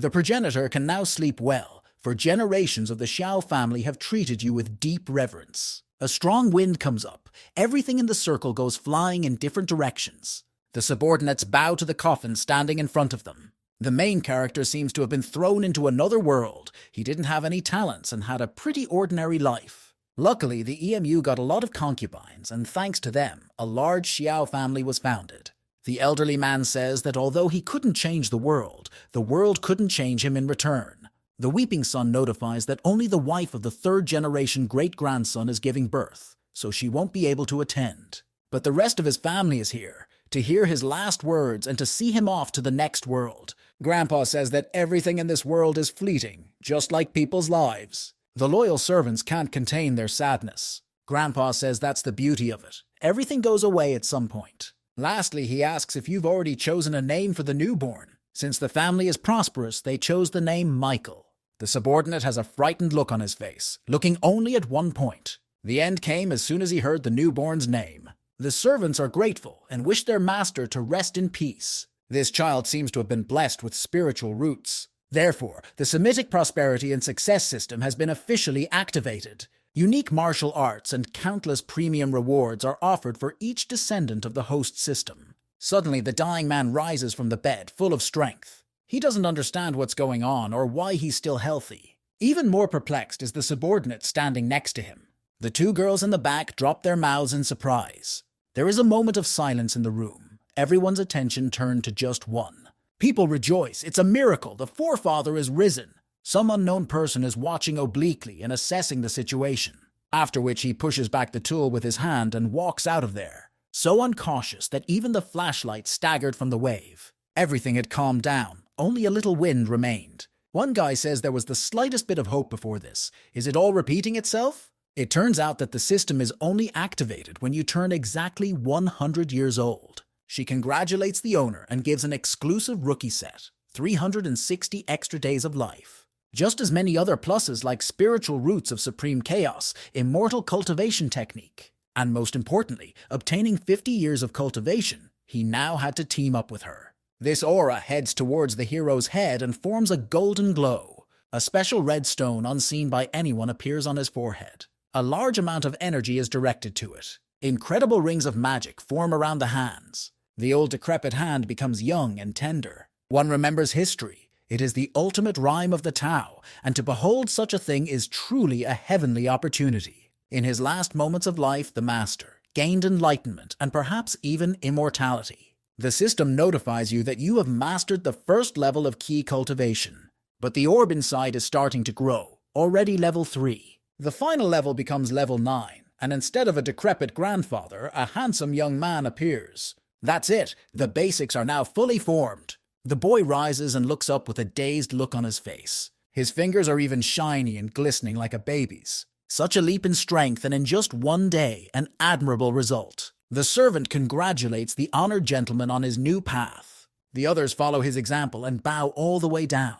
The progenitor can now sleep well, for generations of the Xiao family have treated you with deep reverence. A strong wind comes up. Everything in the circle goes flying in different directions. The subordinates bow to the coffin standing in front of them. The main character seems to have been thrown into another world. He didn't have any talents and had a pretty ordinary life. Luckily, the EMU got a lot of concubines, and thanks to them, a large Xiao family was founded. The elderly man says that although he couldn't change the world couldn't change him in return. The weeping son notifies that only the wife of the third-generation great-grandson is giving birth, so she won't be able to attend. But the rest of his family is here, to hear his last words and to see him off to the next world. Grandpa says that everything in this world is fleeting, just like people's lives. The loyal servants can't contain their sadness. Grandpa says that's the beauty of it. Everything goes away at some point. Lastly, he asks if you've already chosen a name for the newborn. Since the family is prosperous, they chose the name Michael. The subordinate has a frightened look on his face, looking only at one point. The end came as soon as he heard the newborn's name. The servants are grateful and wish their master to rest in peace. This child seems to have been blessed with spiritual roots. Therefore, the Semitic prosperity and success system has been officially activated. Unique martial arts and countless premium rewards are offered for each descendant of the host system. Suddenly, the dying man rises from the bed, full of strength. He doesn't understand what's going on or why he's still healthy. Even more perplexed is the subordinate standing next to him. The two girls in the back drop their mouths in surprise. There is a moment of silence in the room. Everyone's attention turned to just one. People rejoice. It's a miracle. The forefather is risen. Some unknown person is watching obliquely and assessing the situation. After which he pushes back the tool with his hand and walks out of there, so uncautious that even the flashlight staggered from the wave. Everything had calmed down. Only a little wind remained. One guy says there was the slightest bit of hope before this. Is it all repeating itself? It turns out that the system is only activated when you turn exactly 100 years old. She congratulates the owner and gives an exclusive rookie set, 360 extra days of life. Just as many other pluses like spiritual roots of supreme chaos, immortal cultivation technique, and most importantly, obtaining 50 years of cultivation, he now had to team up with her. This aura heads towards the hero's head and forms a golden glow. A special red stone unseen by anyone appears on his forehead. A large amount of energy is directed to it. Incredible rings of magic form around the hands. The old decrepit hand becomes young and tender. One remembers history. It is the ultimate rhyme of the Tao, and to behold such a thing is truly a heavenly opportunity. In his last moments of life, the master gained enlightenment and perhaps even immortality. The system notifies you that you have mastered the first level of key cultivation, but the orb inside is starting to grow, already level 3. The final level becomes level 9, and instead of a decrepit grandfather, a handsome young man appears. That's it, the basics are now fully formed. The boy rises and looks up with a dazed look on his face. His fingers are even shiny and glistening like a baby's. Such a leap in strength, and in just one day, an admirable result. The servant congratulates the honored gentleman on his new path. The others follow his example and bow all the way down.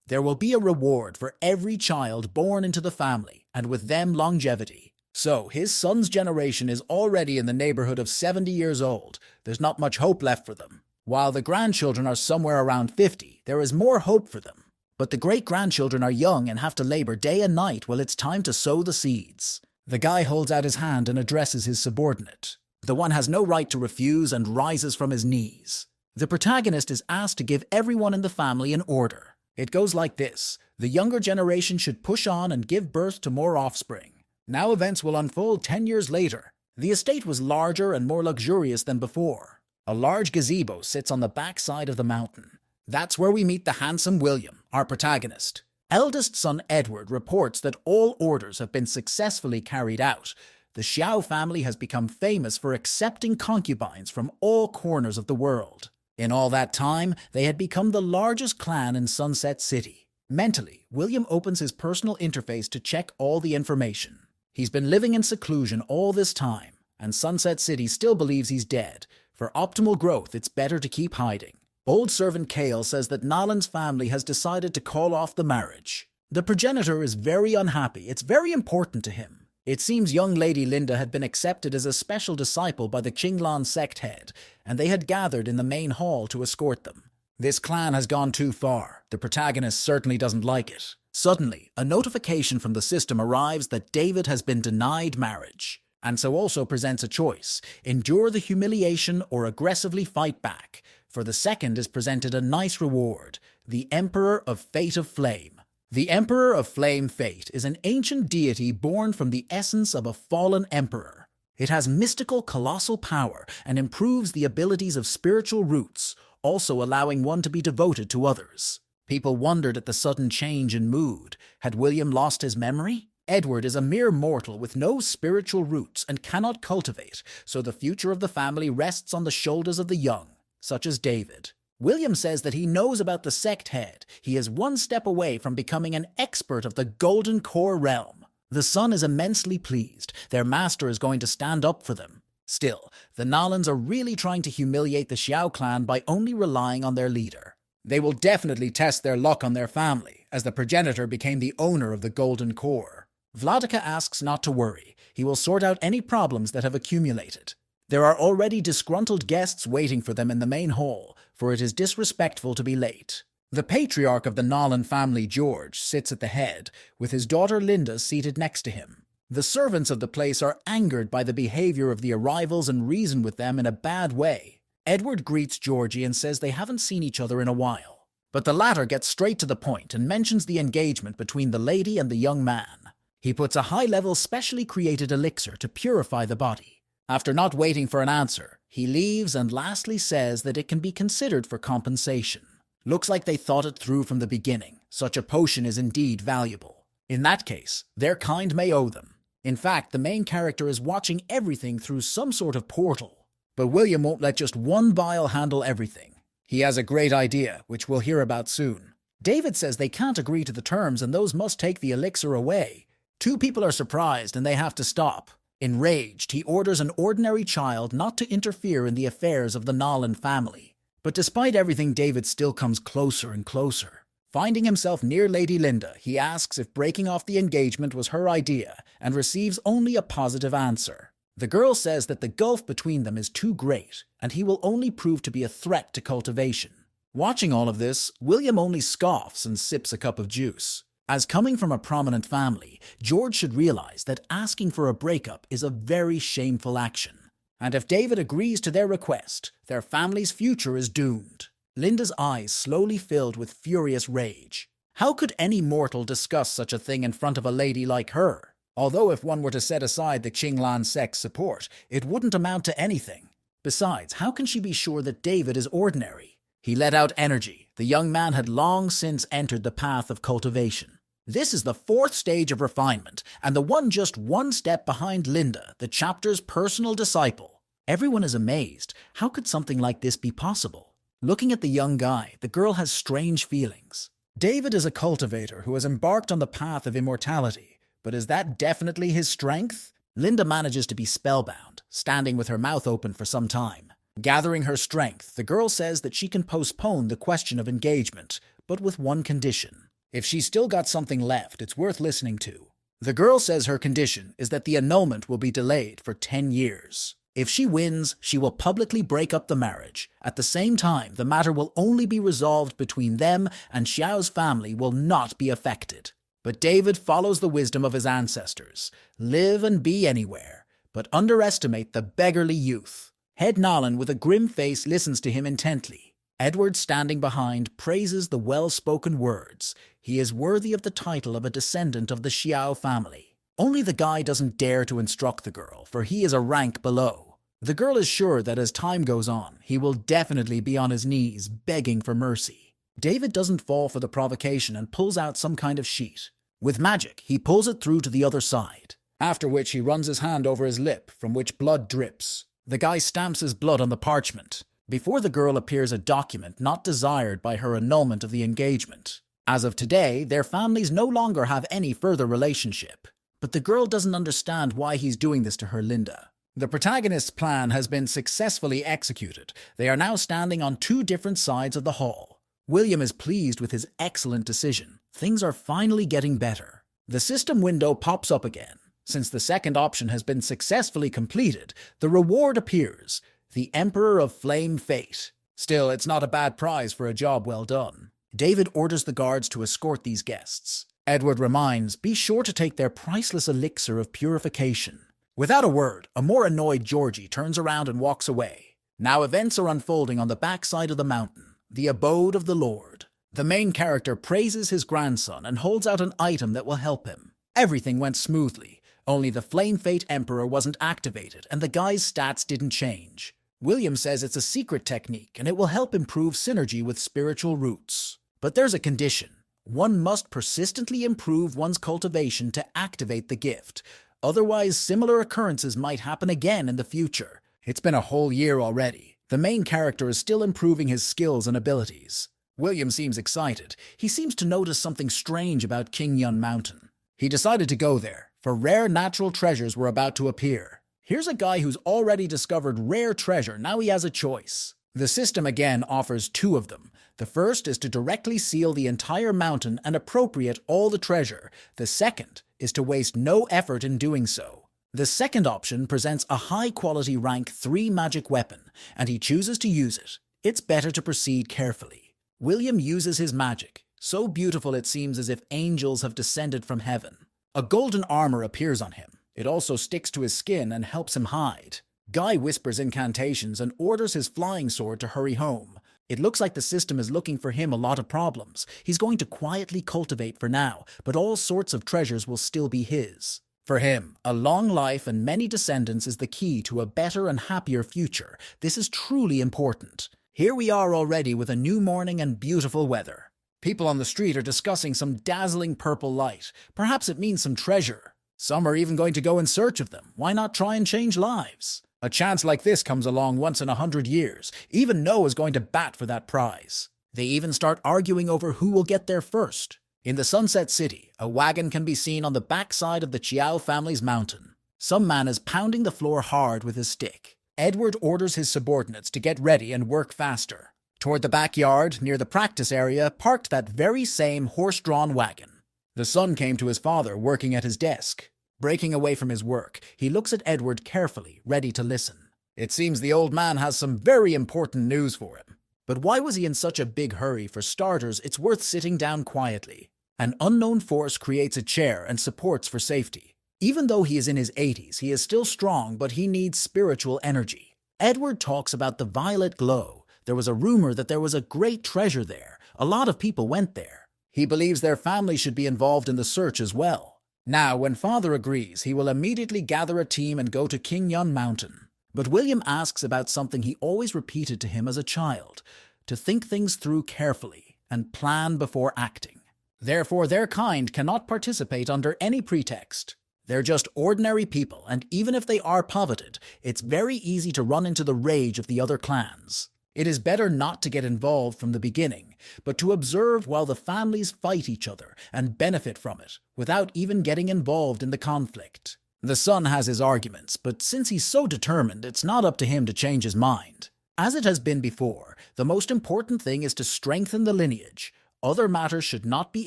There will be a reward for every child born into the family, and with them longevity. So, his son's generation is already in the neighborhood of 70 years old. There's not much hope left for them. While the grandchildren are somewhere around 50, there is more hope for them. But the great-grandchildren are young and have to labor day and night while it's time to sow the seeds. The guy holds out his hand and addresses his subordinate. The one has no right to refuse and rises from his knees. The protagonist is asked to give everyone in the family an order. It goes like this. The younger generation should push on and give birth to more offspring. Now events will unfold 10 years later. The estate was larger and more luxurious than before. A large gazebo sits on the backside of the mountain. That's where we meet the handsome William, our protagonist. Eldest son Edward reports that all orders have been successfully carried out. The Xiao family has become famous for accepting concubines from all corners of the world. In all that time, they had become the largest clan in Sunset City. Mentally, William opens his personal interface to check all the information. He's been living in seclusion all this time, and Sunset City still believes he's dead. For optimal growth, it's better to keep hiding. Old servant Kale says that Nalan's family has decided to call off the marriage. The progenitor is very unhappy. It's very important to him. It seems young Lady Linda had been accepted as a special disciple by the Qinglan sect head, and they had gathered in the main hall to escort them. This clan has gone too far. The protagonist certainly doesn't like it. Suddenly, a notification from the system arrives that David has been denied marriage, and so also presents a choice: endure the humiliation or aggressively fight back. For the second is presented a nice reward: the Emperor of Fate of Flame. The Emperor of Flame Fate is an ancient deity born from the essence of a fallen emperor. It has mystical, colossal power and improves the abilities of spiritual roots, also allowing one to be devoted to others. People wondered at the sudden change in mood. Had William lost his memory? Edward is a mere mortal with no spiritual roots and cannot cultivate, so the future of the family rests on the shoulders of the young, such as David. William says that he knows about the sect head. He is one step away from becoming an expert of the Golden Core realm. The son is immensely pleased. Their master is going to stand up for them. Still, the Nalans are really trying to humiliate the Xiao clan by only relying on their leader. They will definitely test their luck on their family, as the progenitor became the owner of the Golden Core. Vladika asks not to worry. He will sort out any problems that have accumulated. There are already disgruntled guests waiting for them in the main hall, for it is disrespectful to be late. The patriarch of the Nalan family, George, sits at the head, with his daughter Linda seated next to him. The servants of the place are angered by the behavior of the arrivals and reason with them in a bad way. Edward greets Georgie and says they haven't seen each other in a while. But the latter gets straight to the point and mentions the engagement between the lady and the young man. He puts a high-level specially created elixir to purify the body. After not waiting for an answer, he leaves and lastly says that it can be considered for compensation. Looks like they thought it through from the beginning. Such a potion is indeed valuable. In that case, their kind may owe them. In fact, the main character is watching everything through some sort of portal. But William won't let just one vial handle everything. He has a great idea, which we'll hear about soon. David says they can't agree to the terms and those must take the elixir away. Two people are surprised and they have to stop. Enraged, he orders an ordinary child not to interfere in the affairs of the Nalan family. But despite everything, David still comes closer and closer. Finding himself near Lady Linda, he asks if breaking off the engagement was her idea and receives only a positive answer. The girl says that the gulf between them is too great and he will only prove to be a threat to cultivation. Watching all of this, William only scoffs and sips a cup of juice. As coming from a prominent family, George should realize that asking for a breakup is a very shameful action. And if David agrees to their request, their family's future is doomed. Linda's eyes slowly filled with furious rage. How could any mortal discuss such a thing in front of a lady like her? Although if one were to set aside the Qinglan sect's support, it wouldn't amount to anything. Besides, how can she be sure that David is ordinary? He let out energy. The young man had long since entered the path of cultivation. This is the fourth stage of refinement, and the one just one step behind Linda, the chapter's personal disciple. Everyone is amazed. How could something like this be possible? Looking at the young guy, the girl has strange feelings. David is a cultivator who has embarked on the path of immortality, but is that definitely his strength? Linda manages to be spellbound, standing with her mouth open for some time. Gathering her strength, the girl says that she can postpone the question of engagement, but with one condition. If she's still got something left, it's worth listening to. The girl says her condition is that the annulment will be delayed for 10 years. If she wins, she will publicly break up the marriage. At the same time, the matter will only be resolved between them and Xiao's family will not be affected. But David follows the wisdom of his ancestors. Live and be anywhere, but underestimate the beggarly youth. Head Nalan with a grim face listens to him intently. Edward, standing behind, praises the well-spoken words. He is worthy of the title of a descendant of the Xiao family. Only the guy doesn't dare to instruct the girl, for he is a rank below. The girl is sure that as time goes on, he will definitely be on his knees, begging for mercy. David doesn't fall for the provocation and pulls out some kind of sheet. With magic, he pulls it through to the other side, after which he runs his hand over his lip, from which blood drips. The guy stamps his blood on the parchment. Before the girl appears a document not desired by her annulment of the engagement. As of today, their families no longer have any further relationship. But the girl doesn't understand why he's doing this to her Linda. The protagonist's plan has been successfully executed. They are now standing on two different sides of the hall. William is pleased with his excellent decision. Things are finally getting better. The system window pops up again. Since the second option has been successfully completed, the reward appears. The Emperor of Flame Fate. Still, it's not a bad prize for a job well done. David orders the guards to escort these guests. Edward reminds, be sure to take their priceless elixir of purification. Without a word, a more annoyed Georgie turns around and walks away. Now events are unfolding on the backside of the mountain, the abode of the Lord. The main character praises his grandson and holds out an item that will help him. Everything went smoothly, only the Flame Fate Emperor wasn't activated and the guy's stats didn't change. William says it's a secret technique and it will help improve synergy with spiritual roots. But there's a condition. One must persistently improve one's cultivation to activate the gift. Otherwise, similar occurrences might happen again in the future. It's been a whole year already. The main character is still improving his skills and abilities. William seems excited. He seems to notice something strange about King Yun Mountain. He decided to go there, for rare natural treasures were about to appear. Here's a guy who's already discovered rare treasure, now he has a choice. The system again offers two of them. The first is to directly seal the entire mountain and appropriate all the treasure. The second is to waste no effort in doing so. The second option presents a high-quality rank 3 magic weapon, and he chooses to use it. It's better to proceed carefully. William uses his magic, so beautiful it seems as if angels have descended from heaven. A golden armor appears on him. It also sticks to his skin and helps him hide. Guy whispers incantations and orders his flying sword to hurry home. It looks like the system is looking for him a lot of problems. He's going to quietly cultivate for now, but all sorts of treasures will still be his. For him, a long life and many descendants is the key to a better and happier future. This is truly important. Here we are already with a new morning and beautiful weather. People on the street are discussing some dazzling purple light. Perhaps it means some treasure. Some are even going to go in search of them. Why not try and change lives? A chance like this comes along once in 100 years. Even No is going to bat for that prize. They even start arguing over who will get there first. In the Sunset City, a wagon can be seen on the backside of the Chiao family's mountain. Some man is pounding the floor hard with his stick. Edward orders his subordinates to get ready and work faster. Toward the backyard, near the practice area, parked that very same horse-drawn wagon. The son came to his father working at his desk. Breaking away from his work, he looks at Edward carefully, ready to listen. It seems the old man has some very important news for him. But why was he in such a big hurry? For starters, it's worth sitting down quietly. An unknown force creates a chair and supports for safety. Even though he is in his 80s, he is still strong, but he needs spiritual energy. Edward talks about the violet glow. There was a rumor that there was a great treasure there. A lot of people went there. He believes their family should be involved in the search as well. Now, when father agrees, he will immediately gather a team and go to King Yun Mountain. But William asks about something he always repeated to him as a child, to think things through carefully and plan before acting. Therefore, their kind cannot participate under any pretext. They're just ordinary people, and even if they are coveted, it's very easy to run into the rage of the other clans. It is better not to get involved from the beginning, but to observe while the families fight each other and benefit from it, without even getting involved in the conflict. The son has his arguments, but since he's so determined, it's not up to him to change his mind. As it has been before, the most important thing is to strengthen the lineage. Other matters should not be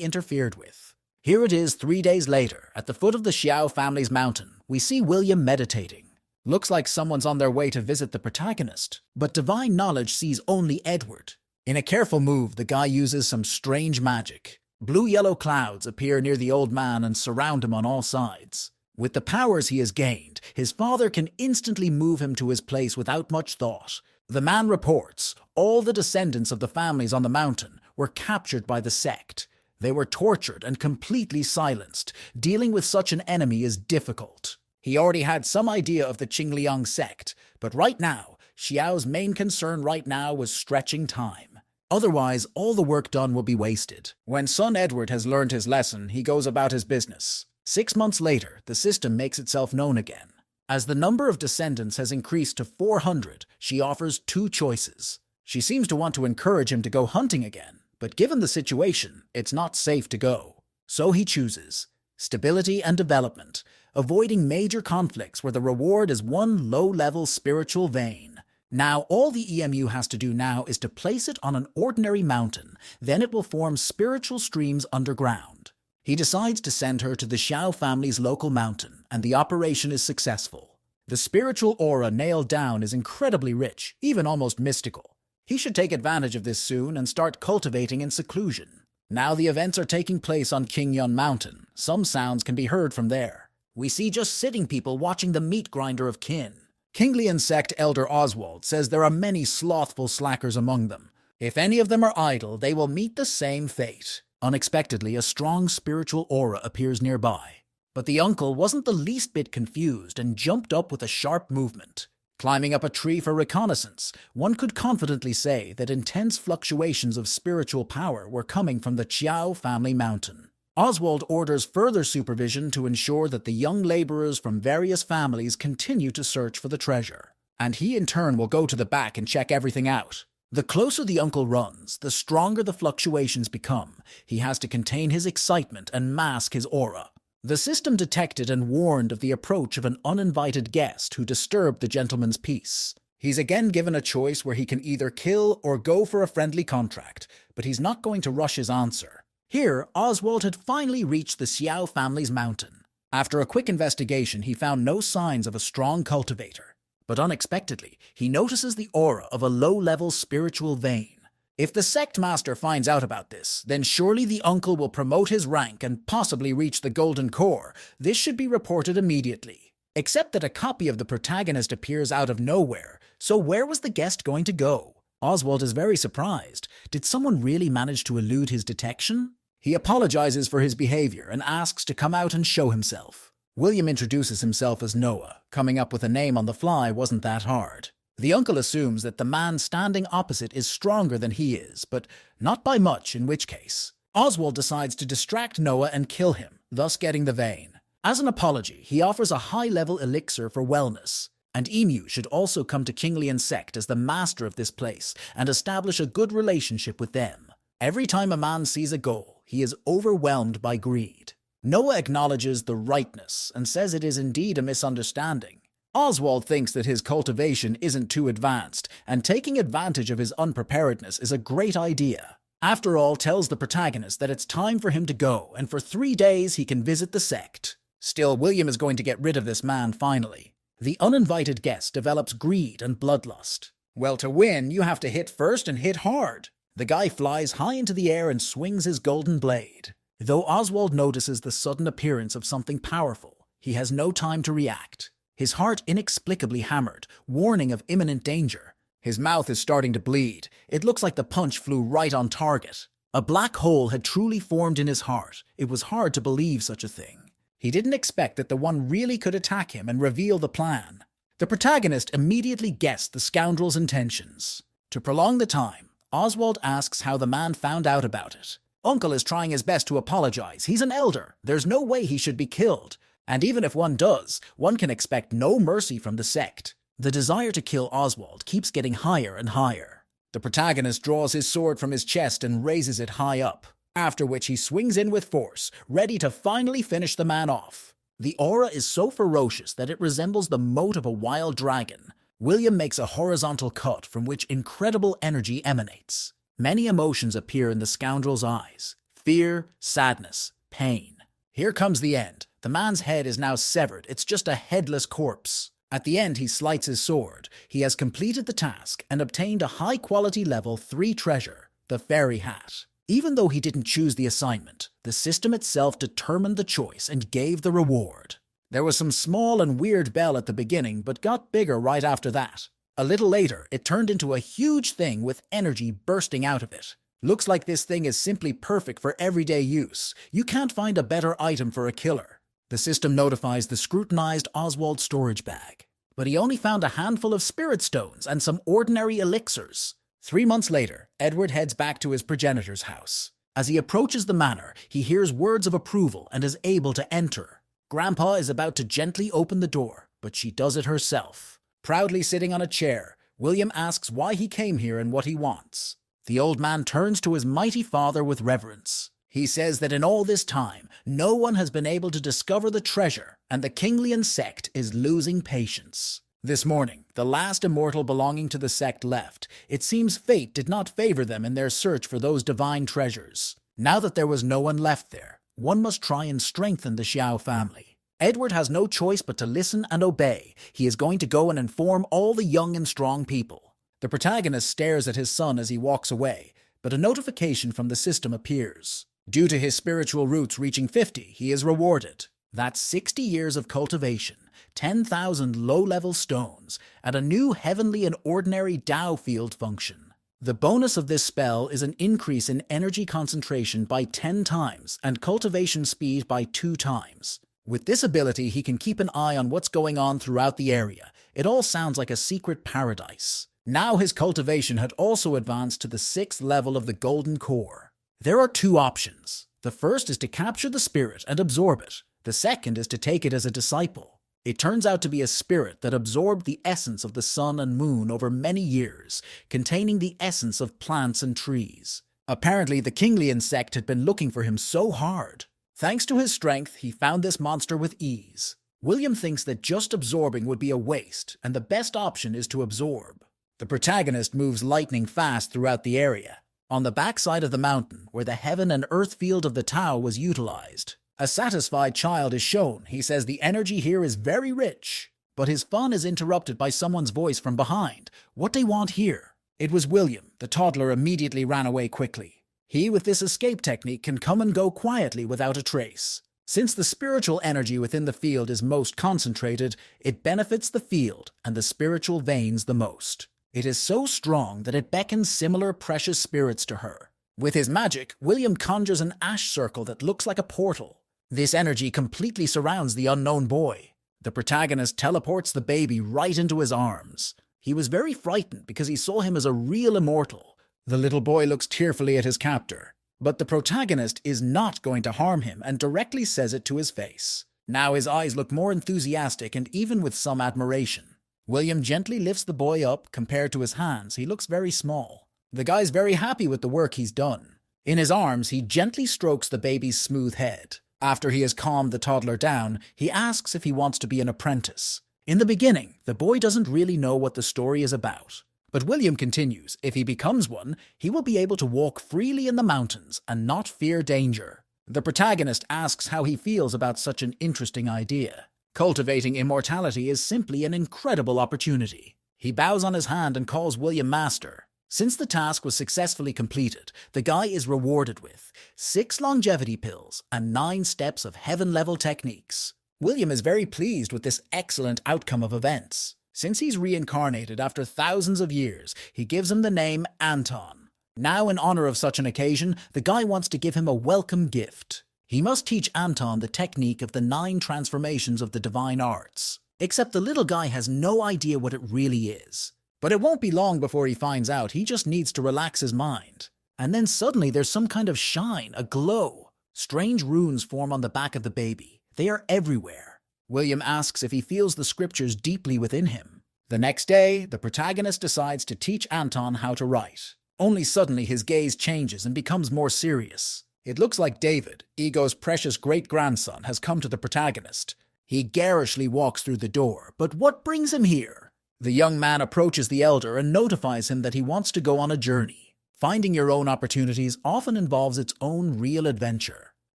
interfered with. Here it is 3 days later, at the foot of the Xiao family's mountain. We see William meditating. Looks like someone's on their way to visit the protagonist, but divine knowledge sees only Edward. In a careful move, the guy uses some strange magic. Blue-yellow clouds appear near the old man and surround him on all sides. With the powers he has gained, his father can instantly move him to his place without much thought. The man reports, all the descendants of the families on the mountain were captured by the sect. They were tortured and completely silenced. Dealing with such an enemy is difficult. He already had some idea of the Qingliang sect, but right now, Xiao's main concern right now was stretching time. Otherwise, all the work done will be wasted. When son Edward has learned his lesson, he goes about his business. 6 months later, the system makes itself known again. As the number of descendants has increased to 400, she offers 2 choices. She seems to want to encourage him to go hunting again, but given the situation, it's not safe to go. So he chooses stability and development, avoiding major conflicts where the reward is one low-level spiritual vein. Now, all the EMU has to do now is to place it on an ordinary mountain, then it will form spiritual streams underground. He decides to send her to the Xiao family's local mountain, and the operation is successful. The spiritual aura nailed down is incredibly rich, even almost mystical. He should take advantage of this soon and start cultivating in seclusion. Now the events are taking place on King Yun Mountain. Some sounds can be heard from there. We see just sitting people watching the meat grinder of kin. Kinglian sect elder Oswald says there are many slothful slackers among them. If any of them are idle, they will meet the same fate. Unexpectedly, a strong spiritual aura appears nearby. But the uncle wasn't the least bit confused and jumped up with a sharp movement. Climbing up a tree for reconnaissance, one could confidently say that intense fluctuations of spiritual power were coming from the Chiao family mountain. Oswald orders further supervision to ensure that the young laborers from various families continue to search for the treasure. And he in turn will go to the back and check everything out. The closer the uncle runs, the stronger the fluctuations become. He has to contain his excitement and mask his aura. The system detected and warned of the approach of an uninvited guest who disturbed the gentleman's peace. He's again given a choice where he can either kill or go for a friendly contract, but he's not going to rush his answer. Here, Oswald had finally reached the Xiao family's mountain. After a quick investigation, he found no signs of a strong cultivator. But unexpectedly, he notices the aura of a low-level spiritual vein. If the sect master finds out about this, then surely the uncle will promote his rank and possibly reach the golden core. This should be reported immediately. Except that a copy of the protagonist appears out of nowhere, so where was the guest going to go? Oswald is very surprised. Did someone really manage to elude his detection? He apologizes for his behavior and asks to come out and show himself. William introduces himself as Noah. Coming up with a name on the fly wasn't that hard. The uncle assumes that the man standing opposite is stronger than he is, but not by much, in which case Oswald decides to distract Noah and kill him, thus getting the vein. As an apology, he offers a high-level elixir for wellness, and Emu should also come to Kinglian sect as the master of this place and establish a good relationship with them. Every time a man sees a goal, he is overwhelmed by greed. Noah acknowledges the rightness and says it is indeed a misunderstanding. Oswald thinks that his cultivation isn't too advanced, and taking advantage of his unpreparedness is a great idea. After all, tells the protagonist that it's time for him to go, and for 3 days he can visit the sect. Still, William is going to get rid of this man finally. The uninvited guest develops greed and bloodlust. Well, to win, you have to hit first and hit hard. The guy flies high into the air and swings his golden blade. Though Oswald notices the sudden appearance of something powerful, he has no time to react. His heart inexplicably hammered, warning of imminent danger. His mouth is starting to bleed. It looks like the punch flew right on target. A black hole had truly formed in his heart. It was hard to believe such a thing. He didn't expect that the one really could attack him and reveal the plan. The protagonist immediately guessed the scoundrel's intentions. To prolong the time, Oswald asks how the man found out about it. Uncle is trying his best to apologize. He's an elder. There's no way he should be killed. And even if one does, one can expect no mercy from the sect. The desire to kill Oswald keeps getting higher and higher. The protagonist draws his sword from his chest and raises it high up, after which he swings in with force, ready to finally finish the man off. The aura is so ferocious that it resembles the moat of a wild dragon. William makes a horizontal cut from which incredible energy emanates. Many emotions appear in the scoundrel's eyes: fear, sadness, pain. Here comes the end. The man's head is now severed. It's just a headless corpse. At the end, he slights his sword. He has completed the task and obtained a high-quality level 3 treasure, the fairy hat. Even though he didn't choose the assignment, the system itself determined the choice and gave the reward. There was some small and weird bell at the beginning, but got bigger right after that. A little later, it turned into a huge thing with energy bursting out of it. Looks like this thing is simply perfect for everyday use. You can't find a better item for a killer. The system notifies the scrutinized Oswald storage bag. But he only found a handful of spirit stones and some ordinary elixirs. 3 months later, Edward heads back to his progenitor's house. As he approaches the manor, he hears words of approval and is able to enter. Grandpa is about to gently open the door, but she does it herself. Proudly sitting on a chair, William asks why he came here and what he wants. The old man turns to his mighty father with reverence. He says that in all this time, no one has been able to discover the treasure, and the Kinglian sect is losing patience. This morning, the last immortal belonging to the sect left. It seems fate did not favor them in their search for those divine treasures. Now that there was no one left there, one must try and strengthen the Xiao family. Edward has no choice but to listen and obey. He is going to go and inform all the young and strong people. The protagonist stares at his son as he walks away, but a notification from the system appears. Due to his spiritual roots reaching 50, he is rewarded. That's 60 years of cultivation, 10,000 low-level stones, and a new heavenly and ordinary Tao field function. The bonus of this spell is an increase in energy concentration by 10 times and cultivation speed by 2 times. With this ability, he can keep an eye on what's going on throughout the area. It all sounds like a secret paradise. Now his cultivation had also advanced to the 6th level of the Golden Core. There are 2 options. The first is to capture the spirit and absorb it. The second is to take it as a disciple. It turns out to be a spirit that absorbed the essence of the sun and moon over many years, containing the essence of plants and trees. Apparently, the Kinglian sect had been looking for him so hard. Thanks to his strength, he found this monster with ease. William thinks that just absorbing would be a waste, and the best option is to absorb. The protagonist moves lightning fast throughout the area. On the backside of the mountain, where the heaven and earth field of the Tao was utilized, a satisfied child is shown. He says the energy here is very rich. But his fun is interrupted by someone's voice from behind. What they want here? It was William. The toddler immediately ran away quickly. He, with this escape technique, can come and go quietly without a trace. Since the spiritual energy within the field is most concentrated, it benefits the field and the spiritual veins the most. It is so strong that it beckons similar precious spirits to her. With his magic, William conjures an ash circle that looks like a portal. This energy completely surrounds the unknown boy. The protagonist teleports the baby right into his arms. He was very frightened because he saw him as a real immortal. The little boy looks tearfully at his captor. But the protagonist is not going to harm him and directly says it to his face. Now his eyes look more enthusiastic and even with some admiration. William gently lifts the boy up. Compared to his hands, he looks very small. The guy's very happy with the work he's done. In his arms, he gently strokes the baby's smooth head. After he has calmed the toddler down, he asks if he wants to be an apprentice. In the beginning, the boy doesn't really know what the story is about. But William continues, if he becomes one, he will be able to walk freely in the mountains and not fear danger. The protagonist asks how he feels about such an interesting idea. Cultivating immortality is simply an incredible opportunity. He bows on his hand and calls William master. Since the task was successfully completed, the guy is rewarded with 6 longevity pills and 9 steps of heaven-level techniques. William is very pleased with this excellent outcome of events. Since he's reincarnated after thousands of years, he gives him the name Anton. Now, in honor of such an occasion, the guy wants to give him a welcome gift. He must teach Anton the technique of the 9 transformations of the divine arts. Except the little guy has no idea what it really is. But it won't be long before he finds out. He just needs to relax his mind. And then suddenly there's some kind of shine, a glow. Strange runes form on the back of the baby. They are everywhere. William asks if he feels the scriptures deeply within him. The next day, the protagonist decides to teach Anton how to write. Only suddenly his gaze changes and becomes more serious. It looks like David, Ego's precious great-grandson, has come to the protagonist. He garishly walks through the door, but what brings him here? The young man approaches the elder and notifies him that he wants to go on a journey. Finding your own opportunities often involves its own real adventure.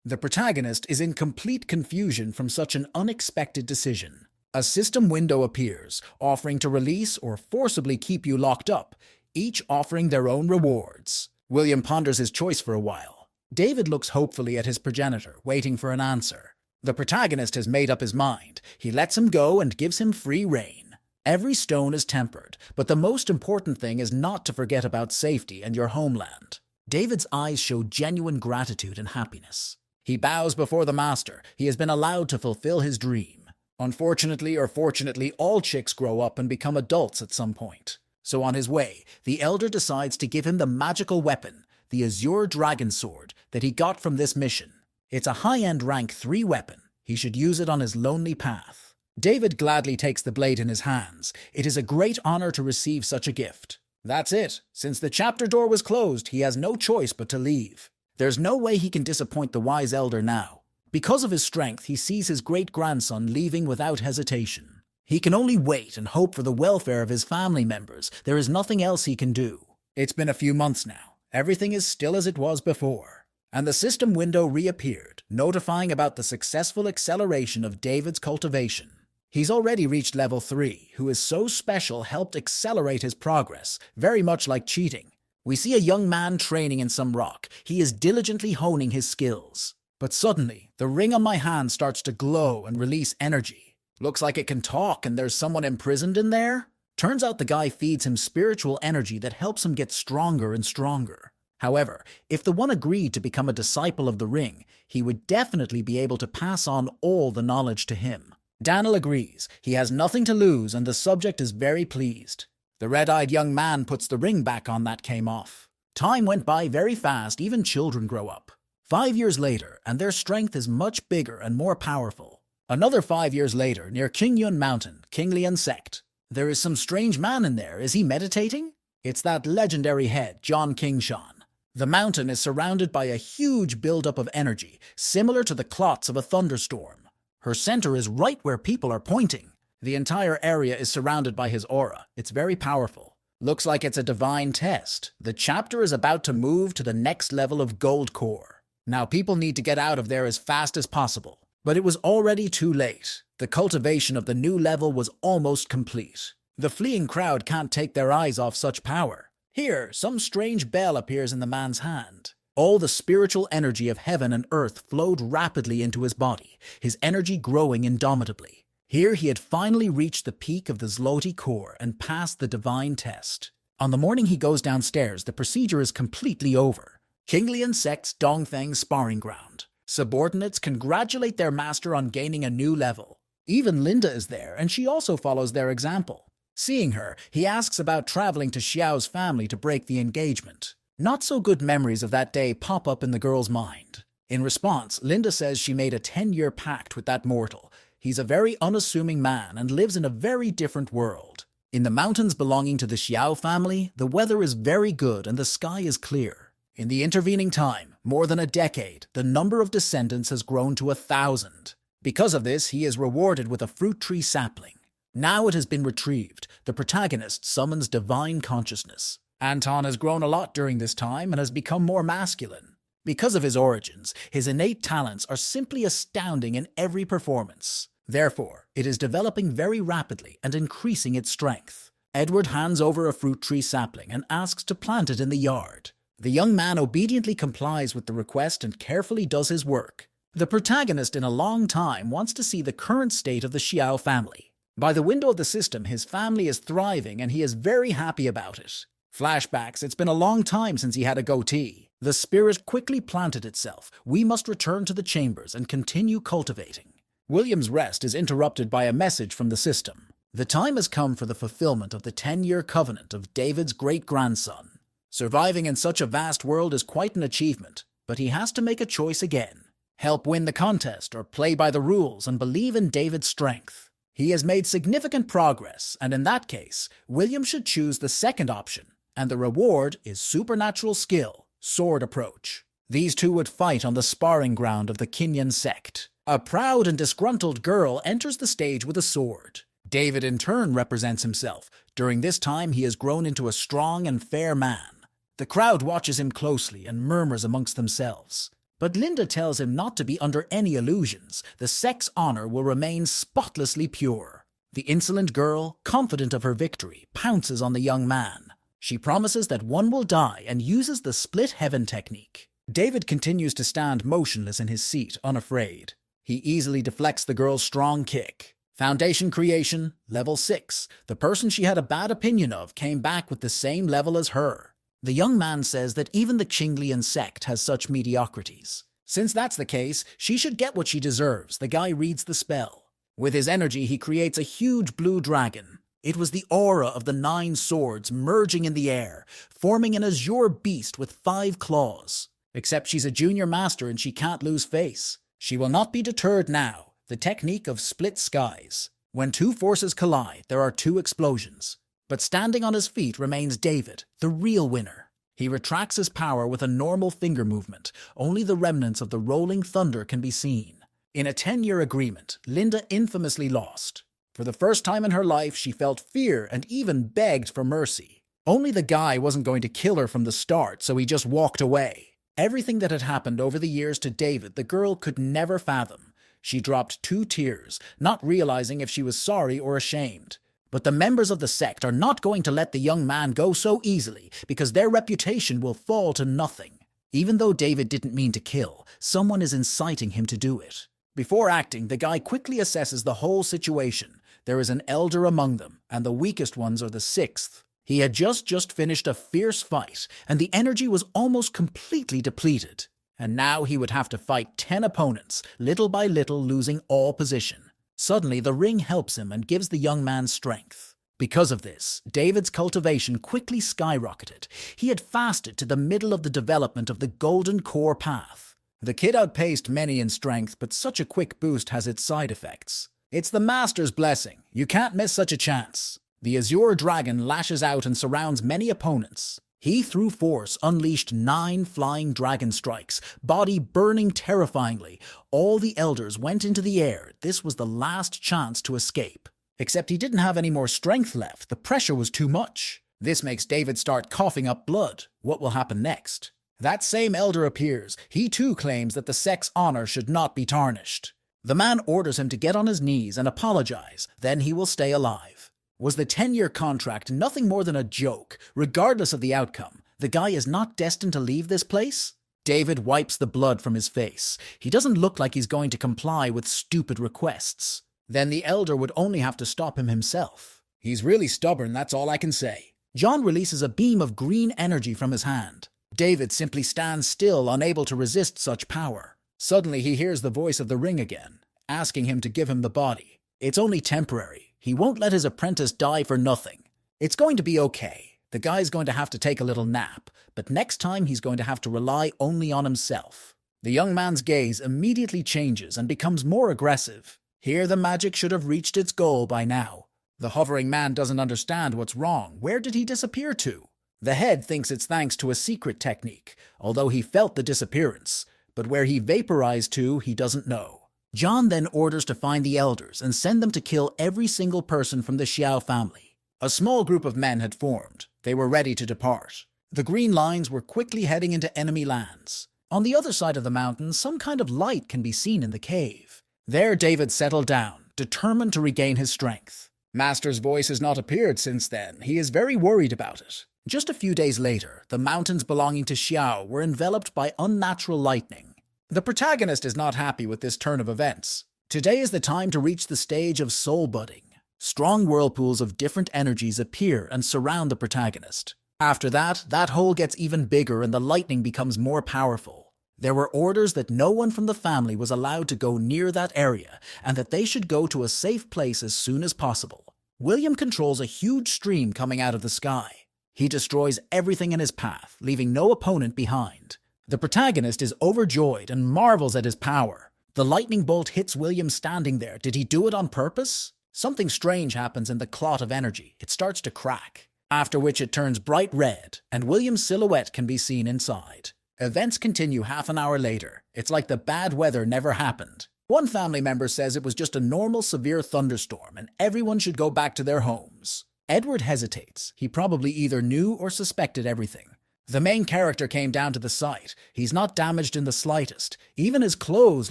The protagonist is in complete confusion from such an unexpected decision. A system window appears, offering to release or forcibly keep you locked up, each offering their own rewards. William ponders his choice for a while. David looks hopefully at his progenitor, waiting for an answer. The protagonist has made up his mind. He lets him go and gives him free rein. Every stone is tempered, but the most important thing is not to forget about safety and your homeland. David's eyes show genuine gratitude and happiness. He bows before the master. He has been allowed to fulfill his dream. Unfortunately or fortunately, all chicks grow up and become adults at some point. So on his way, the elder decides to give him the magical weapon, the Azure Dragon Sword, that he got from this mission. It's a high-end rank 3 weapon. He should use it on his lonely path. David gladly takes the blade in his hands. It is a great honor to receive such a gift. That's it. Since the chapter door was closed, he has no choice but to leave. There's no way he can disappoint the wise elder now. Because of his strength, he sees his great-grandson leaving without hesitation. He can only wait and hope for the welfare of his family members. There is nothing else he can do. It's been a few months now. Everything is still as it was before. And the system window reappeared, notifying about the successful acceleration of David's cultivation. He's already reached level 3, who is so special helped accelerate his progress, very much like cheating. We see a young man training in some rock. He is diligently honing his skills. But suddenly, the ring on my hand starts to glow and release energy. Looks like it can talk and there's someone imprisoned in there? Turns out the guy feeds him spiritual energy that helps him get stronger and stronger. However, if the one agreed to become a disciple of the ring, he would definitely be able to pass on all the knowledge to him. Daniel agrees. He has nothing to lose and the subject is very pleased. The red-eyed young man puts the ring back on that came off. Time went by very fast, even children grow up. 5 years later, and their strength is much bigger and more powerful. Another 5 years later, near Qingyun Mountain, Qinglian sect. There is some strange man in there. Is he meditating? It's that legendary head, John Kingshan. The mountain is surrounded by a huge buildup of energy, similar to the clots of a thunderstorm. Her center is right where people are pointing. The entire area is surrounded by his aura. It's very powerful. Looks like it's a divine test. The chapter is about to move to the next level of gold core. Now people need to get out of there as fast as possible. But it was already too late. The cultivation of the new level was almost complete. The fleeing crowd can't take their eyes off such power. Here, some strange bell appears in the man's hand. All the spiritual energy of heaven and earth flowed rapidly into his body, his energy growing indomitably. Here he had finally reached the peak of the Zloty core and passed the divine test. On the morning he goes downstairs, the procedure is completely over. Qinglian sect's Dongfeng sparring ground. Subordinates congratulate their master on gaining a new level. Even Linda is there, and she also follows their example. Seeing her, he asks about traveling to Xiao's family to break the engagement. Not so good memories of that day pop up in the girl's mind. In response, Linda says she made a 10-year pact with that mortal. He's a very unassuming man and lives in a very different world. In the mountains belonging to the Xiao family, the weather is very good and the sky is clear. In the intervening time, more than a decade, the number of descendants has grown to 1,000. Because of this, he is rewarded with a fruit tree sapling. Now it has been retrieved. The protagonist summons divine consciousness. Anton has grown a lot during this time and has become more masculine. Because of his origins, his innate talents are simply astounding in every performance. Therefore, it is developing very rapidly and increasing its strength. Edward hands over a fruit tree sapling and asks to plant it in the yard. The young man obediently complies with the request and carefully does his work. The protagonist in a long time wants to see the current state of the Xiao family. By the window of the system, his family is thriving and he is very happy about it. Flashbacks, it's been a long time since he had a goatee. The spirit quickly planted itself. We must return to the chambers and continue cultivating. William's rest is interrupted by a message from the system. The time has come for the fulfillment of the 10-year covenant of David's great-grandson. Surviving in such a vast world is quite an achievement, but he has to make a choice again. Help win the contest or play by the rules and believe in David's strength. He has made significant progress, and in that case, William should choose the second option, and the reward is supernatural skill, sword approach. These two would fight on the sparring ground of the Qinglian sect. A proud and disgruntled girl enters the stage with a sword. David in turn represents himself. During this time he has grown into a strong and fair man. The crowd watches him closely and murmurs amongst themselves. But Linda tells him not to be under any illusions. The sect's honor will remain spotlessly pure. The insolent girl, confident of her victory, pounces on the young man. She promises that one will die and uses the split heaven technique. David continues to stand motionless in his seat, unafraid. He easily deflects the girl's strong kick. Foundation creation, level 6. The person she had a bad opinion of came back with the same level as her. The young man says that even the Qinglian sect has such mediocrities. Since that's the case, she should get what she deserves. The guy reads the spell. With his energy, he creates a huge blue dragon. It was the aura of the 9 swords merging in the air, forming an azure beast with 5 claws. Except she's a junior master and she can't lose face. She will not be deterred now. The technique of split skies. When 2 forces collide, there are 2 explosions. But standing on his feet remains David, the real winner. He retracts his power with a normal finger movement. Only the remnants of the rolling thunder can be seen. In a 10-year agreement, Linda infamously lost. For the first time in her life, she felt fear and even begged for mercy. Only the guy wasn't going to kill her from the start, so he just walked away. Everything that had happened over the years to David, the girl could never fathom. She dropped 2 tears, not realizing if she was sorry or ashamed. But the members of the sect are not going to let the young man go so easily because their reputation will fall to nothing. Even though David didn't mean to kill, someone is inciting him to do it. Before acting, the guy quickly assesses the whole situation. There is an elder among them, and the weakest ones are the 6th. He had just finished a fierce fight, and the energy was almost completely depleted. And now he would have to fight 10 opponents, little by little losing all position. Suddenly, the ring helps him and gives the young man strength. Because of this, David's cultivation quickly skyrocketed. He had fasted to the middle of the development of the golden core path. The kid outpaced many in strength, but such a quick boost has its side effects. It's the master's blessing. You can't miss such a chance. The Azure Dragon lashes out and surrounds many opponents. He, through force, unleashed 9 flying dragon strikes, body burning terrifyingly. All the elders went into the air. This was the last chance to escape. Except he didn't have any more strength left. The pressure was too much. This makes David start coughing up blood. What will happen next? That same elder appears. He too claims that the sect's honor should not be tarnished. The man orders him to get on his knees and apologize. Then he will stay alive. Was the 10-year contract nothing more than a joke? Regardless of the outcome, the guy is not destined to leave this place? David wipes the blood from his face. He doesn't look like he's going to comply with stupid requests. Then the elder would only have to stop him himself. He's really stubborn, that's all I can say. John releases a beam of green energy from his hand. David simply stands still, unable to resist such power. Suddenly he hears the voice of the ring again, asking him to give him the body. It's only temporary. He won't let his apprentice die for nothing. It's going to be okay. The guy's going to have to take a little nap, but next time he's going to have to rely only on himself. The young man's gaze immediately changes and becomes more aggressive. Here the magic should have reached its goal by now. The hovering man doesn't understand what's wrong. Where did he disappear to? The head thinks it's thanks to a secret technique, although he felt the disappearance. But where he vaporized to, he doesn't know. John then orders to find the elders and send them to kill every single person from the Xiao family. A small group of men had formed. They were ready to depart. The green lines were quickly heading into enemy lands. On the other side of the mountain, some kind of light can be seen in the cave. There David settled down, determined to regain his strength. Master's voice has not appeared since then. He is very worried about it. Just a few days later, the mountains belonging to Xiao were enveloped by unnatural lightning. The protagonist is not happy with this turn of events. Today is the time to reach the stage of soul budding. Strong whirlpools of different energies appear and surround the protagonist. After that hole gets even bigger and the lightning becomes more powerful. There were orders that no one from the family was allowed to go near that area and that they should go to a safe place as soon as possible. William controls a huge stream coming out of the sky. He destroys everything in his path, leaving no opponent behind. The protagonist is overjoyed and marvels at his power. The lightning bolt hits William standing there. Did he do it on purpose? Something strange happens in the clot of energy. It starts to crack, after which it turns bright red, and William's silhouette can be seen inside. Events continue half an hour later. It's like the bad weather never happened. One family member says it was just a normal severe thunderstorm and everyone should go back to their homes. Edward hesitates. He probably either knew or suspected everything. The main character came down to the site. He's not damaged in the slightest. Even his clothes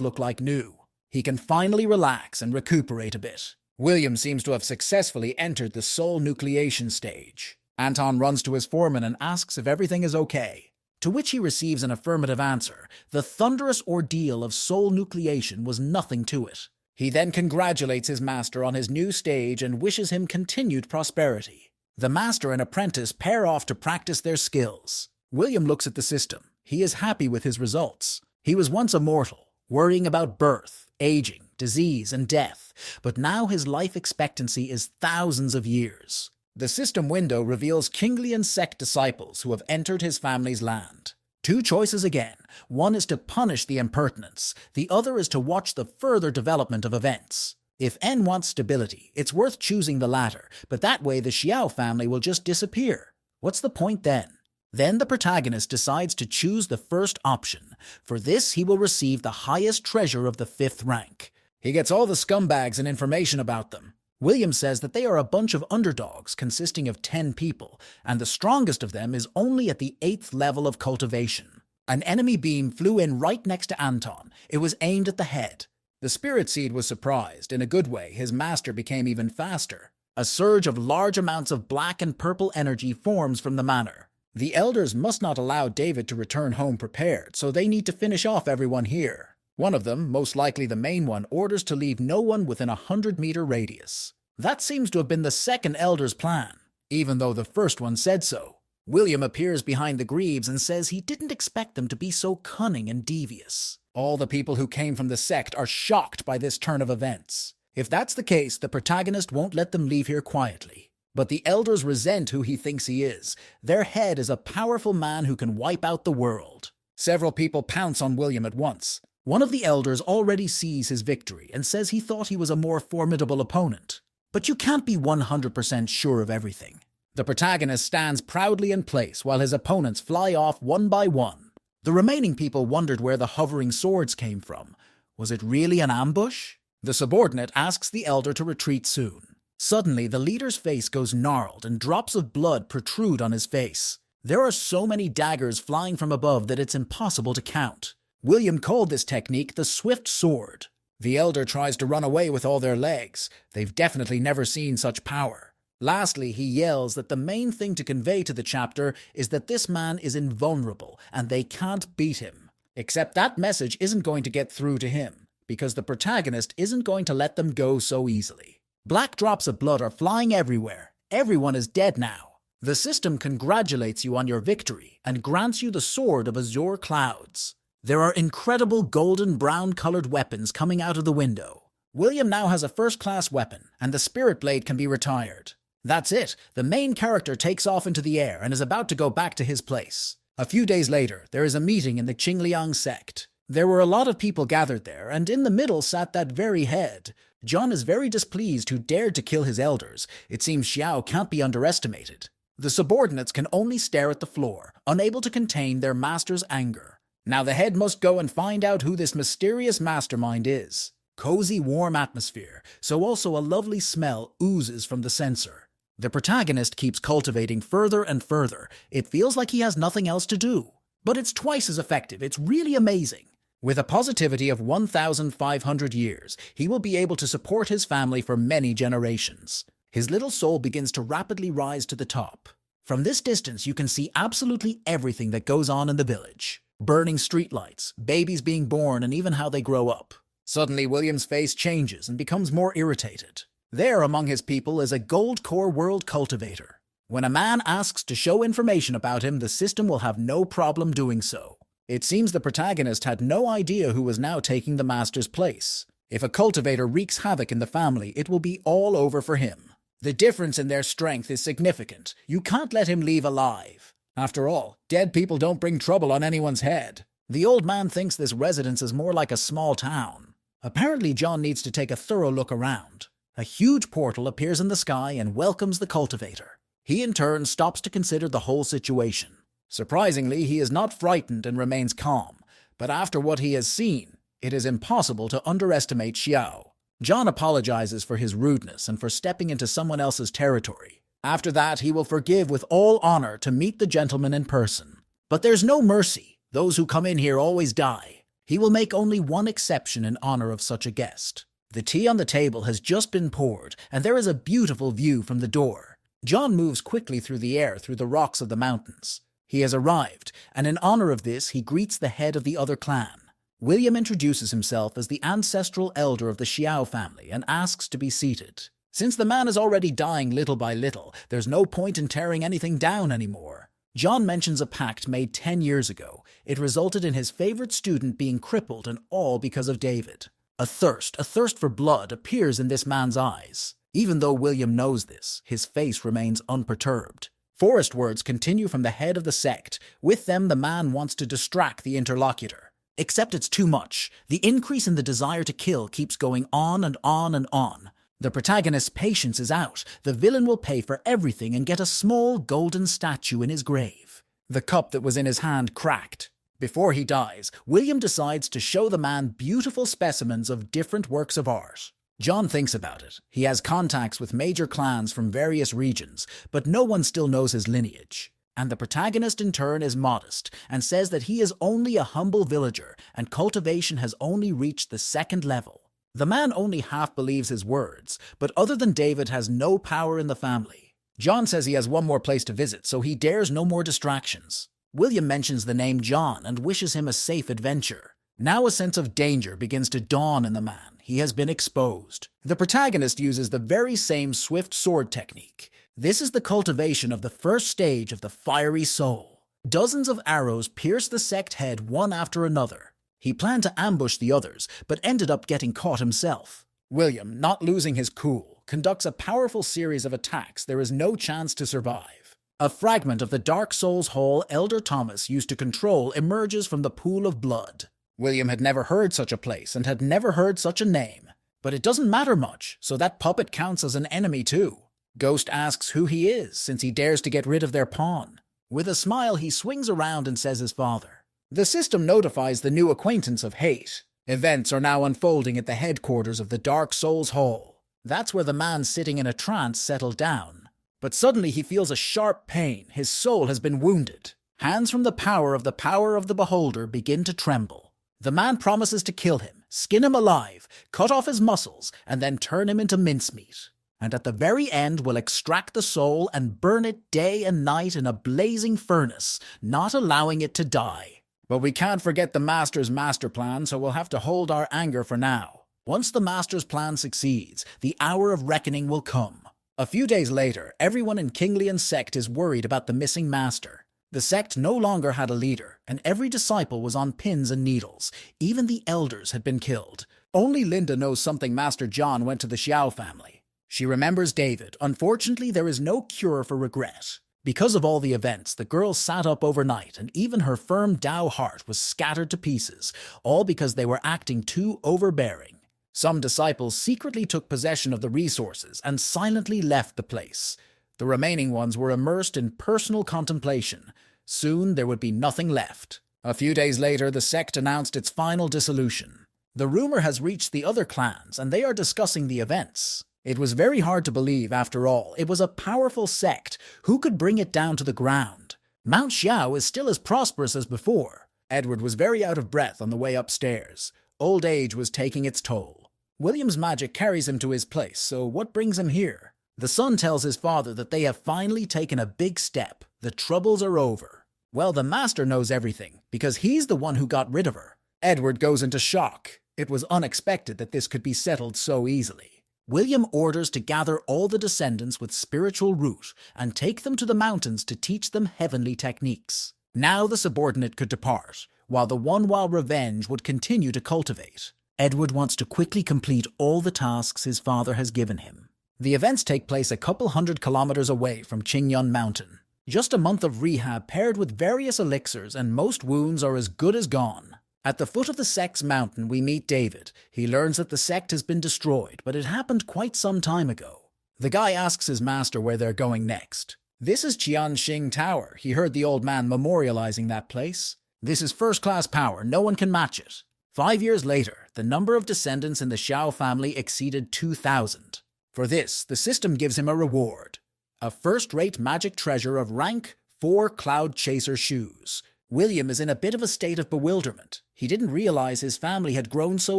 look like new. He can finally relax and recuperate a bit. William seems to have successfully entered the soul nucleation stage. Anton runs to his foreman and asks if everything is okay, to which he receives an affirmative answer. The thunderous ordeal of soul nucleation was nothing to it. He then congratulates his master on his new stage and wishes him continued prosperity. The master and apprentice pair off to practice their skills. William looks at the system. He is happy with his results. He was once a mortal, worrying about birth, aging, disease, and death, but now his life expectancy is thousands of years. The system window reveals kingly and sect disciples who have entered his family's land. 2 choices again. One is to punish the impertinence. The other is to watch the further development of events. If N wants stability, it's worth choosing the latter, but that way the Xiao family will just disappear. What's the point then? Then the protagonist decides to choose the first option. For this, he will receive the highest treasure of the 5th rank. He gets all the scumbags and information about them. William says that they are a bunch of underdogs consisting of 10 people, and the strongest of them is only at the 8th level of cultivation. An enemy beam flew in right next to Anton. It was aimed at the head. The spirit seed was surprised. In a good way, his master became even faster. A surge of large amounts of black and purple energy forms from the manor. The elders must not allow David to return home prepared, so they need to finish off everyone here. One of them, most likely the main one, orders to leave no one within a 100-meter radius. That seems to have been the second elder's plan, even though the first one said so. William appears behind the Greaves and says he didn't expect them to be so cunning and devious. All the people who came from the sect are shocked by this turn of events. If that's the case, the protagonist won't let them leave here quietly. But the elders resent who he thinks he is. Their head is a powerful man who can wipe out the world. Several people pounce on William at once. One of the elders already sees his victory and says he thought he was a more formidable opponent. But you can't be 100% sure of everything. The protagonist stands proudly in place while his opponents fly off one by one. The remaining people wondered where the hovering swords came from. Was it really an ambush? The subordinate asks the elder to retreat soon. Suddenly, the leader's face goes gnarled and drops of blood protrude on his face. There are so many daggers flying from above that it's impossible to count. William called this technique the swift sword. The elder tries to run away with all their legs. They've definitely never seen such power. Lastly, he yells that the main thing to convey to the chapter is that this man is invulnerable and they can't beat him. Except that message isn't going to get through to him, because the protagonist isn't going to let them go so easily. Black drops of blood are flying everywhere. Everyone is dead now. The system congratulates you on your victory and grants you the sword of azure clouds. There are incredible golden brown-colored weapons coming out of the window. William now has a first-class weapon, and the spirit blade can be retired. That's it. The main character takes off into the air and is about to go back to his place. A few days later, there is a meeting in the Qingliang sect. There were a lot of people gathered there, and in the middle sat that very head. John is very displeased who dared to kill his elders. It seems Xiao can't be underestimated. The subordinates can only stare at the floor, unable to contain their master's anger. Now the head must go and find out who this mysterious mastermind is. Cozy, warm atmosphere, so also a lovely smell oozes from the censer. The protagonist keeps cultivating further and further. It feels like he has nothing else to do. But it's twice as effective. It's really amazing. With a positivity of 1,500 years, he will be able to support his family for many generations. His little soul begins to rapidly rise to the top. From this distance, you can see absolutely everything that goes on in the village. Burning streetlights, babies being born, and even how they grow up. Suddenly, William's face changes and becomes more irritated. There among his people is a gold core world cultivator. When a man asks to show information about him, the system will have no problem doing so. It seems the protagonist had no idea who was now taking the master's place. If a cultivator wreaks havoc in the family, it will be all over for him. The difference in their strength is significant. You can't let him leave alive. After all, dead people don't bring trouble on anyone's head. The old man thinks this residence is more like a small town. Apparently, John needs to take a thorough look around. A huge portal appears in the sky and welcomes the cultivator. He in turn stops to consider the whole situation. Surprisingly, he is not frightened and remains calm, but after what he has seen, it is impossible to underestimate Xiao. John apologizes for his rudeness and for stepping into someone else's territory. After that, he will forgive with all honor to meet the gentleman in person. But there's no mercy. Those who come in here always die. He will make only one exception in honor of such a guest. The tea on the table has just been poured, and there is a beautiful view from the door. John moves quickly through the air through the rocks of the mountains. He has arrived, and in honor of this, he greets the head of the other clan. William introduces himself as the ancestral elder of the Xiao family and asks to be seated. Since the man is already dying little by little, there's no point in tearing anything down anymore. John mentions a pact made 10 years ago. It resulted in his favorite student being crippled, and all because of David. A thirst for blood appears in this man's eyes. Even though William knows this, his face remains unperturbed. Forest words continue from the head of the sect. With them, the man wants to distract the interlocutor. Except it's too much. The increase in the desire to kill keeps going on and on and on. The protagonist's patience is out. The villain will pay for everything and get a small golden statue in his grave. The cup that was in his hand cracked. Before he dies, William decides to show the man beautiful specimens of different works of art. John thinks about it. He has contacts with major clans from various regions, but no one still knows his lineage. And the protagonist in turn is modest and says that he is only a humble villager and cultivation has only reached the 2nd level. The man only half believes his words, but other than David has no power in the family. John says he has one more place to visit, so he dares no more distractions. William mentions the name John and wishes him a safe adventure. Now a sense of danger begins to dawn in the man. He has been exposed. The protagonist uses the very same swift sword technique. This is the cultivation of the first stage of the fiery soul. Dozens of arrows pierce the sect head one after another. He planned to ambush the others, but ended up getting caught himself. William, not losing his cool, conducts a powerful series of attacks there is no chance to survive. A fragment of the Dark Souls Hall Elder Thomas used to control emerges from the pool of blood. William had never heard such a place and had never heard such a name. But it doesn't matter much, so that puppet counts as an enemy too. Ghost asks who he is, since he dares to get rid of their pawn. With a smile, he swings around and says his father. The system notifies the new acquaintance of hate. Events are now unfolding at the headquarters of the Dark Souls Hall. That's where the man sitting in a trance settled down. But suddenly he feels a sharp pain. His soul has been wounded. Hands from the power of the beholder begin to tremble. The man promises to kill him, skin him alive, cut off his muscles, and then turn him into mincemeat. And at the very end will extract the soul and burn it day and night in a blazing furnace, not allowing it to die. But we can't forget the Master's master plan, so we'll have to hold our anger for now. Once the Master's plan succeeds, the hour of reckoning will come. A few days later, everyone in Kinglian's sect is worried about the missing Master. The sect no longer had a leader, and every disciple was on pins and needles. Even the elders had been killed. Only Linda knows something Master John went to the Xiao family. She remembers David. Unfortunately, there is no cure for regret. Because of all the events, the girl sat up overnight, and even her firm Dao heart was scattered to pieces, all because they were acting too overbearing. Some disciples secretly took possession of the resources and silently left the place. The remaining ones were immersed in personal contemplation. Soon there would be nothing left. A few days later, the sect announced its final dissolution. The rumor has reached the other clans, and they are discussing the events. It was very hard to believe, after all. It was a powerful sect. Who could bring it down to the ground? Mount Xiao is still as prosperous as before. Edward was very out of breath on the way upstairs. Old age was taking its toll. William's magic carries him to his place, so what brings him here? The son tells his father that they have finally taken a big step. The troubles are over. Well, the Master knows everything, because he's the one who got rid of her. Edward goes into shock. It was unexpected that this could be settled so easily. William orders to gather all the descendants with spiritual root and take them to the mountains to teach them heavenly techniques. Now the subordinate could depart, while the Wanhua revenge would continue to cultivate. Edward wants to quickly complete all the tasks his father has given him. The events take place a couple 100 kilometers away from Qingyun Mountain. Just a month of rehab paired with various elixirs and most wounds are as good as gone. At the foot of the sect's mountain we meet David. He learns that the sect has been destroyed, but it happened quite some time ago. The guy asks his master where they're going next. This is Qianxing Tower. He heard the old man memorializing that place. This is first-class power. No one can match it. 5 years later, the number of descendants in the Xiao family exceeded 2,000. For this, the system gives him a reward. A first-rate magic treasure of rank 4 Cloud Chaser shoes. William is in a bit of a state of bewilderment. He didn't realize his family had grown so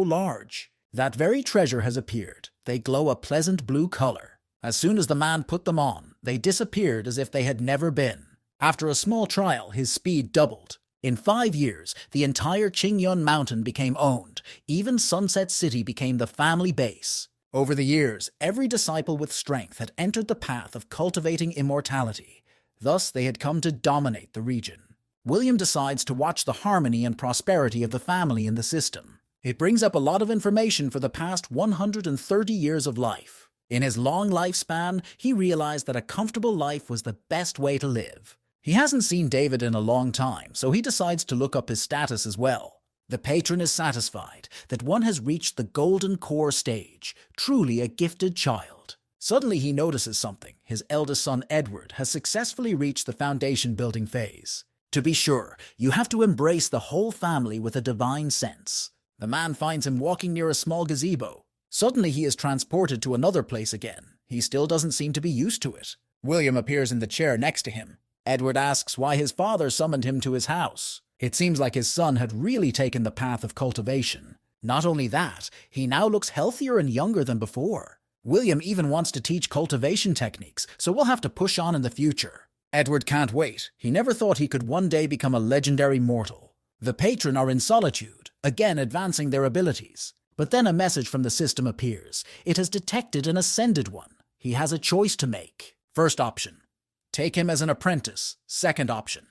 large. That very treasure has appeared. They glow a pleasant blue color. As soon as the man put them on, they disappeared as if they had never been. After a small trial, his speed doubled. In 5 years, the entire Qingyun Mountain became owned. Even Sunset City became the family base. Over the years, every disciple with strength had entered the path of cultivating immortality. Thus, they had come to dominate the region. William decides to watch the harmony and prosperity of the family in the system. It brings up a lot of information for the past 130 years of life. In his long lifespan, he realized that a comfortable life was the best way to live. He hasn't seen David in a long time, so he decides to look up his status as well. The patron is satisfied that one has reached the golden core stage, truly a gifted child. Suddenly he notices something. His eldest son Edward has successfully reached the foundation building phase. To be sure, you have to embrace the whole family with a divine sense. The man finds him walking near a small gazebo. Suddenly he is transported to another place again. He still doesn't seem to be used to it. William appears in the chair next to him. Edward asks why his father summoned him to his house. It seems like his son had really taken the path of cultivation. Not only that, he now looks healthier and younger than before. William even wants to teach cultivation techniques, so we'll have to push on in the future. Edward can't wait. He never thought he could one day become a legendary mortal. The patron are in solitude, again advancing their abilities. But then a message from the system appears. It has detected an ascended one. He has a choice to make. First option: take him as an apprentice. Second option: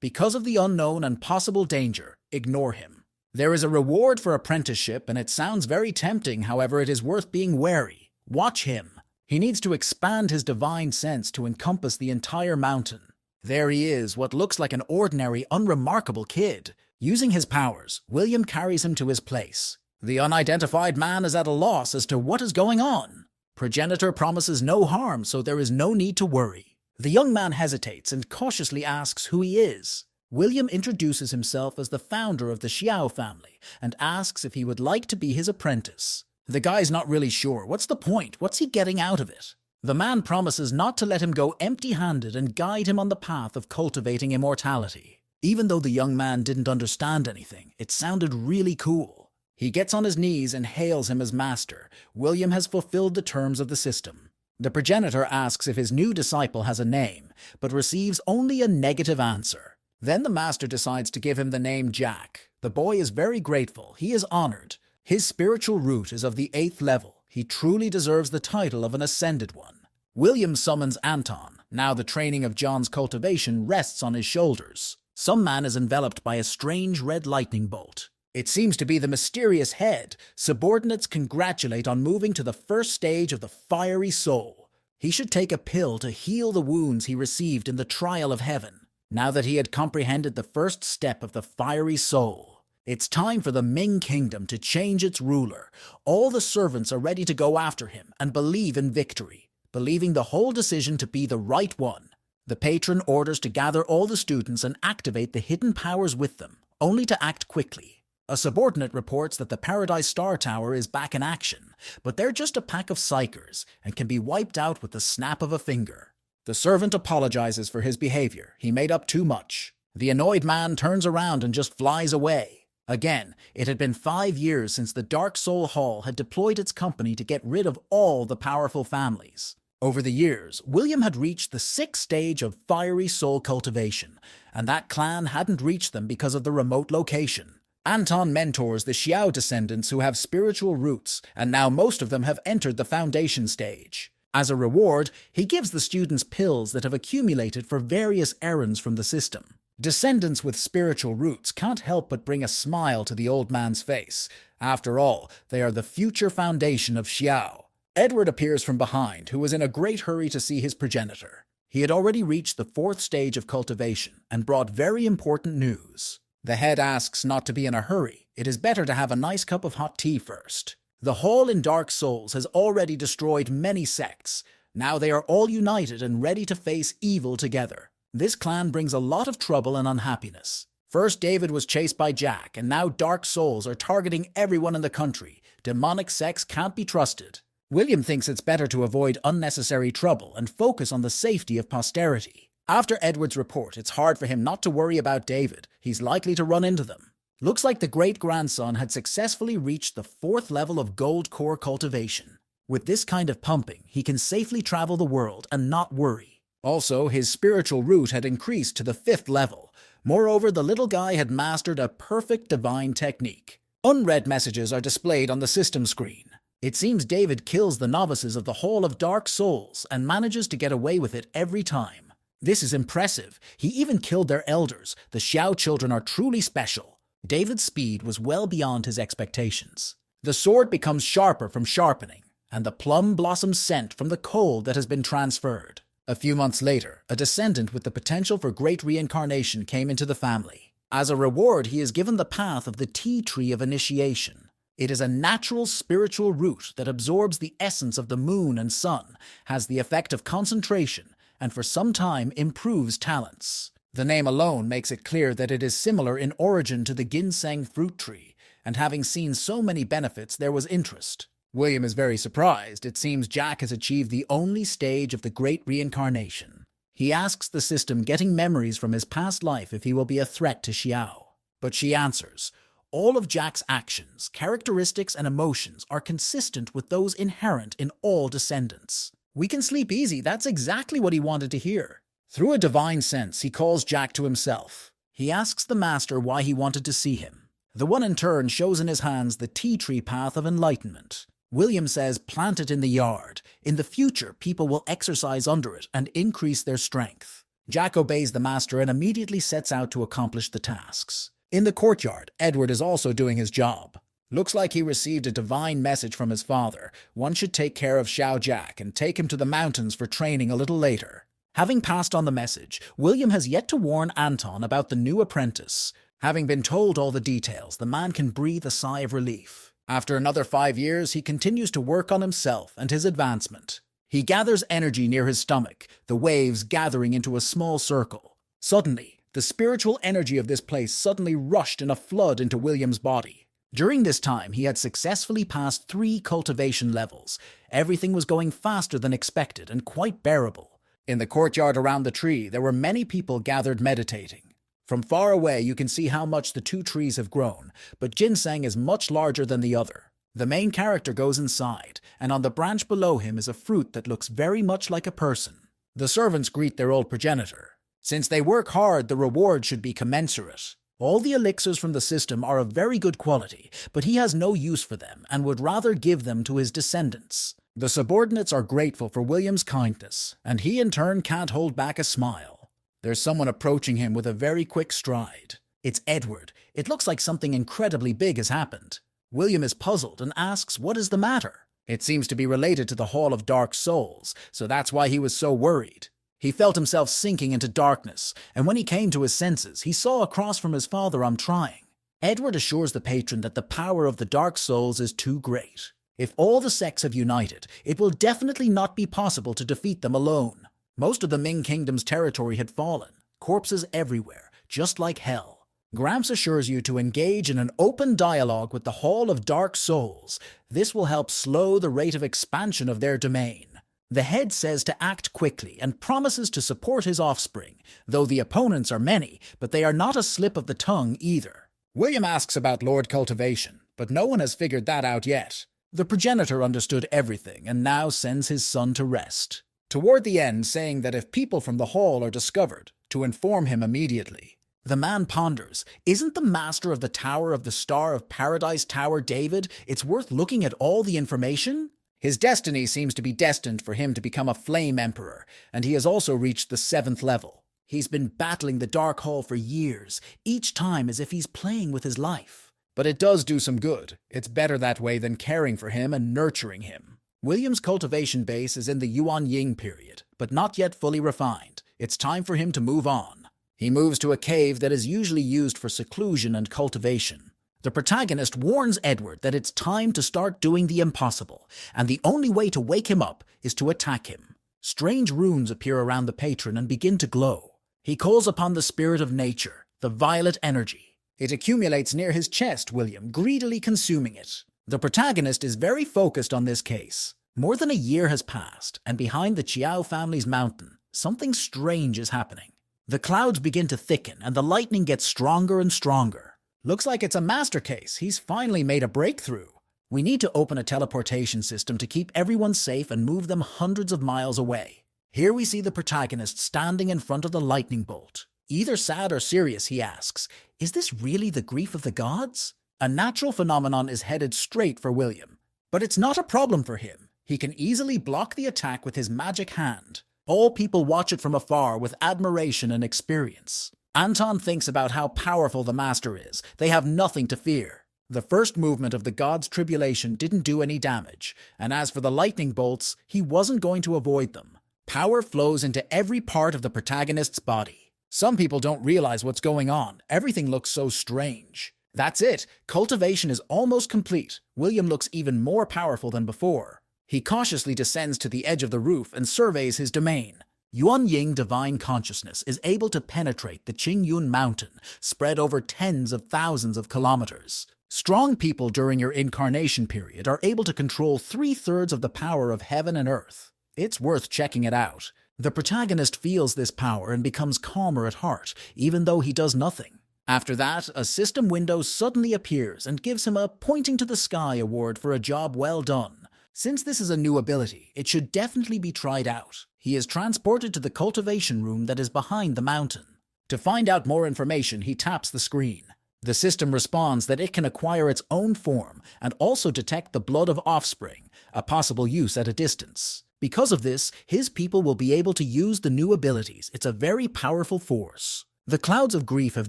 because of the unknown and possible danger, ignore him. There is a reward for apprenticeship, and it sounds very tempting, however it is worth being wary. Watch him. He needs to expand his divine sense to encompass the entire mountain. There he is, what looks like an ordinary, unremarkable kid. Using his powers, William carries him to his place. The unidentified man is at a loss as to what is going on. Progenitor promises no harm, so there is no need to worry. The young man hesitates and cautiously asks who he is. William introduces himself as the founder of the Xiao family and asks if he would like to be his apprentice. The guy's not really sure. What's the point? What's he getting out of it? The man promises not to let him go empty-handed and guide him on the path of cultivating immortality. Even though the young man didn't understand anything, it sounded really cool. He gets on his knees and hails him as master. William has fulfilled the terms of the system. The progenitor asks if his new disciple has a name, but receives only a negative answer. Then the master decides to give him the name Jack. The boy is very grateful. He is honored. His spiritual root is of the 8th level. He truly deserves the title of an ascended one. William summons Anton. Now the training of John's cultivation rests on his shoulders. Some man is enveloped by a strange red lightning bolt. It seems to be the mysterious head. Subordinates congratulate on moving to the first stage of the fiery soul. He should take a pill to heal the wounds he received in the trial of heaven. Now that he had comprehended the first step of the fiery soul, it's time for the Ming kingdom to change its ruler. All the servants are ready to go after him and believe in victory, believing the whole decision to be the right one. The patron orders to gather all the students and activate the hidden powers with them, only to act quickly. A subordinate reports that the Paradise Star Tower is back in action, but they're just a pack of psychers and can be wiped out with the snap of a finger. The servant apologizes for his behavior. He made up too much. The annoyed man turns around and just flies away. Again, it had been 5 years since the Dark Soul Hall had deployed its company to get rid of all the powerful families. Over the years, William had reached the 6th stage of fiery soul cultivation, and that clan hadn't reached them because of the remote location. Anton mentors the Xiao descendants who have spiritual roots, and now most of them have entered the foundation stage. As a reward, he gives the students pills that have accumulated for various errands from the system. Descendants with spiritual roots can't help but bring a smile to the old man's face. After all, they are the future foundation of Xiao. Edward appears from behind, who was in a great hurry to see his progenitor. He had already reached the 4th stage of cultivation and brought very important news. The head asks not to be in a hurry. It is better to have a nice cup of hot tea first. The Hall in Dark Souls has already destroyed many sects. Now they are all united and ready to face evil together. This clan brings a lot of trouble and unhappiness. First, David was chased by Jack, and now Dark Souls are targeting everyone in the country. Demonic sects can't be trusted. William thinks it's better to avoid unnecessary trouble and focus on the safety of posterity. After Edward's report, it's hard for him not to worry about David. He's likely to run into them. Looks like the great-grandson had successfully reached the 4th level of gold core cultivation. With this kind of pumping, he can safely travel the world and not worry. Also, his spiritual root had increased to the 5th level. Moreover, the little guy had mastered a perfect divine technique. Unread messages are displayed on the system screen. It seems David kills the novices of the Hall of Dark Souls and manages to get away with it every time. This is impressive. He even killed their elders. The Xiao children are truly special. David's speed was well beyond his expectations. The sword becomes sharper from sharpening, and the plum blossoms scent from the cold that has been transferred. A few months later, a descendant with the potential for great reincarnation came into the family. As a reward, he is given the path of the tea tree of initiation. It is a natural spiritual root that absorbs the essence of the moon and sun, has the effect of concentration, and for some time improves talents. The name alone makes it clear that it is similar in origin to the ginseng fruit tree, and having seen so many benefits, there was interest. William is very surprised. It seems Jack has achieved the only stage of the great reincarnation. He asks the system getting memories from his past life if he will be a threat to Xiao. But she answers, All of Jack's actions, characteristics, and emotions are consistent with those inherent in all descendants. We can sleep easy, that's exactly what he wanted to hear. Through a divine sense, he calls Jack to himself. He asks the master why he wanted to see him. The one in turn shows in his hands the tea tree path of enlightenment. William says, plant it in the yard. In the future, people will exercise under it and increase their strength. Jack obeys the master and immediately sets out to accomplish the tasks. In the courtyard, Edward is also doing his job. Looks like he received a divine message from his father. One should take care of Xiao Jack and take him to the mountains for training a little later. Having passed on the message, William has yet to warn Anton about the new apprentice. Having been told all the details, the man can breathe a sigh of relief. After another 5 years, he continues to work on himself and his advancement. He gathers energy near his stomach, the waves gathering into a small circle. Suddenly, the spiritual energy of this place suddenly rushed in a flood into William's body. During this time, he had successfully passed 3 cultivation levels. Everything was going faster than expected and quite bearable. In the courtyard around the tree, there were many people gathered meditating. From far away, you can see how much the 2 trees have grown, but ginseng is much larger than the other. The main character goes inside, and on the branch below him is a fruit that looks very much like a person. The servants greet their old progenitor. Since they work hard, the reward should be commensurate. All the elixirs from the system are of very good quality, but he has no use for them and would rather give them to his descendants. The subordinates are grateful for William's kindness, and he in turn can't hold back a smile. There's someone approaching him with a very quick stride. It's Edward. It looks like something incredibly big has happened. William is puzzled and asks what is the matter. It seems to be related to the Hall of Dark Souls, so that's why he was so worried. He felt himself sinking into darkness, and when he came to his senses, he saw across from his father, "I'm trying." Edward assures the patron that the power of the Dark Souls is too great. If all the sects have united, it will definitely not be possible to defeat them alone. Most of the Ming Kingdom's territory had fallen, corpses everywhere, just like hell. Gramps assures you to engage in an open dialogue with the Hall of Dark Souls. This will help slow the rate of expansion of their domain. The head says to act quickly and promises to support his offspring, though the opponents are many, but they are not a slip of the tongue either. William asks about Lord Cultivation, but no one has figured that out yet. The progenitor understood everything and now sends his son to rest. Toward the end, saying that if people from the hall are discovered, to inform him immediately. The man ponders, isn't the master of the Tower of the Star of Paradise Tower David? It's worth looking at all the information? His destiny seems to be destined for him to become a flame emperor, and he has also reached the 7th level. He's been battling the Dark Hall for years, each time as if he's playing with his life. But it does do some good. It's better that way than caring for him and nurturing him. William's cultivation base is in the Yuan Ying period, but not yet fully refined. It's time for him to move on. He moves to a cave that is usually used for seclusion and cultivation. The protagonist warns Edward that it's time to start doing the impossible, and the only way to wake him up is to attack him. Strange runes appear around the patron and begin to glow. He calls upon the spirit of nature, the violet energy. It accumulates near his chest, William greedily consuming it. The protagonist is very focused on this case. More than a year has passed, and behind the Chiao family's mountain, something strange is happening. The clouds begin to thicken, and the lightning gets stronger and stronger. Looks like it's a master case. He's finally made a breakthrough. We need to open a teleportation system to keep everyone safe and move them hundreds of miles away. Here we see the protagonist standing in front of the lightning bolt. Either sad or serious, he asks, is this really the grief of the gods? A natural phenomenon is headed straight for William. But it's not a problem for him. He can easily block the attack with his magic hand. All people watch it from afar with admiration and experience. Anton thinks about how powerful the master is. They have nothing to fear. The first movement of the god's tribulation didn't do any damage, and as for the lightning bolts, he wasn't going to avoid them. Power flows into every part of the protagonist's body. Some people don't realize what's going on. Everything looks so strange. That's it. Cultivation is almost complete. William looks even more powerful than before. He cautiously descends to the edge of the roof and surveys his domain. Yuan Ying divine consciousness is able to penetrate the Qingyun mountain, spread over tens of thousands of kilometers. Strong people during your incarnation period are able to control 3/3 of the power of heaven and earth. It's worth checking it out. The protagonist feels this power and becomes calmer at heart, even though he does nothing. After that, a system window suddenly appears and gives him a pointing to the sky award for a job well done. Since this is a new ability, it should definitely be tried out. He is transported to the cultivation room that is behind the mountain. To find out more information, he taps the screen. The system responds that it can acquire its own form and also detect the blood of offspring, a possible use at a distance. Because of this, his people will be able to use the new abilities. It's a very powerful force. The clouds of grief have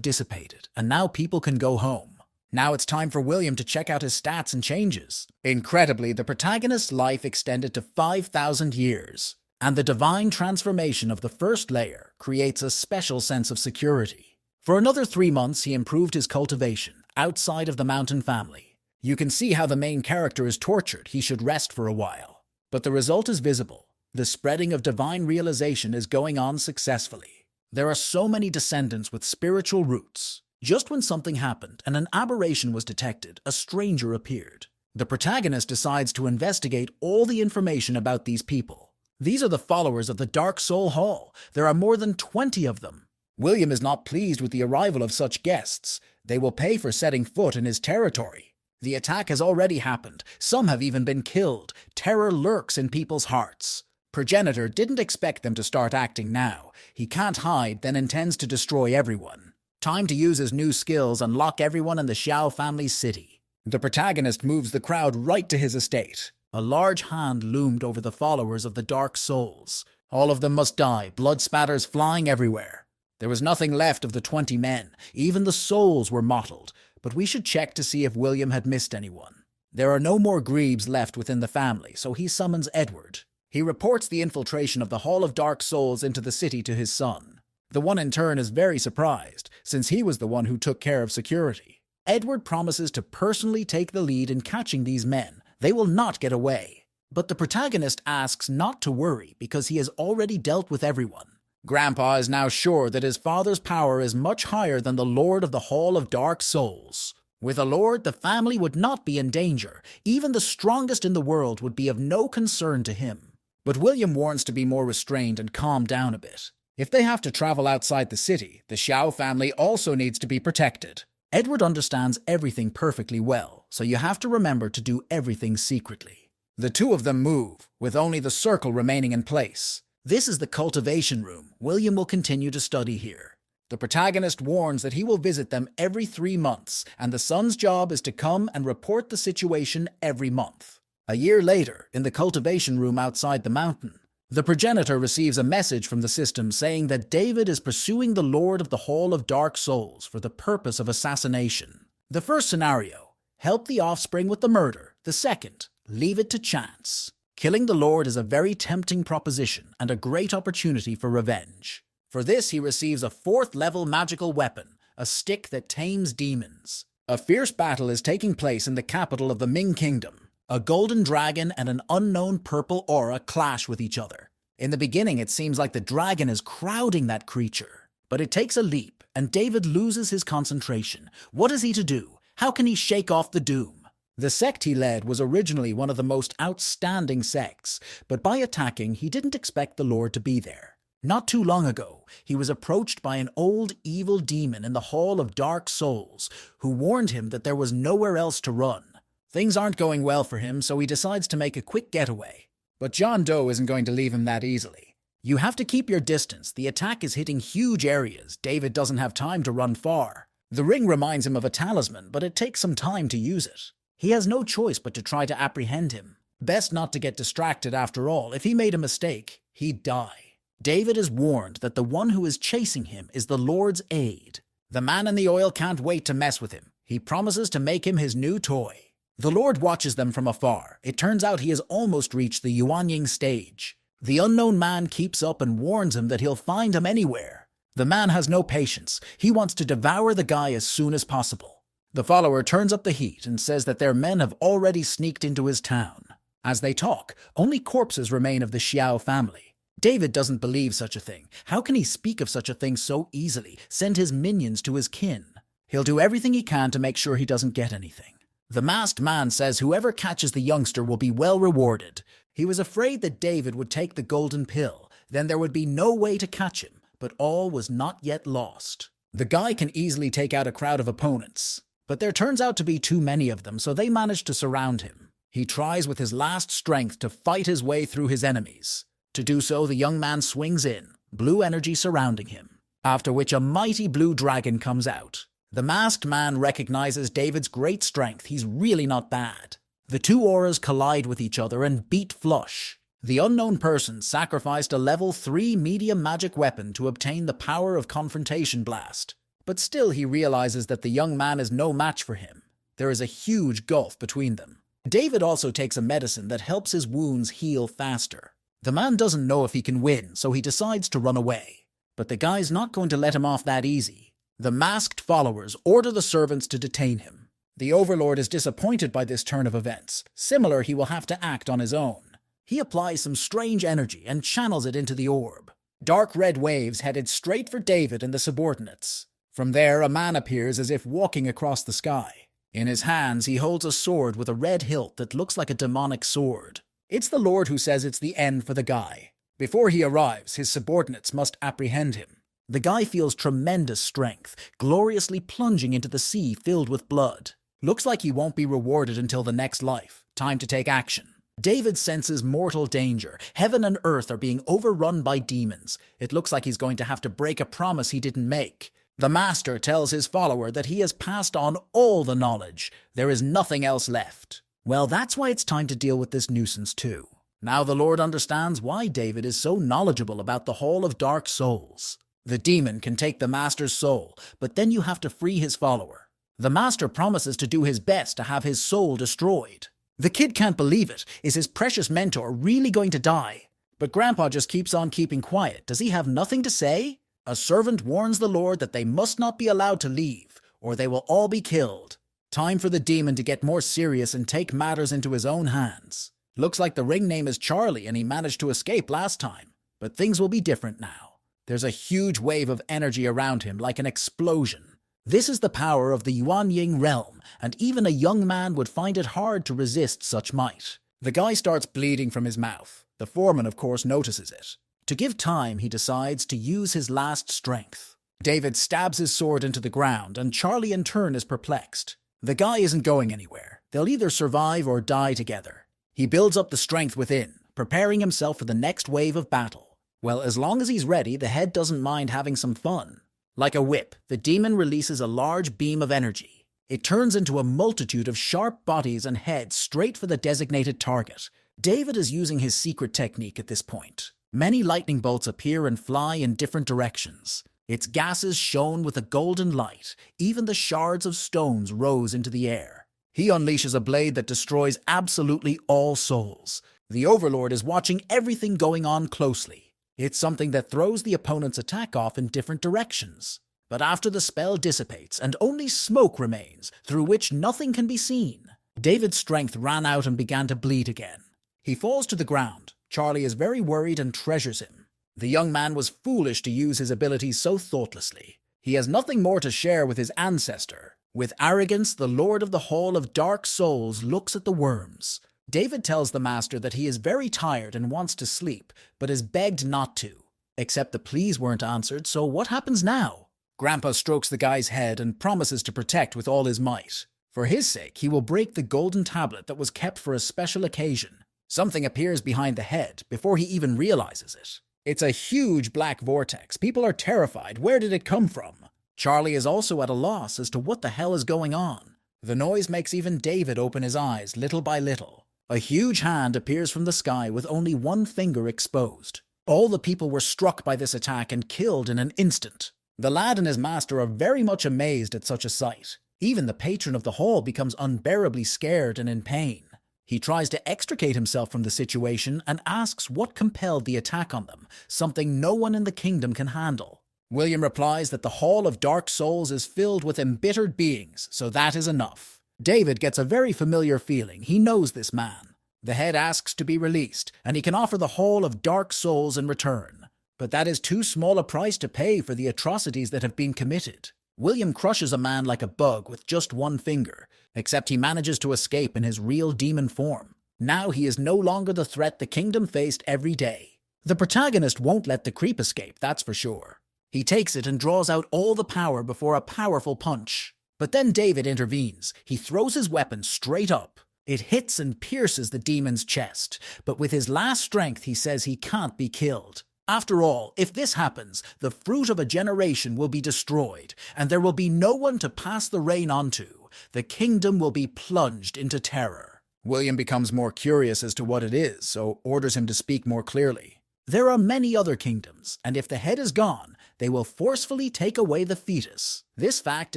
dissipated, and now people can go home. Now it's time for William to check out his stats and changes. Incredibly, the protagonist's life extended to 5,000 years, and the divine transformation of the first layer creates a special sense of security. For another 3 months, he improved his cultivation outside of the mountain family. You can see how the main character is tortured. He should rest for a while. But the result is visible. The spreading of divine realization is going on successfully. There are so many descendants with spiritual roots. Just when something happened and an aberration was detected, a stranger appeared. The protagonist decides to investigate all the information about these people. These are the followers of the Dark Soul Hall. There are more than 20 of them. William is not pleased with the arrival of such guests. They will pay for setting foot in his territory. The attack has already happened. Some have even been killed. Terror lurks in people's hearts. Progenitor didn't expect them to start acting now. He can't hide, then intends to destroy everyone. Time to use his new skills and lock everyone in the Xiao family's city. The protagonist moves the crowd right to his estate. A large hand loomed over the followers of the Dark Souls. All of them must die, blood spatters flying everywhere. There was nothing left of the 20 men. Even the souls were mottled. But we should check to see if William had missed anyone. There are no more Grebes left within the family, so he summons Edward. He reports the infiltration of the Hall of Dark Souls into the city to his son. The one in turn is very surprised, since he was the one who took care of security. Edward promises to personally take the lead in catching these men. They will not get away. But the protagonist asks not to worry because he has already dealt with everyone. Grandpa is now sure that his father's power is much higher than the Lord of the Hall of Dark Souls. With a lord, the family would not be in danger. Even the strongest in the world would be of no concern to him. But William warns to be more restrained and calm down a bit. If they have to travel outside the city, the Xiao family also needs to be protected. Edward understands everything perfectly well, so you have to remember to do everything secretly. The two of them move, with only the circle remaining in place. This is the cultivation room. William will continue to study here. The protagonist warns that he will visit them every 3 months, and the son's job is to come and report the situation every month. A year later, in the cultivation room outside the mountain, the progenitor receives a message from the system saying that David is pursuing the Lord of the Hall of Dark Souls for the purpose of assassination. The first scenario: help the offspring with the murder. The second: leave it to chance. Killing the Lord is a very tempting proposition and a great opportunity for revenge. For this, he receives a 4th-level magical weapon, a stick that tames demons. A fierce battle is taking place in the capital of the Ming Kingdom. A golden dragon and an unknown purple aura clash with each other. In the beginning, it seems like the dragon is crowding that creature. But it takes a leap, and David loses his concentration. What is he to do? How can he shake off the doom? The sect he led was originally one of the most outstanding sects, but by attacking, he didn't expect the Lord to be there. Not too long ago, he was approached by an old evil demon in the Hall of Dark Souls, who warned him that there was nowhere else to run. Things aren't going well for him, so he decides to make a quick getaway. But John Doe isn't going to leave him that easily. You have to keep your distance. The attack is hitting huge areas. David doesn't have time to run far. The ring reminds him of a talisman, but it takes some time to use it. He has no choice but to try to apprehend him. Best not to get distracted after all. If he made a mistake, he'd die. David is warned that the one who is chasing him is the Lord's aide. The man in the oil can't wait to mess with him. He promises to make him his new toy. The Lord watches them from afar. It turns out he has almost reached the Yuanying stage. The unknown man keeps up and warns him that he'll find him anywhere. The man has no patience. He wants to devour the guy as soon as possible. The follower turns up the heat and says that their men have already sneaked into his town. As they talk, only corpses remain of the Xiao family. David doesn't believe such a thing. How can he speak of such a thing so easily, send his minions to his kin? He'll do everything he can to make sure he doesn't get anything. The masked man says whoever catches the youngster will be well rewarded. He was afraid that David would take the golden pill. Then there would be no way to catch him, but all was not yet lost. The guy can easily take out a crowd of opponents, but there turns out to be too many of them, so they manage to surround him. He tries with his last strength to fight his way through his enemies. To do so, the young man swings in, blue energy surrounding him, after which a mighty blue dragon comes out. The masked man recognizes David's great strength. He's really not bad. The two auras collide with each other and beat flush. The unknown person sacrificed a level 3 medium magic weapon to obtain the power of Confrontation Blast. But still he realizes that the young man is no match for him. There is a huge gulf between them. David also takes a medicine that helps his wounds heal faster. The man doesn't know if he can win, so he decides to run away. But the guy's not going to let him off that easy. The masked followers order the servants to detain him. The Overlord is disappointed by this turn of events. Similar, he will have to act on his own. He applies some strange energy and channels it into the orb. Dark red waves headed straight for David and the subordinates. From there, a man appears as if walking across the sky. In his hands, he holds a sword with a red hilt that looks like a demonic sword. It's the Lord who says it's the end for the guy. Before he arrives, his subordinates must apprehend him. The guy feels tremendous strength, gloriously plunging into the sea filled with blood. Looks like he won't be rewarded until the next life. Time to take action. David senses mortal danger. Heaven and earth are being overrun by demons. It looks like he's going to have to break a promise he didn't make. The master tells his follower that he has passed on all the knowledge. There is nothing else left. Well, that's why it's time to deal with this nuisance too. Now the Lord understands why David is so knowledgeable about the Hall of Dark Souls. The demon can take the master's soul, but then you have to free his follower. The master promises to do his best to have his soul destroyed. The kid can't believe it. Is his precious mentor really going to die? But Grandpa just keeps on keeping quiet. Does he have nothing to say? A servant warns the Lord that they must not be allowed to leave, or they will all be killed. Time for the demon to get more serious and take matters into his own hands. Looks like the ring name is Charlie and he managed to escape last time. But things will be different now. There's a huge wave of energy around him, like an explosion. This is the power of the Yuan Ying realm, and even a young man would find it hard to resist such might. The guy starts bleeding from his mouth. The foreman, of course, notices it. To give time, he decides to use his last strength. David stabs his sword into the ground, and Charlie in turn is perplexed. The guy isn't going anywhere. They'll either survive or die together. He builds up the strength within, preparing himself for the next wave of battle. Well, as long as he's ready, the head doesn't mind having some fun. Like a whip, the demon releases a large beam of energy. It turns into a multitude of sharp bodies and heads straight for the designated target. David is using his secret technique at this point. Many lightning bolts appear and fly in different directions. Its gases shone with a golden light. Even the shards of stones rose into the air. He unleashes a blade that destroys absolutely all souls. The Overlord is watching everything going on closely. It's something that throws the opponent's attack off in different directions. But after the spell dissipates and only smoke remains, through which nothing can be seen, David's strength ran out and began to bleed again. He falls to the ground. Charlie is very worried and treasures him. The young man was foolish to use his abilities so thoughtlessly. He has nothing more to share with his ancestor. With arrogance, the Lord of the Hall of Dark Souls looks at the worms. David tells the master that he is very tired and wants to sleep, but is begged not to. Except the pleas weren't answered, so what happens now? Grandpa strokes the guy's head and promises to protect with all his might. For his sake, he will break the golden tablet that was kept for a special occasion. Something appears behind the head before he even realizes it. It's a huge black vortex. People are terrified. Where did it come from? Charlie is also at a loss as to what the hell is going on. The noise makes even David open his eyes little by little. A huge hand appears from the sky with only one finger exposed. All the people were struck by this attack and killed in an instant. The lad and his master are very much amazed at such a sight. Even the patron of the hall becomes unbearably scared and in pain. He tries to extricate himself from the situation and asks what compelled the attack on them, something no one in the kingdom can handle. William replies that the Hall of Dark Souls is filled with embittered beings, so that is enough. David gets a very familiar feeling. He knows this man. The head asks to be released, and he can offer the Hall of Dark Souls in return. But that is too small a price to pay for the atrocities that have been committed. William crushes a man like a bug with just one finger, except he manages to escape in his real demon form. Now he is no longer the threat the kingdom faced every day. The protagonist won't let the creep escape, that's for sure. He takes it and draws out all the power before a powerful punch. But then David intervenes. He throws his weapon straight up. It hits and pierces the demon's chest, but with his last strength he says he can't be killed. After all, if this happens, the fruit of a generation will be destroyed, and there will be no one to pass the reign on to. The kingdom will be plunged into terror. William becomes more curious as to what it is, so orders him to speak more clearly. There are many other kingdoms, and if the head is gone, they will forcefully take away the fetus. This fact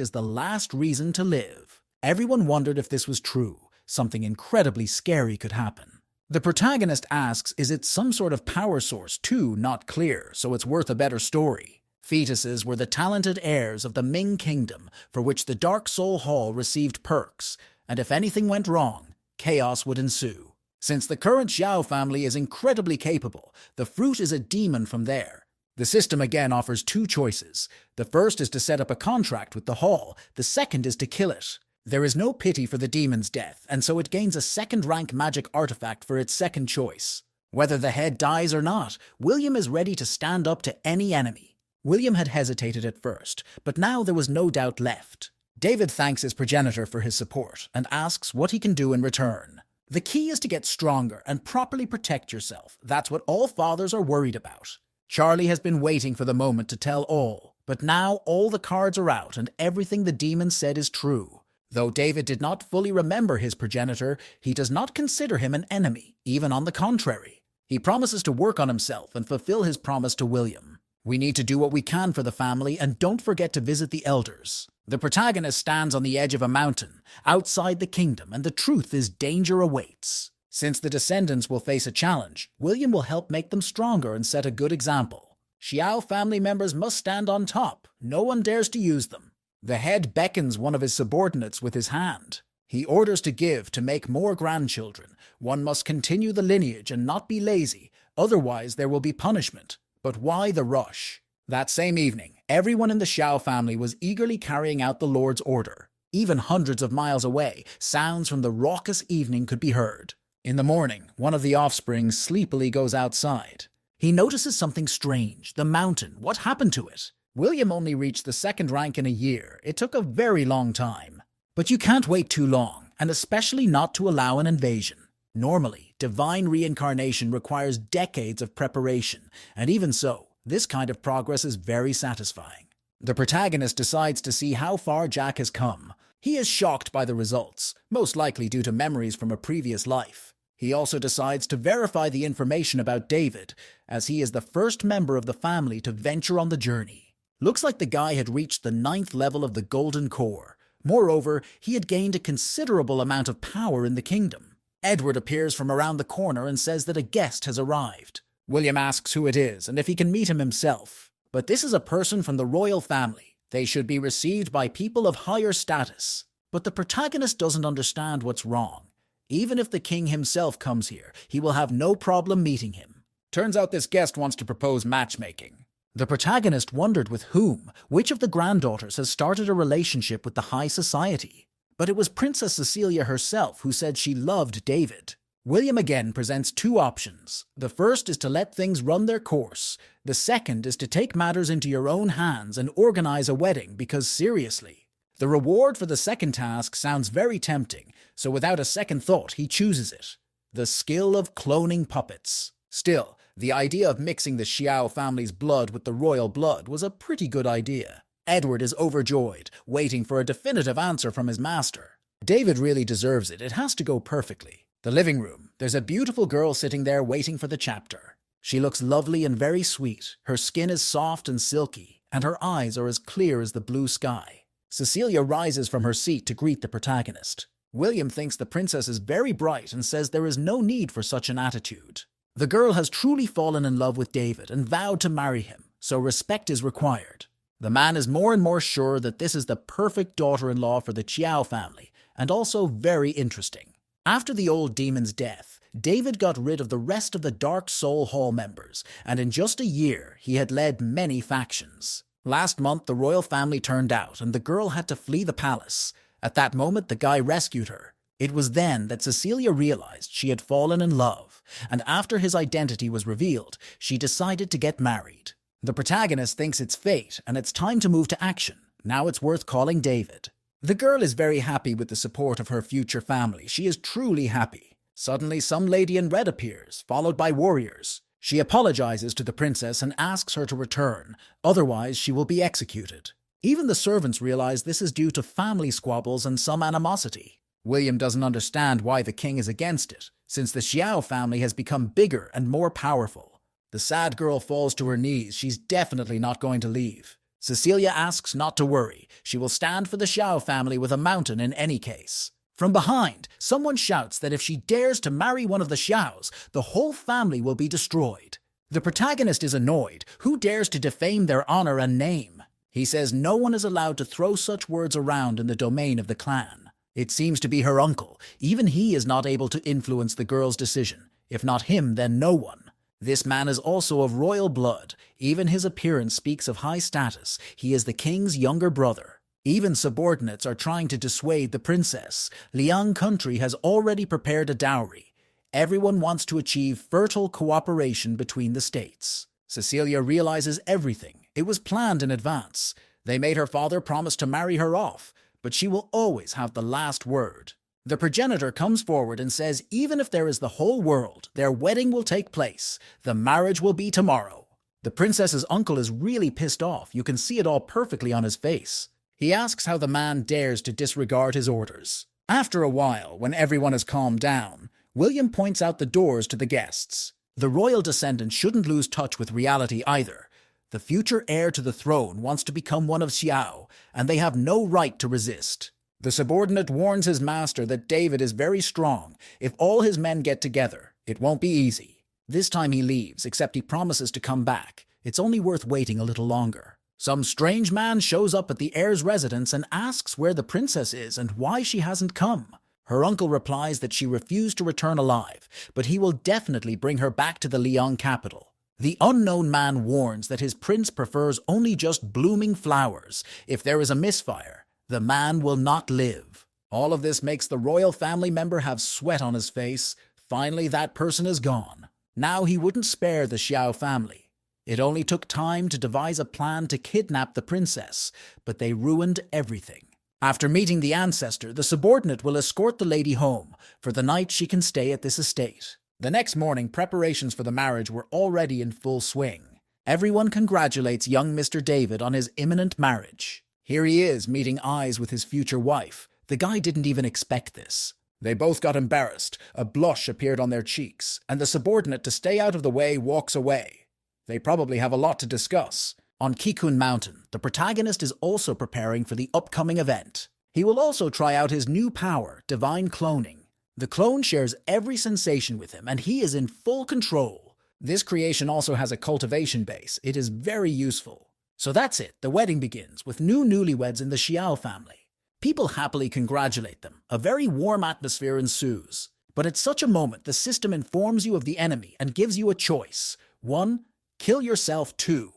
is the last reason to live. Everyone wondered if this was true. Something incredibly scary could happen. The protagonist asks, is it some sort of power source too? Not clear, so it's worth a better story. Fetuses were the talented heirs of the Ming Kingdom, for which the Dark Soul Hall received perks, and if anything went wrong, chaos would ensue. Since the current Xiao family is incredibly capable, the fruit is a demon from there. The system again offers two choices. The first is to set up a contract with the hall, the second is to kill it. There is no pity for the demon's death, and so it gains a second-rank magic artifact for its second choice. Whether the head dies or not, William is ready to stand up to any enemy. William had hesitated at first, but now there was no doubt left. David thanks his progenitor for his support and asks what he can do in return. The key is to get stronger and properly protect yourself. That's what all fathers are worried about. Charlie has been waiting for the moment to tell all, but now all the cards are out and everything the demon said is true. Though David did not fully remember his progenitor, he does not consider him an enemy, even on the contrary. He promises to work on himself and fulfill his promise to William. We need to do what we can for the family and don't forget to visit the elders. The protagonist stands on the edge of a mountain, outside the kingdom, and the truth is danger awaits. Since the descendants will face a challenge, William will help make them stronger and set a good example. Xiao family members must stand on top. No one dares to use them. The head beckons one of his subordinates with his hand. He orders to give to make more grandchildren. One must continue the lineage and not be lazy, otherwise there will be punishment. But why the rush? That same evening, everyone in the Xiao family was eagerly carrying out the Lord's order. Even hundreds of miles away, sounds from the raucous evening could be heard. In the morning, one of the offspring sleepily goes outside. He notices something strange. The mountain. What happened to it? William only reached the second rank in a year. It took a very long time. But you can't wait too long, and especially not to allow an invasion. Normally, divine reincarnation requires decades of preparation, and even so, this kind of progress is very satisfying. The protagonist decides to see how far Jack has come. He is shocked by the results, most likely due to memories from a previous life. He also decides to verify the information about David, as he is the first member of the family to venture on the journey. Looks like the guy had reached the 9th level of the Golden Core. Moreover, he had gained a considerable amount of power in the kingdom. Edward appears from around the corner and says that a guest has arrived. William asks who it is and if he can meet him himself. But this is a person from the royal family. They should be received by people of higher status. But the protagonist doesn't understand what's wrong. Even if the king himself comes here, he will have no problem meeting him. Turns out this guest wants to propose matchmaking. The protagonist wondered with whom, which of the granddaughters has started a relationship with the high society. But it was Princess Cecilia herself who said she loved David. William again presents two options. The first is to let things run their course. The second is to take matters into your own hands and organize a wedding because seriously. The reward for the second task sounds very tempting, so without a second thought he chooses it. The skill of cloning puppets. Still, the idea of mixing the Xiao family's blood with the royal blood was a pretty good idea. Edward is overjoyed, waiting for a definitive answer from his master. David really deserves it. It has to go perfectly. The living room. There's a beautiful girl sitting there waiting for the chapter. She looks lovely and very sweet. Her skin is soft and silky, and her eyes are as clear as the blue sky. Cecilia rises from her seat to greet the protagonist. William thinks the princess is very bright and says there is no need for such an attitude. The girl has truly fallen in love with David and vowed to marry him, so respect is required. The man is more and more sure that this is the perfect daughter-in-law for the Qiao family, and also very interesting. After the old demon's death, David got rid of the rest of the Dark Soul Hall members, and in just a year he had led many factions. Last month the royal family turned out, and the girl had to flee the palace. At that moment the guy rescued her. It was then that Cecilia realized she had fallen in love, and after his identity was revealed, she decided to get married. The protagonist thinks it's fate and it's time to move to action. Now it's worth calling David. The girl is very happy with the support of her future family. She is truly happy. Suddenly, some lady in red appears, followed by warriors. She apologizes to the princess and asks her to return, otherwise she will be executed. Even the servants realize this is due to family squabbles and some animosity. William doesn't understand why the king is against it, since the Xiao family has become bigger and more powerful. The sad girl falls to her knees. She's definitely not going to leave. Cecilia asks not to worry. She will stand for the Xiao family with a mountain in any case. From behind, someone shouts that if she dares to marry one of the Xiaos, the whole family will be destroyed. The protagonist is annoyed. Who dares to defame their honor and name? He says no one is allowed to throw such words around in the domain of the clan. It seems to be her uncle. Even he is not able to influence the girl's decision. If not him, then no one. This man is also of royal blood. Even his appearance speaks of high status. He is the king's younger brother. Even subordinates are trying to dissuade the princess. Liang country has already prepared a dowry. Everyone wants to achieve fertile cooperation between the states. Cecilia realizes everything. It was planned in advance. They made her father promise to marry her off, but she will always have the last word. The progenitor comes forward and says even if there is the whole world, their wedding will take place. The marriage will be tomorrow. The princess's uncle is really pissed off. You can see it all perfectly on his face. He asks how the man dares to disregard his orders. After a while, when everyone has calmed down, William points out the doors to the guests. The royal descendant shouldn't lose touch with reality either. The future heir to the throne wants to become one of Xiao, and they have no right to resist. The subordinate warns his master that David is very strong. If all his men get together, it won't be easy. This time he leaves, except he promises to come back. It's only worth waiting a little longer. Some strange man shows up at the heir's residence and asks where the princess is and why she hasn't come. Her uncle replies that she refused to return alive, but he will definitely bring her back to the Liang capital. The unknown man warns that his prince prefers only just blooming flowers. If there is a misfire, the man will not live. All of this makes the royal family member have sweat on his face. Finally, that person is gone. Now he wouldn't spare the Xiao family. It only took time to devise a plan to kidnap the princess, but they ruined everything. After meeting the ancestor, the subordinate will escort the lady home. For the night, she can stay at this estate. The next morning, preparations for the marriage were already in full swing. Everyone congratulates young Mr. David on his imminent marriage. Here he is, meeting eyes with his future wife. The guy didn't even expect this. They both got embarrassed. A blush appeared on their cheeks, and the subordinate, to stay out of the way, walks away. They probably have a lot to discuss. On Kikun Mountain, the protagonist is also preparing for the upcoming event. He will also try out his new power, divine cloning. The clone shares every sensation with him, and he is in full control. This creation also has a cultivation base. It is very useful. So that's it. The wedding begins, with newlyweds in the Xiao family. People happily congratulate them. A very warm atmosphere ensues. But at such a moment, the system informs you of the enemy and gives you a choice. 1. Kill yourself. 2.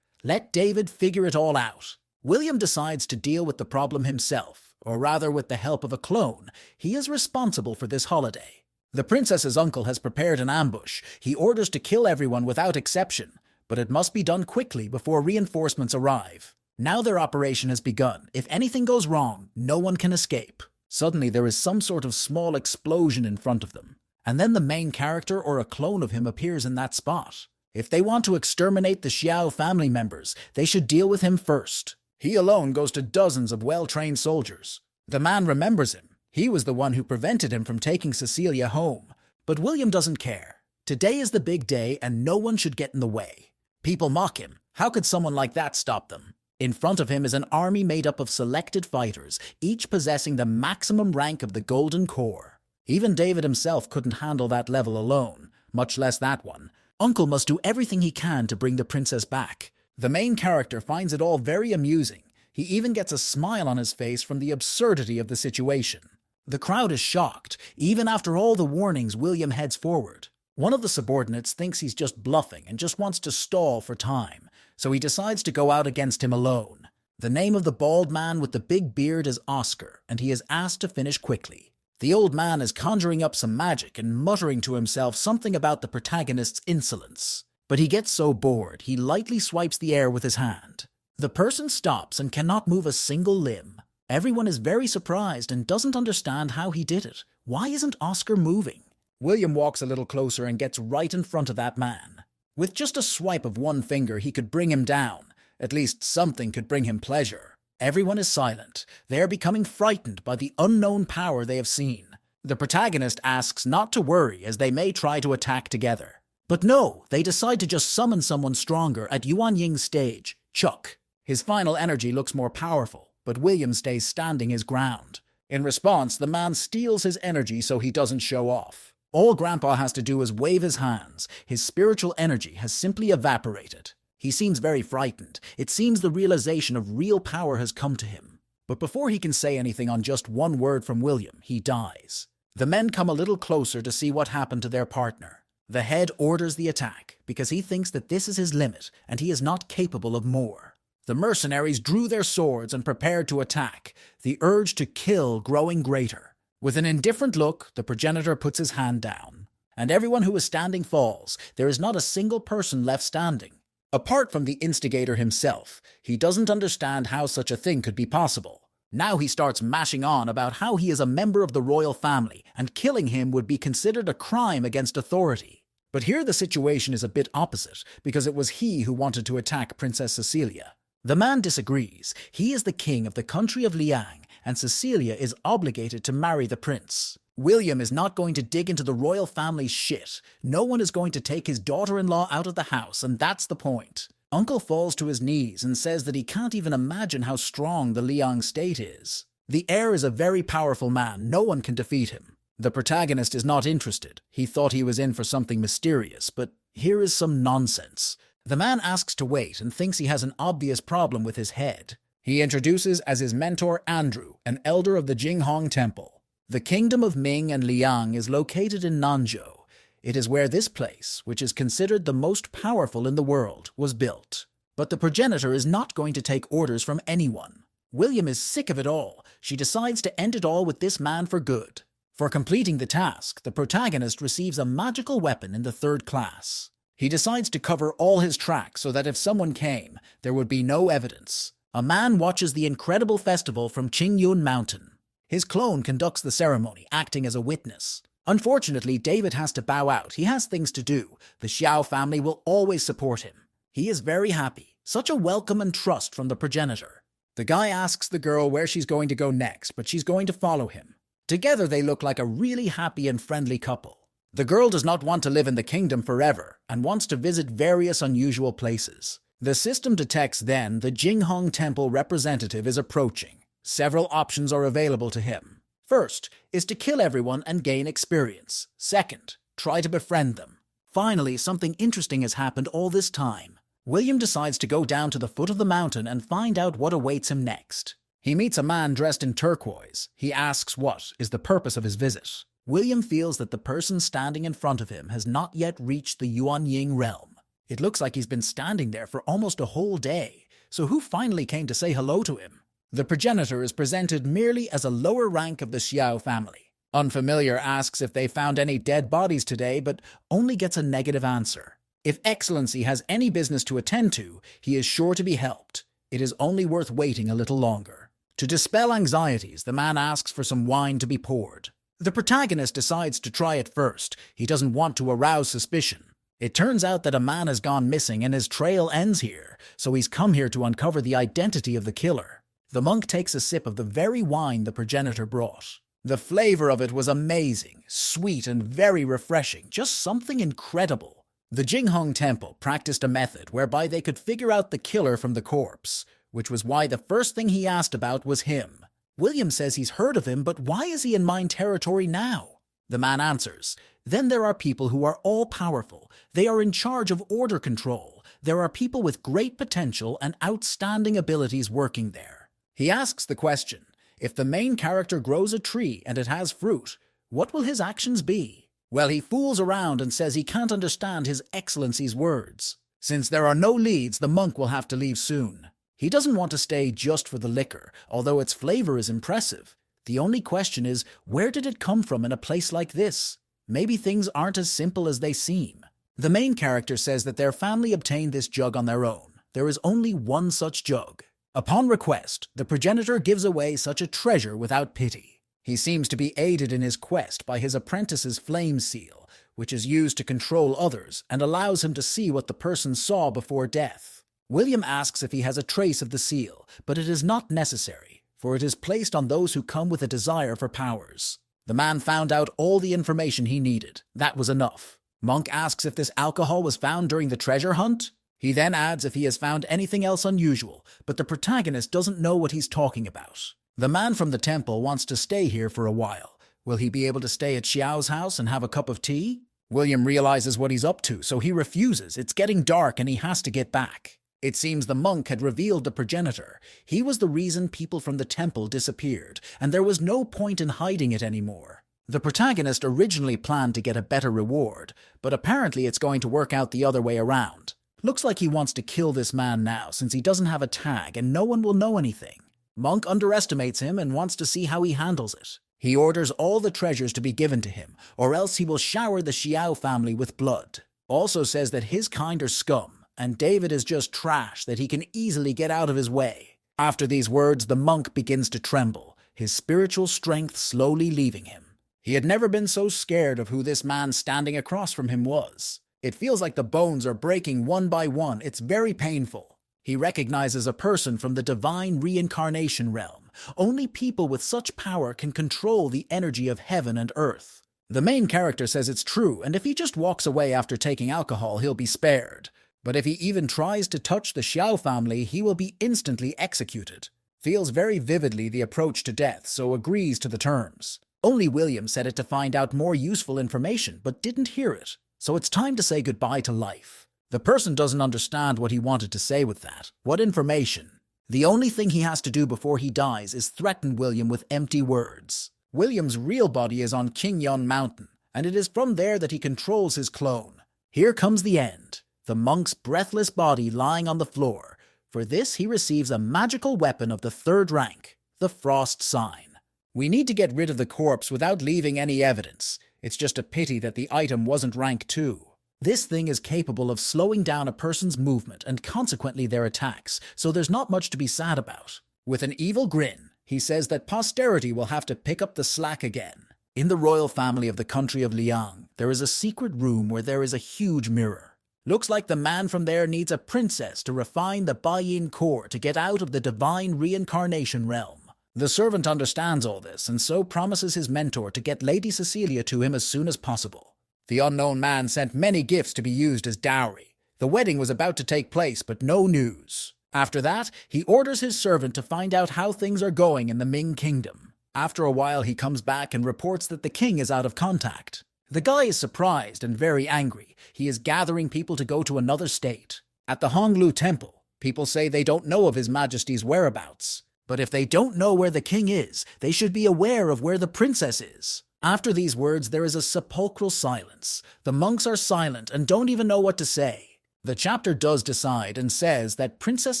Let David figure it all out. William decides to deal with the problem himself, or rather with the help of a clone. He is responsible for this holiday. The princess's uncle has prepared an ambush. He orders to kill everyone without exception, but it must be done quickly before reinforcements arrive. Now their operation has begun. If anything goes wrong, no one can escape. Suddenly there is some sort of small explosion in front of them, and then the main character or a clone of him appears in that spot. If they want to exterminate the Xiao family members, they should deal with him first. He alone goes to dozens of well-trained soldiers. The man remembers him. He was the one who prevented him from taking Cecilia home. But William doesn't care. Today is the big day and no one should get in the way. People mock him. How could someone like that stop them? In front of him is an army made up of selected fighters, each possessing the maximum rank of the Golden Core. Even David himself couldn't handle that level alone, much less that one. Uncle must do everything he can to bring the princess back. The main character finds it all very amusing. He even gets a smile on his face from the absurdity of the situation. The crowd is shocked. Even after all the warnings, William heads forward. One of the subordinates thinks he's just bluffing and just wants to stall for time, so he decides to go out against him alone. The name of the bald man with the big beard is Oscar, and he is asked to finish quickly. The old man is conjuring up some magic and muttering to himself something about the protagonist's insolence. But he gets so bored, he lightly swipes the air with his hand. The person stops and cannot move a single limb. Everyone is very surprised and doesn't understand how he did it. Why isn't Oscar moving? William walks a little closer and gets right in front of that man. With just a swipe of one finger, he could bring him down. At least something could bring him pleasure. Everyone is silent. They are becoming frightened by the unknown power they have seen. The protagonist asks not to worry as they may try to attack together. But no, they decide to just summon someone stronger at Yuan Ying's stage, Chuck. His final energy looks more powerful, but William stays standing his ground. In response, the man steals his energy so he doesn't show off. All Grandpa has to do is wave his hands. His spiritual energy has simply evaporated. He seems very frightened. It seems the realization of real power has come to him. But before he can say anything on just one word from William, he dies. The men come a little closer to see what happened to their partner. The head orders the attack because he thinks that this is his limit and he is not capable of more. The mercenaries drew their swords and prepared to attack, the urge to kill growing greater. With an indifferent look, the progenitor puts his hand down. And everyone who is standing falls. There is not a single person left standing. Apart from the instigator himself, he doesn't understand how such a thing could be possible. Now he starts mashing on about how he is a member of the royal family and killing him would be considered a crime against authority. But here the situation is a bit opposite because it was he who wanted to attack Princess Cecilia. The man disagrees. He is the king of the country of Liang and Cecilia is obligated to marry the prince. William is not going to dig into the royal family's shit. No one is going to take his daughter-in-law out of the house, and that's the point. Uncle falls to his knees and says that he can't even imagine how strong the Liang state is. The heir is a very powerful man. No one can defeat him. The protagonist is not interested. He thought he was in for something mysterious, but here is some nonsense. The man asks to wait and thinks he has an obvious problem with his head. He introduces as his mentor Andrew, an elder of the Jinghong Temple. The kingdom of Ming and Liang is located in Nanzhou. It is where this place, which is considered the most powerful in the world, was built. But the progenitor is not going to take orders from anyone. William is sick of it all. She decides to end it all with this man for good. For completing the task, the protagonist receives a magical weapon in the 3rd class. He decides to cover all his tracks so that if someone came, there would be no evidence. A man watches the incredible festival from Qingyun Mountain. His clone conducts the ceremony, acting as a witness. Unfortunately, David has to bow out. He has things to do. The Xiao family will always support him. He is very happy. Such a welcome and trust from the progenitor. The guy asks the girl where she's going to go next, but she's going to follow him. Together they look like a really happy and friendly couple. The girl does not want to live in the kingdom forever and wants to visit various unusual places. The system detects then the Jinghong Temple representative is approaching. Several options are available to him. First is to kill everyone and gain experience. Second, try to befriend them. Finally, something interesting has happened all this time. William decides to go down to the foot of the mountain and find out what awaits him next. He meets a man dressed in turquoise. He asks what is the purpose of his visit. William feels that the person standing in front of him has not yet reached the Yuan Ying realm. It looks like he's been standing there for almost a whole day. So who finally came to say hello to him? The progenitor is presented merely as a lower rank of the Xiao family. Unfamiliar asks if they found any dead bodies today, but only gets a negative answer. If Excellency has any business to attend to, he is sure to be helped. It is only worth waiting a little longer. To dispel anxieties, the man asks for some wine to be poured. The protagonist decides to try it first. He doesn't want to arouse suspicion. It turns out that a man has gone missing and his trail ends here, so he's come here to uncover the identity of the killer. The monk takes a sip of the very wine the progenitor brought. The flavor of it was amazing, sweet and very refreshing, just something incredible. The Jinghong Temple practiced a method whereby they could figure out the killer from the corpse, which was why the first thing he asked about was him. William says he's heard of him, but why is he in mine territory now? The man answers, then there are people who are all-powerful. They are in charge of order control. There are people with great potential and outstanding abilities working there. He asks the question, if the main character grows a tree and it has fruit, what will his actions be? Well, he fools around and says he can't understand His Excellency's words. Since there are no leads, the monk will have to leave soon. He doesn't want to stay just for the liquor, although its flavor is impressive. The only question is, where did it come from in a place like this? Maybe things aren't as simple as they seem. The main character says that their family obtained this jug on their own. There is only one such jug. Upon request, the progenitor gives away such a treasure without pity. He seems to be aided in his quest by his apprentice's flame seal, which is used to control others and allows him to see what the person saw before death. William asks if he has a trace of the seal, but it is not necessary, for it is placed on those who come with a desire for powers. The man found out all the information he needed. That was enough. Monk asks if this alcohol was found during the treasure hunt. He then adds if he has found anything else unusual, but the protagonist doesn't know what he's talking about. The man from the temple wants to stay here for a while. Will he be able to stay at Xiao's house and have a cup of tea? William realizes what he's up to, so he refuses. It's getting dark and he has to get back. It seems the monk had revealed the progenitor. He was the reason people from the temple disappeared, and there was no point in hiding it anymore. The protagonist originally planned to get a better reward, but apparently it's going to work out the other way around. Looks like he wants to kill this man now since he doesn't have a tag and no one will know anything. Monk underestimates him and wants to see how he handles it. He orders all the treasures to be given to him, or else he will shower the Xiao family with blood. Also says that his kind are scum, and David is just trash that he can easily get out of his way. After these words, the monk begins to tremble, his spiritual strength slowly leaving him. He had never been so scared of who this man standing across from him was. It feels like the bones are breaking one by one. It's very painful. He recognizes a person from the divine reincarnation realm. Only people with such power can control the energy of heaven and earth. The main character says it's true, and if he just walks away after taking alcohol, he'll be spared. But if he even tries to touch the Xiao family, he will be instantly executed. Feels very vividly the approach to death, so agrees to the terms. Only William said it to find out more useful information, but didn't hear it. So it's time to say goodbye to life. The person doesn't understand what he wanted to say with that. What information? The only thing he has to do before he dies is threaten William with empty words. William's real body is on Qingyun Mountain, and it is from there that he controls his clone. Here comes the end. The monk's breathless body lying on the floor. For this he receives a magical weapon of the 3rd rank, the Frost Sign. We need to get rid of the corpse without leaving any evidence. It's just a pity that the item wasn't rank 2. This thing is capable of slowing down a person's movement and consequently their attacks, so there's not much to be sad about. With an evil grin, he says that posterity will have to pick up the slack again. In the royal family of the country of Liang, there is a secret room where there is a huge mirror. Looks like the man from there needs a princess to refine the Baiyin core to get out of the divine reincarnation realm. The servant understands all this and so promises his mentor to get Lady Cecilia to him as soon as possible. The unknown man sent many gifts to be used as dowry. The wedding was about to take place, but no news. After that, he orders his servant to find out how things are going in the Ming kingdom. After a while, he comes back and reports that the king is out of contact. The guy is surprised and very angry. He is gathering people to go to another state. At the Honglu temple, people say they don't know of His Majesty's whereabouts. But if they don't know where the king is, they should be aware of where the princess is. After these words, there is a sepulchral silence. The monks are silent and don't even know what to say. The chapter does decide and says that Princess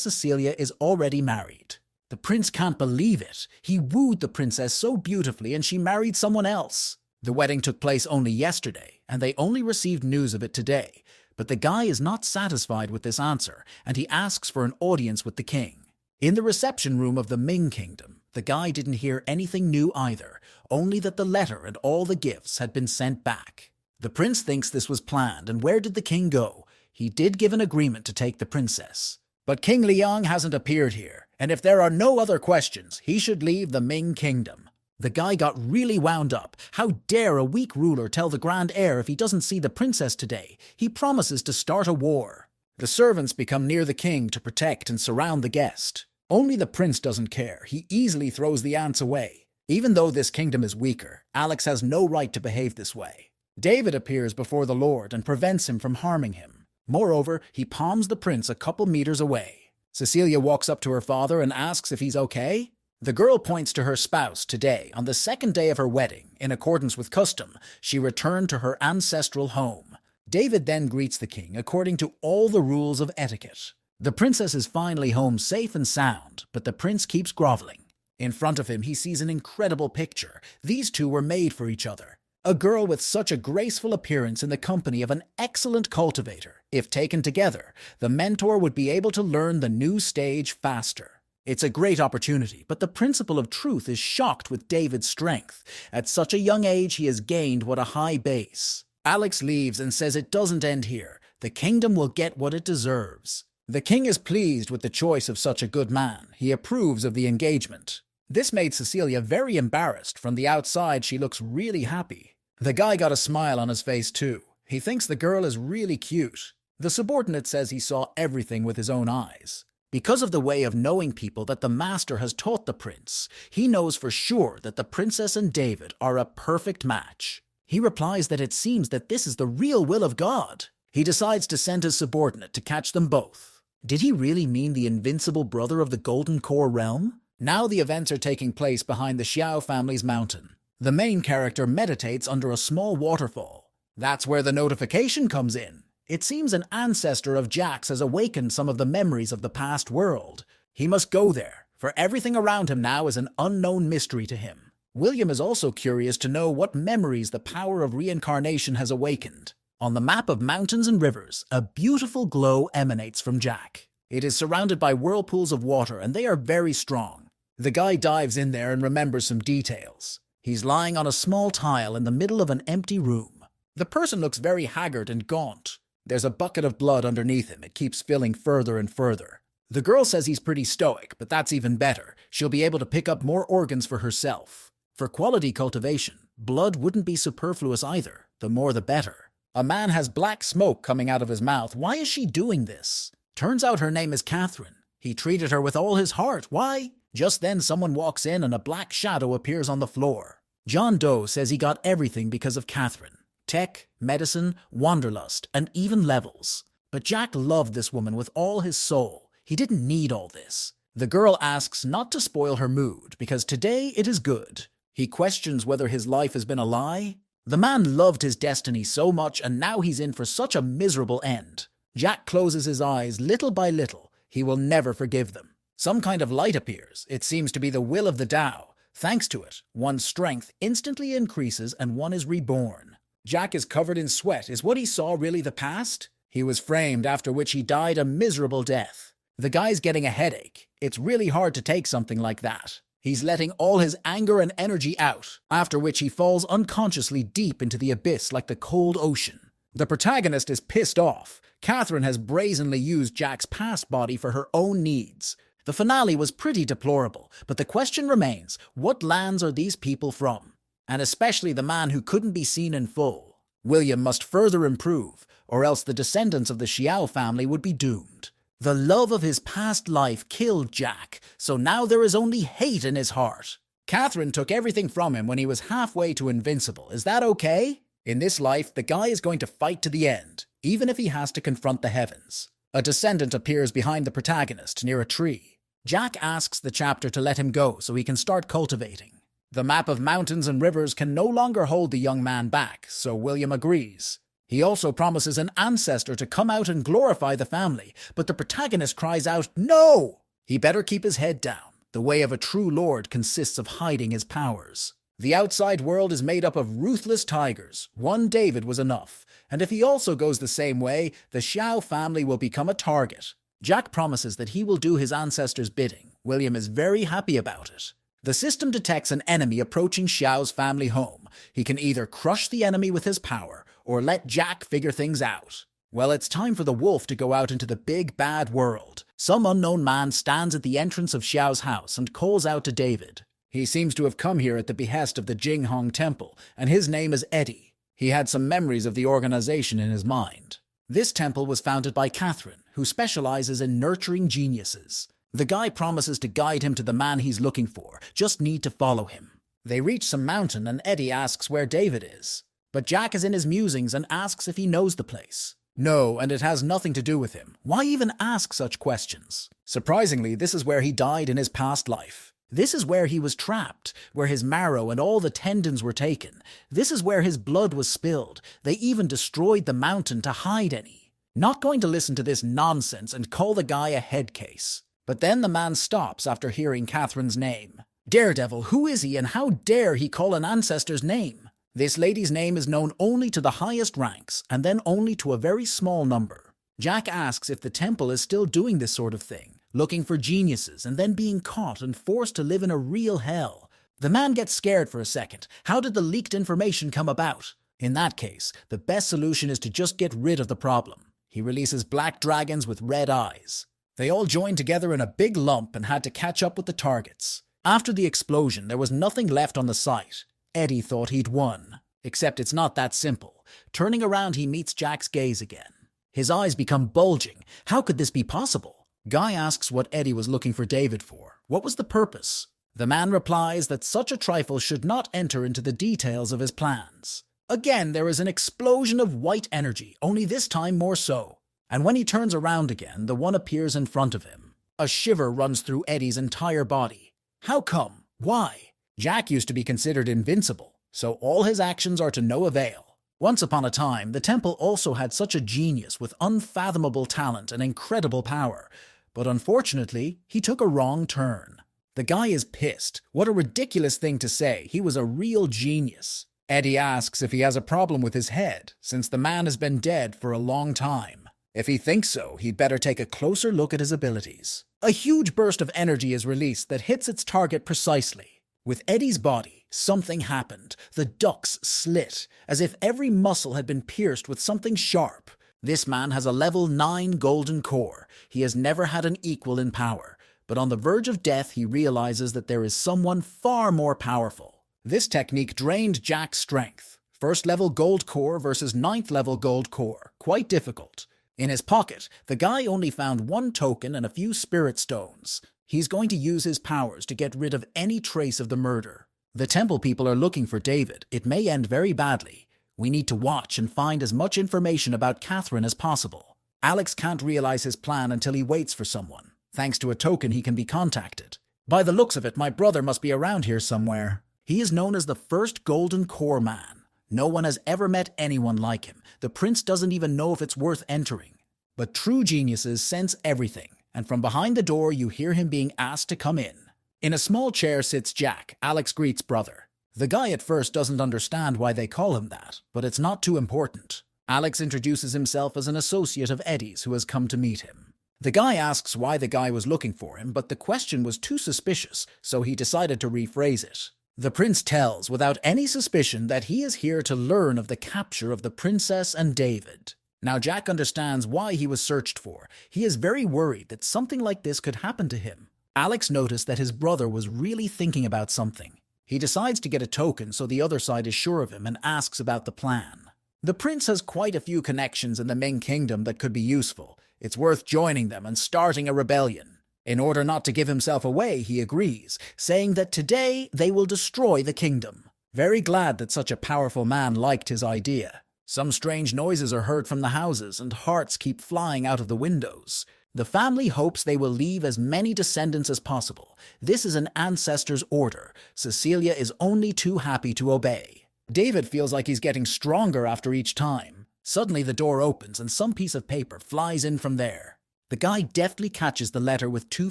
Cecilia is already married. The prince can't believe it. He wooed the princess so beautifully and she married someone else. The wedding took place only yesterday, and they only received news of it today. But the guy is not satisfied with this answer, and he asks for an audience with the king. In the reception room of the Ming kingdom, the guy didn't hear anything new either, only that the letter and all the gifts had been sent back. The prince thinks this was planned, and where did the king go? He did give an agreement to take the princess. But King Liang hasn't appeared here, and if there are no other questions, he should leave the Ming kingdom. The guy got really wound up. How dare a weak ruler tell the grand heir if he doesn't see the princess today? He promises to start a war. The servants become near the king to protect and surround the guest. Only the prince doesn't care. He easily throws the ants away. Even though this kingdom is weaker, Alex has no right to behave this way. David appears before the Lord and prevents him from harming him. Moreover, he palms the prince a couple meters away. Cecilia walks up to her father and asks if he's okay. The girl points to her spouse today. On the 2nd day of her wedding, in accordance with custom, she returned to her ancestral home. David then greets the king according to all the rules of etiquette. The princess is finally home safe and sound, but the prince keeps groveling. In front of him, he sees an incredible picture. These two were made for each other. A girl with such a graceful appearance in the company of an excellent cultivator. If taken together, the mentor would be able to learn the new stage faster. It's a great opportunity, but the principle of truth is shocked with David's strength. At such a young age, he has gained what a high base. Alex leaves and says it doesn't end here. The kingdom will get what it deserves. The king is pleased with the choice of such a good man. He approves of the engagement. This made Cecilia very embarrassed. From the outside, she looks really happy. The guy got a smile on his face too. He thinks the girl is really cute. The subordinate says he saw everything with his own eyes. Because of the way of knowing people that the master has taught the prince, he knows for sure that the princess and David are a perfect match. He replies that it seems that this is the real will of God. He decides to send his subordinate to catch them both. Did he really mean the invincible brother of the Golden Core realm? Now the events are taking place behind the Xiao family's mountain. The main character meditates under a small waterfall. That's where the notification comes in. It seems an ancestor of Jack's has awakened some of the memories of the past world. He must go there, for everything around him now is an unknown mystery to him. William is also curious to know what memories the power of reincarnation has awakened. On the map of mountains and rivers, a beautiful glow emanates from Jack. It is surrounded by whirlpools of water, and they are very strong. The guy dives in there and remembers some details. He's lying on a small tile in the middle of an empty room. The person looks very haggard and gaunt. There's a bucket of blood underneath him. It keeps filling further and further. The girl says he's pretty stoic, but that's even better. She'll be able to pick up more organs for herself. For quality cultivation, blood wouldn't be superfluous either. The more the better. A man has black smoke coming out of his mouth. Why is she doing this? Turns out her name is Catherine. He treated her with all his heart. Why? Just then someone walks in and a black shadow appears on the floor. John Doe says he got everything because of Catherine. Tech, medicine, wanderlust, and even levels. But Jack loved this woman with all his soul. He didn't need all this. The girl asks not to spoil her mood, because today it is good. He questions whether his life has been a lie. The man loved his destiny so much, and now he's in for such a miserable end. Jack closes his eyes little by little. He will never forgive them. Some kind of light appears. It seems to be the will of the Tao. Thanks to it, one's strength instantly increases and one is reborn. Jack is covered in sweat. Is what he saw really the past? He was framed, after which he died a miserable death. The guy's getting a headache. It's really hard to take something like that. He's letting all his anger and energy out, after which he falls unconsciously deep into the abyss like the cold ocean. The protagonist is pissed off. Catherine has brazenly used Jack's past body for her own needs. The finale was pretty deplorable, but the question remains, what lands are these people from? And especially the man who couldn't be seen in full. William must further improve, or else the descendants of the Xiao family would be doomed. The love of his past life killed Jack, so now there is only hate in his heart. Catherine took everything from him when he was halfway to invincible. Is that okay? In this life, the guy is going to fight to the end, even if he has to confront the heavens. A descendant appears behind the protagonist near a tree. Jack asks the chapter to let him go so he can start cultivating. The map of mountains and rivers can no longer hold the young man back, so William agrees. He also promises an ancestor to come out and glorify the family, but the protagonist cries out, "No!" He better keep his head down. The way of a true lord consists of hiding his powers. The outside world is made up of ruthless tigers. One David was enough, and if he also goes the same way, the Xiao family will become a target. Jack promises that he will do his ancestors' bidding. William is very happy about it. The system detects an enemy approaching Xiao's family home. He can either crush the enemy with his power, or let Jack figure things out. Well, it's time for the wolf to go out into the big bad world. Some unknown man stands at the entrance of Xiao's house and calls out to David. He seems to have come here at the behest of the Jinghong Temple, and his name is Eddie. He had some memories of the organization in his mind. This temple was founded by Catherine, who specializes in nurturing geniuses. The guy promises to guide him to the man he's looking for, just need to follow him. They reach some mountain and Eddie asks where David is. But Jack is in his musings and asks if he knows the place. No, and it has nothing to do with him. Why even ask such questions? Surprisingly, this is where he died in his past life. This is where he was trapped, where his marrow and all the tendons were taken. This is where his blood was spilled. They even destroyed the mountain to hide any. Not going to listen to this nonsense and call the guy a head case. But then the man stops after hearing Catherine's name. Daredevil, who is he and how dare he call an ancestor's name? This lady's name is known only to the highest ranks, and then only to a very small number. Jack asks if the temple is still doing this sort of thing, looking for geniuses and then being caught and forced to live in a real hell. The man gets scared for a second. How did the leaked information come about? In that case, the best solution is to just get rid of the problem. He releases black dragons with red eyes. They all joined together in a big lump and had to catch up with the targets. After the explosion, there was nothing left on the site. Eddie thought he'd won. Except it's not that simple. Turning around, he meets Jack's gaze again. His eyes become bulging. How could this be possible? Guy asks what Eddie was looking for David for. What was the purpose? The man replies that such a trifle should not enter into the details of his plans. Again, there is an explosion of white energy, only this time more so. And when he turns around again, the one appears in front of him. A shiver runs through Eddie's entire body. How come? Why? Jack used to be considered invincible, so all his actions are to no avail. Once upon a time, the temple also had such a genius with unfathomable talent and incredible power, but unfortunately, he took a wrong turn. The guy is pissed. What a ridiculous thing to say. He was a real genius. Eddie asks if he has a problem with his head, since the man has been dead for a long time. If he thinks so, he'd better take a closer look at his abilities. A huge burst of energy is released that hits its target precisely. With Eddie's body, something happened. The ducts slit, as if every muscle had been pierced with something sharp. This man has a level 9 golden core. He has never had an equal in power. But on the verge of death, he realizes that there is someone far more powerful. This technique drained Jack's strength. First level gold core versus 9th level gold core. Quite difficult. In his pocket, the guy only found 1 token and a few spirit stones. He's going to use his powers to get rid of any trace of the murder. The temple people are looking for David. It may end very badly. We need to watch and find as much information about Catherine as possible. Alex can't realize his plan until he waits for someone. Thanks to a token, he can be contacted. By the looks of it, my brother must be around here somewhere. He is known as the first Golden Core man. No one has ever met anyone like him. The prince doesn't even know if it's worth entering. But true geniuses sense everything, and from behind the door you hear him being asked to come in. In a small chair sits Jack, Alex Greet's brother. The guy at first doesn't understand why they call him that, but it's not too important. Alex introduces himself as an associate of Eddie's who has come to meet him. The guy asks why the guy was looking for him, but the question was too suspicious, so he decided to rephrase it. The prince tells, without any suspicion, that he is here to learn of the capture of the princess and David. Now Jack understands why he was searched for. He is very worried that something like this could happen to him. Alex noticed that his brother was really thinking about something. He decides to get a token so the other side is sure of him and asks about the plan. The prince has quite a few connections in the Ming kingdom that could be useful. It's worth joining them and starting a rebellion. In order not to give himself away, he agrees, saying that today they will destroy the kingdom. Very glad that such a powerful man liked his idea. Some strange noises are heard from the houses and hearts keep flying out of the windows. The family hopes they will leave as many descendants as possible. This is an ancestor's order. Cecilia is only too happy to obey. David feels like he's getting stronger after each time. Suddenly the door opens and some piece of paper flies in from there. The guy deftly catches the letter with 2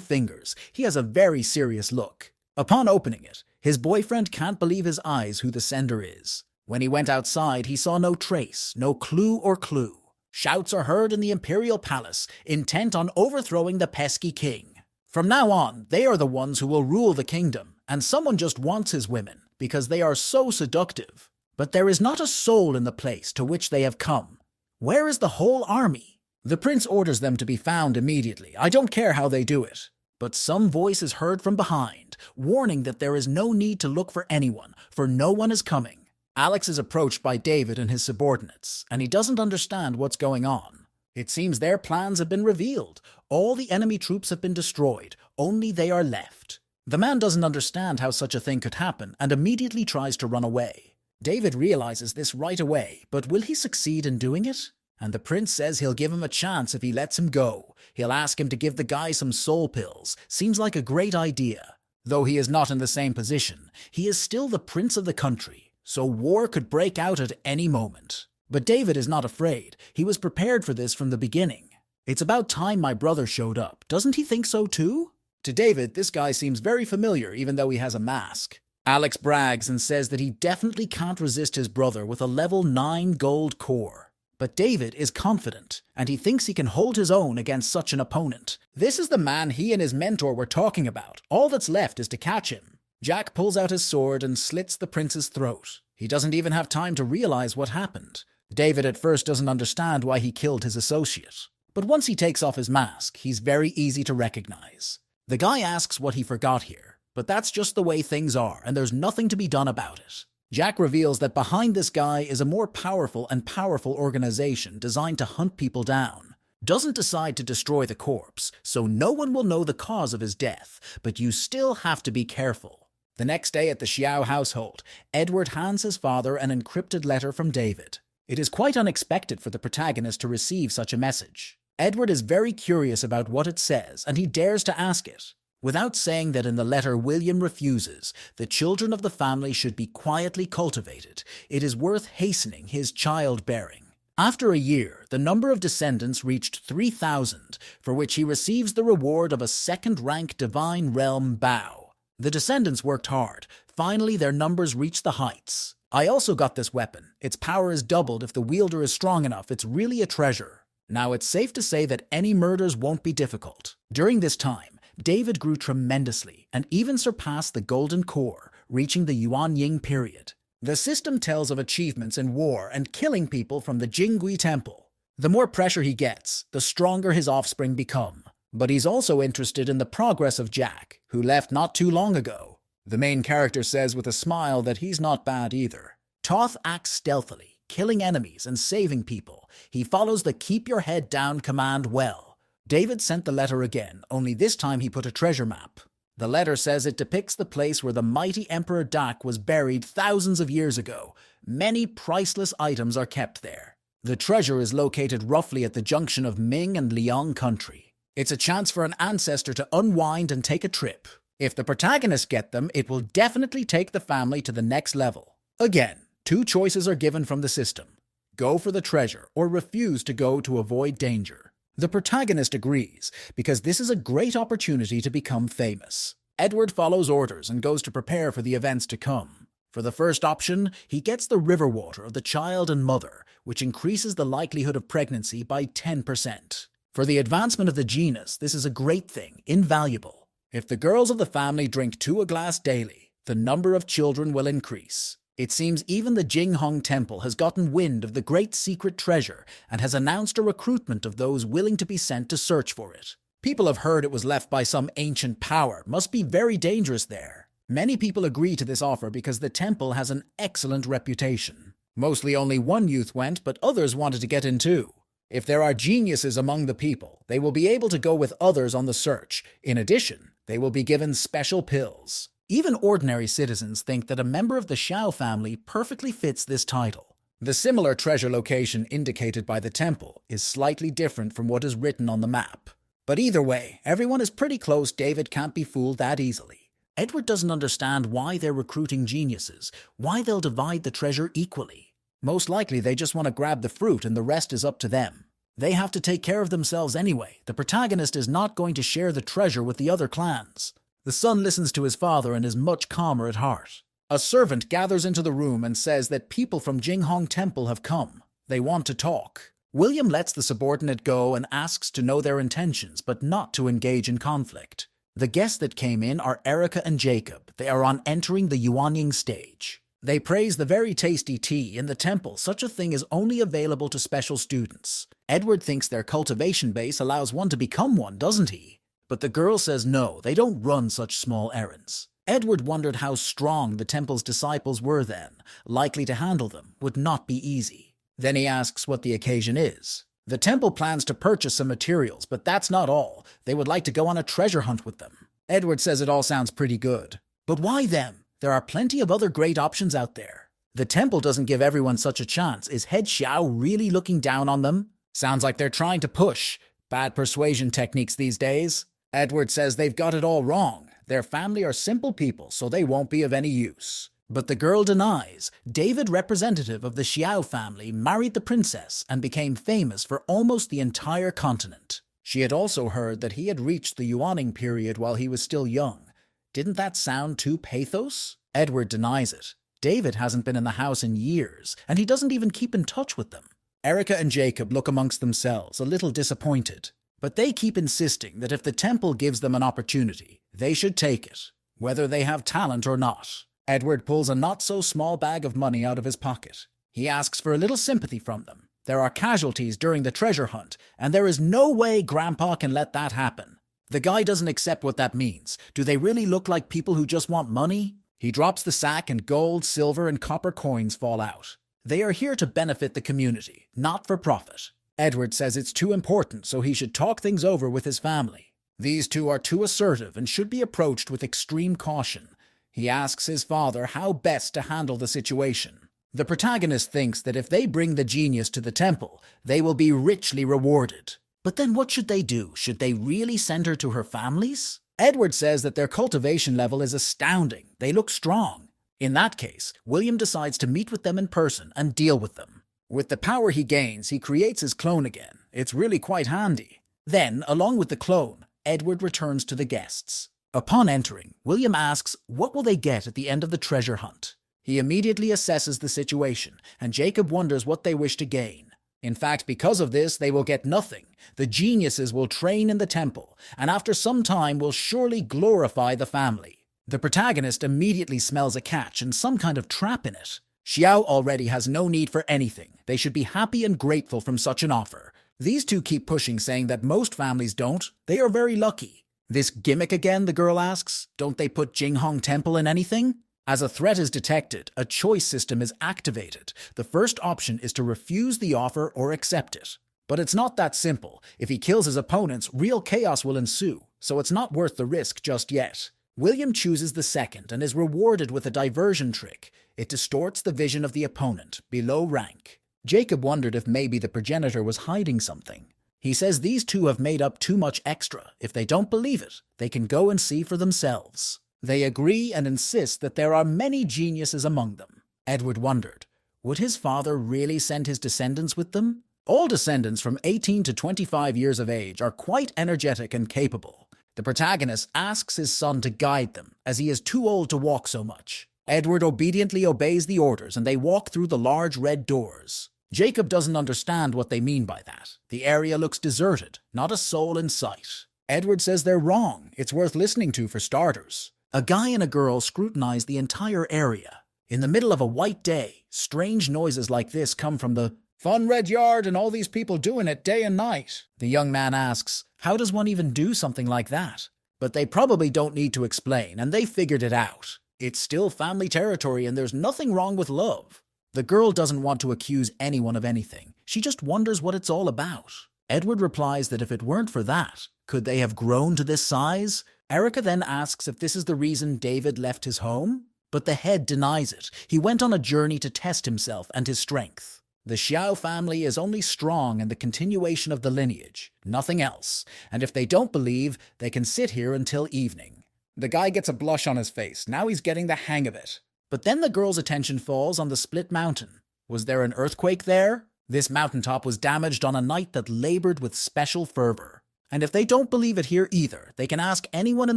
fingers. He has a very serious look. Upon opening it, his boyfriend can't believe his eyes who the sender is. When he went outside, he saw no trace, no clue or clue. Shouts are heard in the imperial palace, intent on overthrowing the pesky king. From now on, they are the ones who will rule the kingdom, and someone just wants his women, because they are so seductive. But there is not a soul in the place to which they have come. Where is the whole army? The prince orders them to be found immediately. I don't care how they do it. But some voice is heard from behind, warning that there is no need to look for anyone, for no one is coming. Alex is approached by David and his subordinates, and he doesn't understand what's going on. It seems their plans have been revealed. All the enemy troops have been destroyed. Only they are left. The man doesn't understand how such a thing could happen and immediately tries to run away. David realizes this right away, but will he succeed in doing it? And the prince says he'll give him a chance if he lets him go. He'll ask him to give the guy some soul pills. Seems like a great idea. Though he is not in the same position, he is still the prince of the country, so war could break out at any moment. But David is not afraid. He was prepared for this from the beginning. It's about time my brother showed up. Doesn't he think so too? To David, this guy seems very familiar even though he has a mask. Alex brags and says that he definitely can't resist his brother with a level 9 gold core. But David is confident, and he thinks he can hold his own against such an opponent. This is the man he and his mentor were talking about. All that's left is to catch him. Jack pulls out his sword and slits the prince's throat. He doesn't even have time to realize what happened. David at first doesn't understand why he killed his associate. But once he takes off his mask, he's very easy to recognize. The guy asks what he forgot here, but that's just the way things are, and there's nothing to be done about it. Jack reveals that behind this guy is a more powerful organization designed to hunt people down. Doesn't decide to destroy the corpse, so no one will know the cause of his death, but you still have to be careful. The next day at the Xiao household, Edward hands his father an encrypted letter from David. It is quite unexpected for the protagonist to receive such a message. Edward is very curious about what it says, and he dares to ask it. Without saying that in the letter William refuses, the children of the family should be quietly cultivated, it is worth hastening his childbearing. After a year, the number of descendants reached 3,000, for which he receives the reward of a second-rank divine realm bow. The descendants worked hard. Finally, their numbers reached the heights. I also got this weapon. Its power is doubled if the wielder is strong enough. It's really a treasure. Now, it's safe to say that any murders won't be difficult. During this time, David grew tremendously and even surpassed the Golden Core, reaching the Yuan Ying period. The system tells of achievements in war and killing people from the Jingui Temple. The more pressure he gets, the stronger his offspring become. But he's also interested in the progress of Jack, who left not too long ago. The main character says with a smile that he's not bad either. Toth acts stealthily, killing enemies and saving people. He follows the keep your head down command well. David sent the letter again, only this time he put a treasure map. The letter says it depicts the place where the mighty Emperor Dak was buried thousands of years ago. Many priceless items are kept there. The treasure is located roughly at the junction of Ming and Liang country. It's a chance for an ancestor to unwind and take a trip. If the protagonists get them, it will definitely take the family to the next level. Again, 2 choices are given from the system. Go for the treasure or refuse to go to avoid danger. The protagonist agrees, because this is a great opportunity to become famous. Edward follows orders and goes to prepare for the events to come. For the first option, he gets the river water of the child and mother, which increases the likelihood of pregnancy by 10%. For the advancement of the genus, this is a great thing, invaluable. If the girls of the family drink 2 a glass daily, the number of children will increase. It seems even the Jinghong Temple has gotten wind of the great secret treasure and has announced a recruitment of those willing to be sent to search for it. People have heard it was left by some ancient power. Must be very dangerous there. Many people agree to this offer because the temple has an excellent reputation. Mostly only one youth went, but others wanted to get in too. If there are geniuses among the people, they will be able to go with others on the search. In addition, they will be given special pills. Even ordinary citizens think that a member of the Xiao family perfectly fits this title. The similar treasure location indicated by the temple is slightly different from what is written on the map. But either way, everyone is pretty close. David can't be fooled that easily. Edward doesn't understand why they're recruiting geniuses, why they'll divide the treasure equally. Most likely they just want to grab the fruit and the rest is up to them. They have to take care of themselves anyway. The protagonist is not going to share the treasure with the other clans. The son listens to his father and is much calmer at heart. A servant gathers into the room and says that people from Jinghong Temple have come. They want to talk. William lets the subordinate go and asks to know their intentions, but not to engage in conflict. The guests that came in are Erica and Jacob. They are on entering the Yuanying stage. They praise the very tasty tea in the temple. Such a thing is only available to special students. Edward thinks their cultivation base allows one to become one, doesn't he? But the girl says no, they don't run such small errands. Edward wondered how strong the temple's disciples were then. Likely to handle them would not be easy. Then he asks what the occasion is. The temple plans to purchase some materials, but that's not all. They would like to go on a treasure hunt with them. Edward says it all sounds pretty good. But why them? There are plenty of other great options out there. The temple doesn't give everyone such a chance. Is Head Xiao really looking down on them? Sounds like they're trying to push. Bad persuasion techniques these days. Edward says they've got it all wrong. Their family are simple people, so they won't be of any use. But the girl denies. David, representative of the Xiao family, married the princess and became famous for almost the entire continent. She had also heard that he had reached the Yuaning period while he was still young. Didn't that sound too pathos? Edward denies it. David hasn't been in the house in years, and he doesn't even keep in touch with them. Erica and Jacob look amongst themselves, a little disappointed. But they keep insisting that if the temple gives them an opportunity, they should take it, whether they have talent or not. Edward pulls a not-so-small bag of money out of his pocket. He asks for a little sympathy from them. There are casualties during the treasure hunt, and there is no way Grandpa can let that happen. The guy doesn't accept what that means. Do they really look like people who just want money? He drops the sack and gold, silver, and copper coins fall out. They are here to benefit the community, not for profit. Edward says it's too important, so he should talk things over with his family. These two are too assertive and should be approached with extreme caution. He asks his father how best to handle the situation. The protagonist thinks that if they bring the genius to the temple, they will be richly rewarded. But then what should they do? Should they really send her to her families? Edward says that their cultivation level is astounding. They look strong. In that case, William decides to meet with them in person and deal with them. With the power he gains, he creates his clone again. It's really quite handy. Then, along with the clone, Edward returns to the guests. Upon entering, William asks what will they get at the end of the treasure hunt. He immediately assesses the situation, and Jacob wonders what they wish to gain. In fact, because of this, they will get nothing. The geniuses will train in the temple, and after some time will surely glorify the family. The protagonist immediately smells a catch and some kind of trap in it. Xiao already has no need for anything. They should be happy and grateful from such an offer. These two keep pushing, saying that most families don't. They are very lucky. This gimmick again, the girl asks. Don't they put Jinghong Temple in anything? As a threat is detected, a choice system is activated. The first option is to refuse the offer or accept it. But it's not that simple. If he kills his opponents, real chaos will ensue, so it's not worth the risk just yet. William chooses the second and is rewarded with a diversion trick. It distorts the vision of the opponent, below rank. Jacob wondered if maybe the progenitor was hiding something. He says these two have made up too much extra. If they don't believe it, they can go and see for themselves. They agree and insist that there are many geniuses among them. Edward wondered, would his father really send his descendants with them? All descendants from 18 to 25 years of age are quite energetic and capable. The protagonist asks his son to guide them, as he is too old to walk so much. Edward obediently obeys the orders, and they walk through the large red doors. Jacob doesn't understand what they mean by that. The area looks deserted, not a soul in sight. Edward says they're wrong. It's worth listening to for starters. A guy and a girl scrutinize the entire area. In the middle of a white day, strange noises like this come from the fun red yard and all these people doing it day and night. The young man asks, how does one even do something like that? But they probably don't need to explain, and they figured it out. It's still family territory and there's nothing wrong with love. The girl doesn't want to accuse anyone of anything. She just wonders what it's all about. Edward replies that if it weren't for that, could they have grown to this size? Erica then asks if this is the reason David left his home, but the head denies it. He went on a journey to test himself and his strength. The Xiao family is only strong in the continuation of the lineage, nothing else, and if they don't believe, they can sit here until evening. The guy gets a blush on his face. Now he's getting the hang of it. But then the girl's attention falls on the split mountain. Was there an earthquake there? This mountaintop was damaged on a night that labored with special fervor. And if they don't believe it here either, they can ask anyone in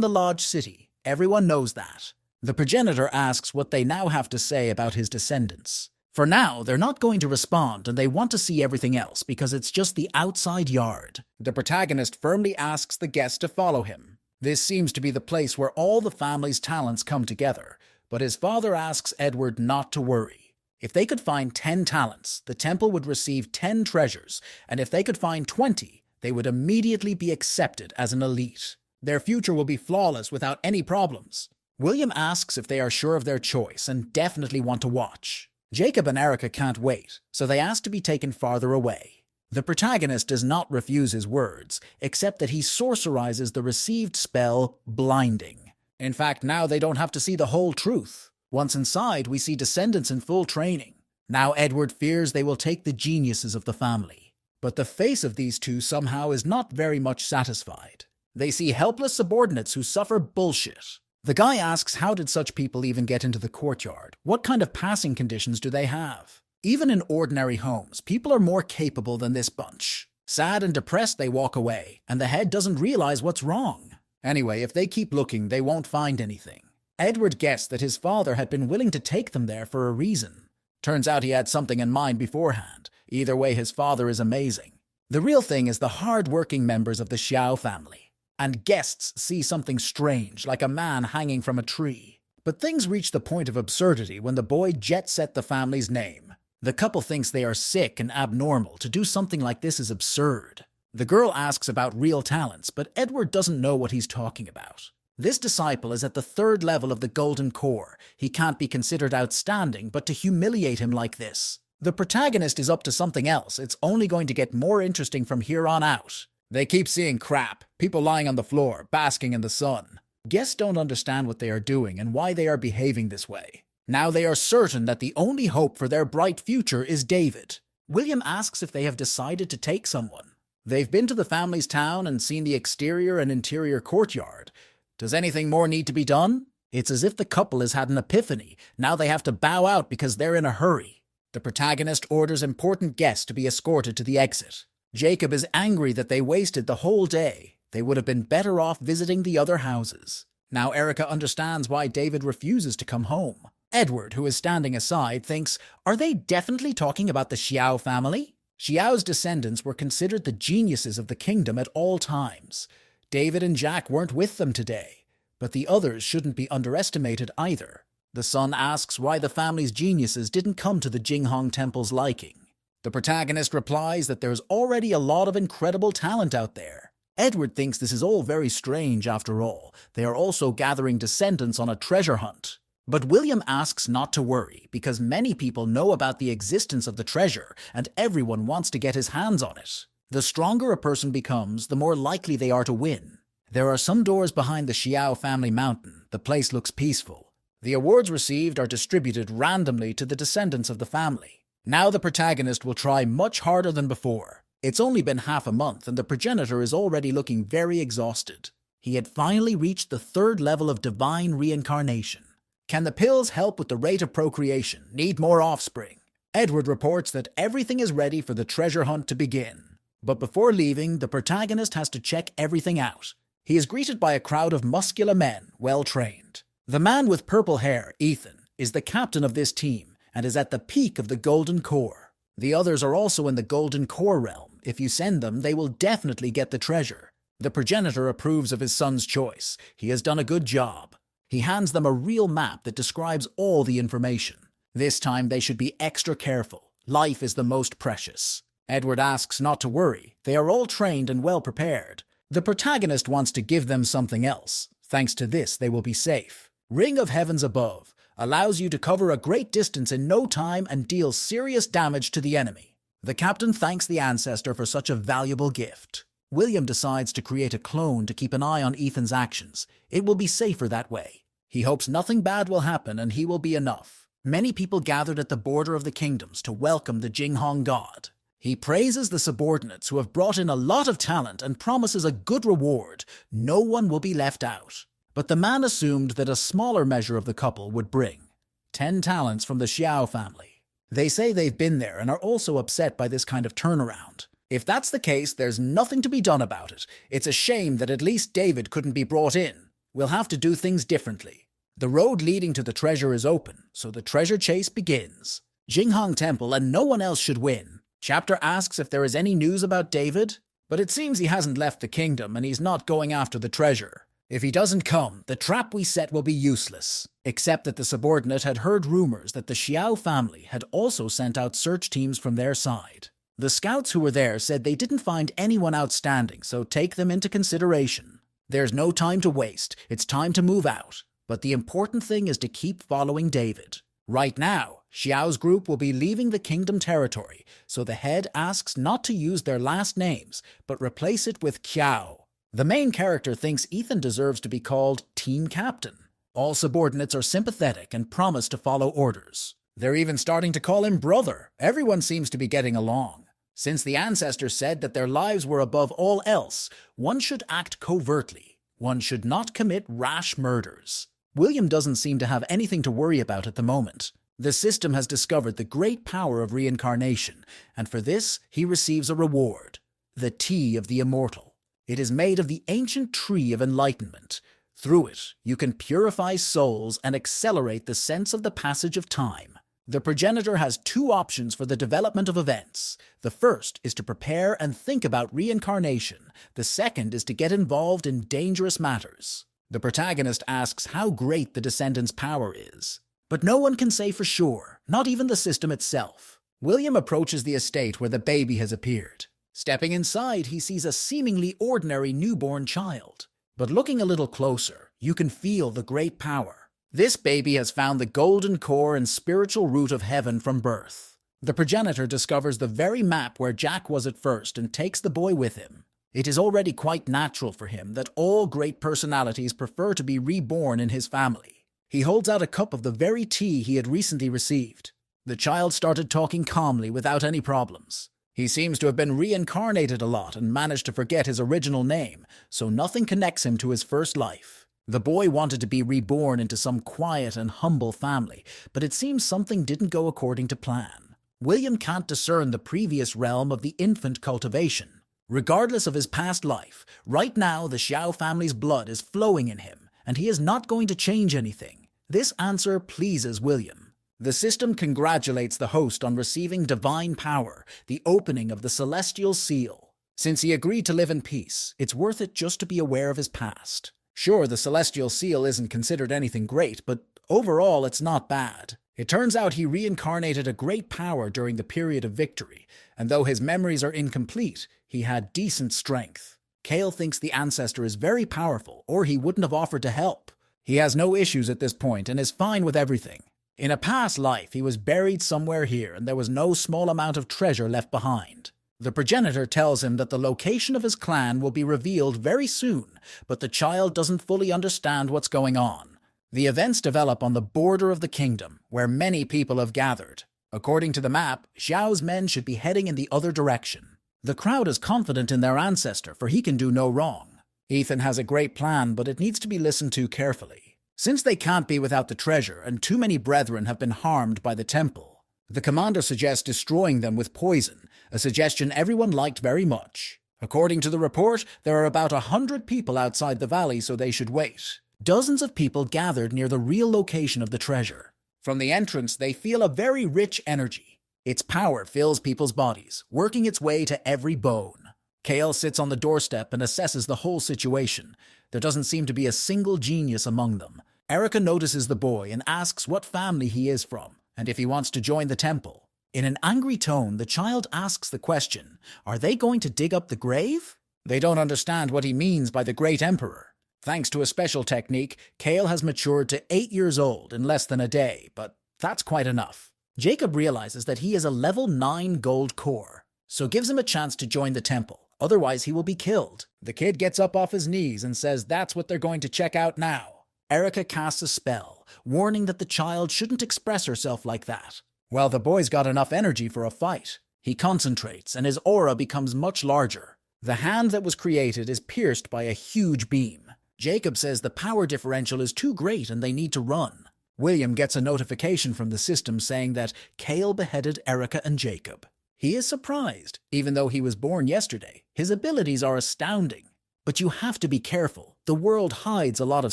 the Lodge City. Everyone knows that. The progenitor asks what they now have to say about his descendants. For now, they're not going to respond and they want to see everything else because it's just the outside yard. The protagonist firmly asks the guest to follow him. This seems to be the place where all the family's talents come together, but his father asks Edward not to worry. If they could find 10 talents, the temple would receive 10 treasures, and if they could find 20, they would immediately be accepted as an elite. Their future will be flawless without any problems. William asks if they are sure of their choice and definitely want to watch. Jacob and Erica can't wait, so they ask to be taken farther away. The protagonist does not refuse his words, except that he sorcerizes the received spell blinding. In fact, now they don't have to see the whole truth. Once inside, we see descendants in full training. Now Edward fears they will take the geniuses of the family. But the face of these two somehow is not very much satisfied. They see helpless subordinates who suffer bullshit. The guy asks how did such people even get into the courtyard? What kind of passing conditions do they have? Even in ordinary homes, people are more capable than this bunch. Sad and depressed, they walk away, and the head doesn't realize what's wrong. Anyway, if they keep looking, they won't find anything. Edward guessed that his father had been willing to take them there for a reason. Turns out he had something in mind beforehand. Either way, his father is amazing. The real thing is the hard-working members of the Xiao family. And guests see something strange, like a man hanging from a tree. But things reach the point of absurdity when the boy jet-set the family's name. The couple thinks they are sick and abnormal. To do something like this is absurd. The girl asks about real talents, but Edward doesn't know what he's talking about. This disciple is at the 3rd level of the Golden Core. He can't be considered outstanding, but to humiliate him like this. The protagonist is up to something else. It's only going to get more interesting from here on out. They keep seeing crap, people lying on the floor, basking in the sun. Guests don't understand what they are doing and why they are behaving this way. Now they are certain that the only hope for their bright future is David. William asks if they have decided to take someone. They've been to the family's town and seen the exterior and interior courtyard. Does anything more need to be done? It's as if the couple has had an epiphany. Now they have to bow out because they're in a hurry. The protagonist orders important guests to be escorted to the exit. Jacob is angry that they wasted the whole day. They would have been better off visiting the other houses. Now Erica understands why David refuses to come home. Edward, who is standing aside, thinks, are they definitely talking about the Xiao family? Xiao's descendants were considered the geniuses of the kingdom at all times. David and Jack weren't with them today, but the others shouldn't be underestimated either. The son asks why the family's geniuses didn't come to the Jinghong Temple's liking. The protagonist replies that there's already a lot of incredible talent out there. Edward thinks this is all very strange after all. They are also gathering descendants on a treasure hunt. But William asks not to worry, because many people know about the existence of the treasure, and everyone wants to get his hands on it. The stronger a person becomes, the more likely they are to win. There are some doors behind the Xiao family mountain. The place looks peaceful. The awards received are distributed randomly to the descendants of the family. Now the protagonist will try much harder than before. It's only been half a month, and the progenitor is already looking very exhausted. He had finally reached the 3rd level of divine reincarnation. Can the pills help with the rate of procreation? Need more offspring? Edward reports that everything is ready for the treasure hunt to begin. But before leaving, the protagonist has to check everything out. He is greeted by a crowd of muscular men, well-trained. The man with purple hair, Ethan, is the captain of this team and is at the peak of the Golden Core. The others are also in the Golden Core realm. If you send them, they will definitely get the treasure. The progenitor approves of his son's choice. He has done a good job. He hands them a real map that describes all the information. This time they should be extra careful. Life is the most precious. Edward asks not to worry. They are all trained and well prepared. The protagonist wants to give them something else. Thanks to this, they will be safe. Ring of Heavens Above allows you to cover a great distance in no time and deal serious damage to the enemy. The captain thanks the ancestor for such a valuable gift. William decides to create a clone to keep an eye on Ethan's actions. It will be safer that way. He hopes nothing bad will happen and he will be enough. Many people gathered at the border of the kingdoms to welcome the Jinghong god. He praises the subordinates who have brought in a lot of talent and promises a good reward. No one will be left out. But the man assumed that a smaller measure of the couple would bring 10 talents from the Xiao family. They say they've been there and are also upset by this kind of turnaround. If that's the case, there's nothing to be done about it. It's a shame that at least David couldn't be brought in. We'll have to do things differently. The road leading to the treasure is open, so the treasure chase begins. Jinghong Temple and no one else should win. Chapter asks if there is any news about David, but it seems he hasn't left the kingdom and he's not going after the treasure. If he doesn't come, the trap we set will be useless, except that the subordinate had heard rumors that the Xiao family had also sent out search teams from their side. The scouts who were there said they didn't find anyone outstanding, so take them into consideration. There's no time to waste. It's time to move out. But the important thing is to keep following David. Right now, Xiao's group will be leaving the kingdom territory, so the head asks not to use their last names, but replace it with Qiao. The main character thinks Ethan deserves to be called Team Captain. All subordinates are sympathetic and promise to follow orders. They're even starting to call him brother. Everyone seems to be getting along. Since the ancestors said that their lives were above all else, one should act covertly. One should not commit rash murders. William doesn't seem to have anything to worry about at the moment. The system has discovered the great power of reincarnation, and for this he receives a reward. The Tea of the Immortal. It is made of the ancient tree of enlightenment. Through it, you can purify souls and accelerate the sense of the passage of time. The progenitor has two options for the development of events. The first is to prepare and think about reincarnation. The second is to get involved in dangerous matters. The protagonist asks how great the descendant's power is. But no one can say for sure, not even the system itself. William approaches the estate where the baby has appeared. Stepping inside, he sees a seemingly ordinary newborn child. But looking a little closer, you can feel the great power. This baby has found the golden core and spiritual root of heaven from birth. The progenitor discovers the very map where Jack was at first and takes the boy with him. It is already quite natural for him that all great personalities prefer to be reborn in his family. He holds out a cup of the very tea he had recently received. The child started talking calmly without any problems. He seems to have been reincarnated a lot and managed to forget his original name, so nothing connects him to his first life. The boy wanted to be reborn into some quiet and humble family, but it seems something didn't go according to plan. William can't discern the previous realm of the infant cultivation. Regardless of his past life, right now the Xiao family's blood is flowing in him, and he is not going to change anything. This answer pleases William. The system congratulates the host on receiving divine power, the opening of the celestial seal. Since he agreed to live in peace, it's worth it just to be aware of his past. Sure, the celestial seal isn't considered anything great, but overall it's not bad. It turns out he reincarnated a great power during the period of victory, and though his memories are incomplete, he had decent strength. Kale thinks the ancestor is very powerful, or he wouldn't have offered to help. He has no issues at this point and is fine with everything. In a past life, he was buried somewhere here and there was no small amount of treasure left behind. The progenitor tells him that the location of his clan will be revealed very soon, but the child doesn't fully understand what's going on. The events develop on the border of the kingdom, where many people have gathered. According to the map, Xiao's men should be heading in the other direction. The crowd is confident in their ancestor, for he can do no wrong. Ethan has a great plan, but it needs to be listened to carefully. Since they can't be without the treasure and too many brethren have been harmed by the temple, the commander suggests destroying them with poison, a suggestion everyone liked very much. According to the report, there are about 100 people outside the valley, so they should wait. Dozens of people gathered near the real location of the treasure. From the entrance, they feel a very rich energy. Its power fills people's bodies, working its way to every bone. Kale sits on the doorstep and assesses the whole situation. There doesn't seem to be a single genius among them. Erica notices the boy and asks what family he is from, and if he wants to join the temple. In an angry tone, the child asks the question, are they going to dig up the grave? They don't understand what he means by the Great Emperor. Thanks to a special technique, Kale has matured to 8 years old in less than a day, but that's quite enough. Jacob realizes that he is a level 9 gold core, so gives him a chance to join the temple. Otherwise, he will be killed. The kid gets up off his knees and says that's what they're going to check out now. Erica casts a spell, warning that the child shouldn't express herself like that. Well, the boy's got enough energy for a fight. He concentrates, and his aura becomes much larger. The hand that was created is pierced by a huge beam. Jacob says the power differential is too great and they need to run. William gets a notification from the system saying that Kale beheaded Erica and Jacob. He is surprised, even though he was born yesterday. His abilities are astounding. But you have to be careful. The world hides a lot of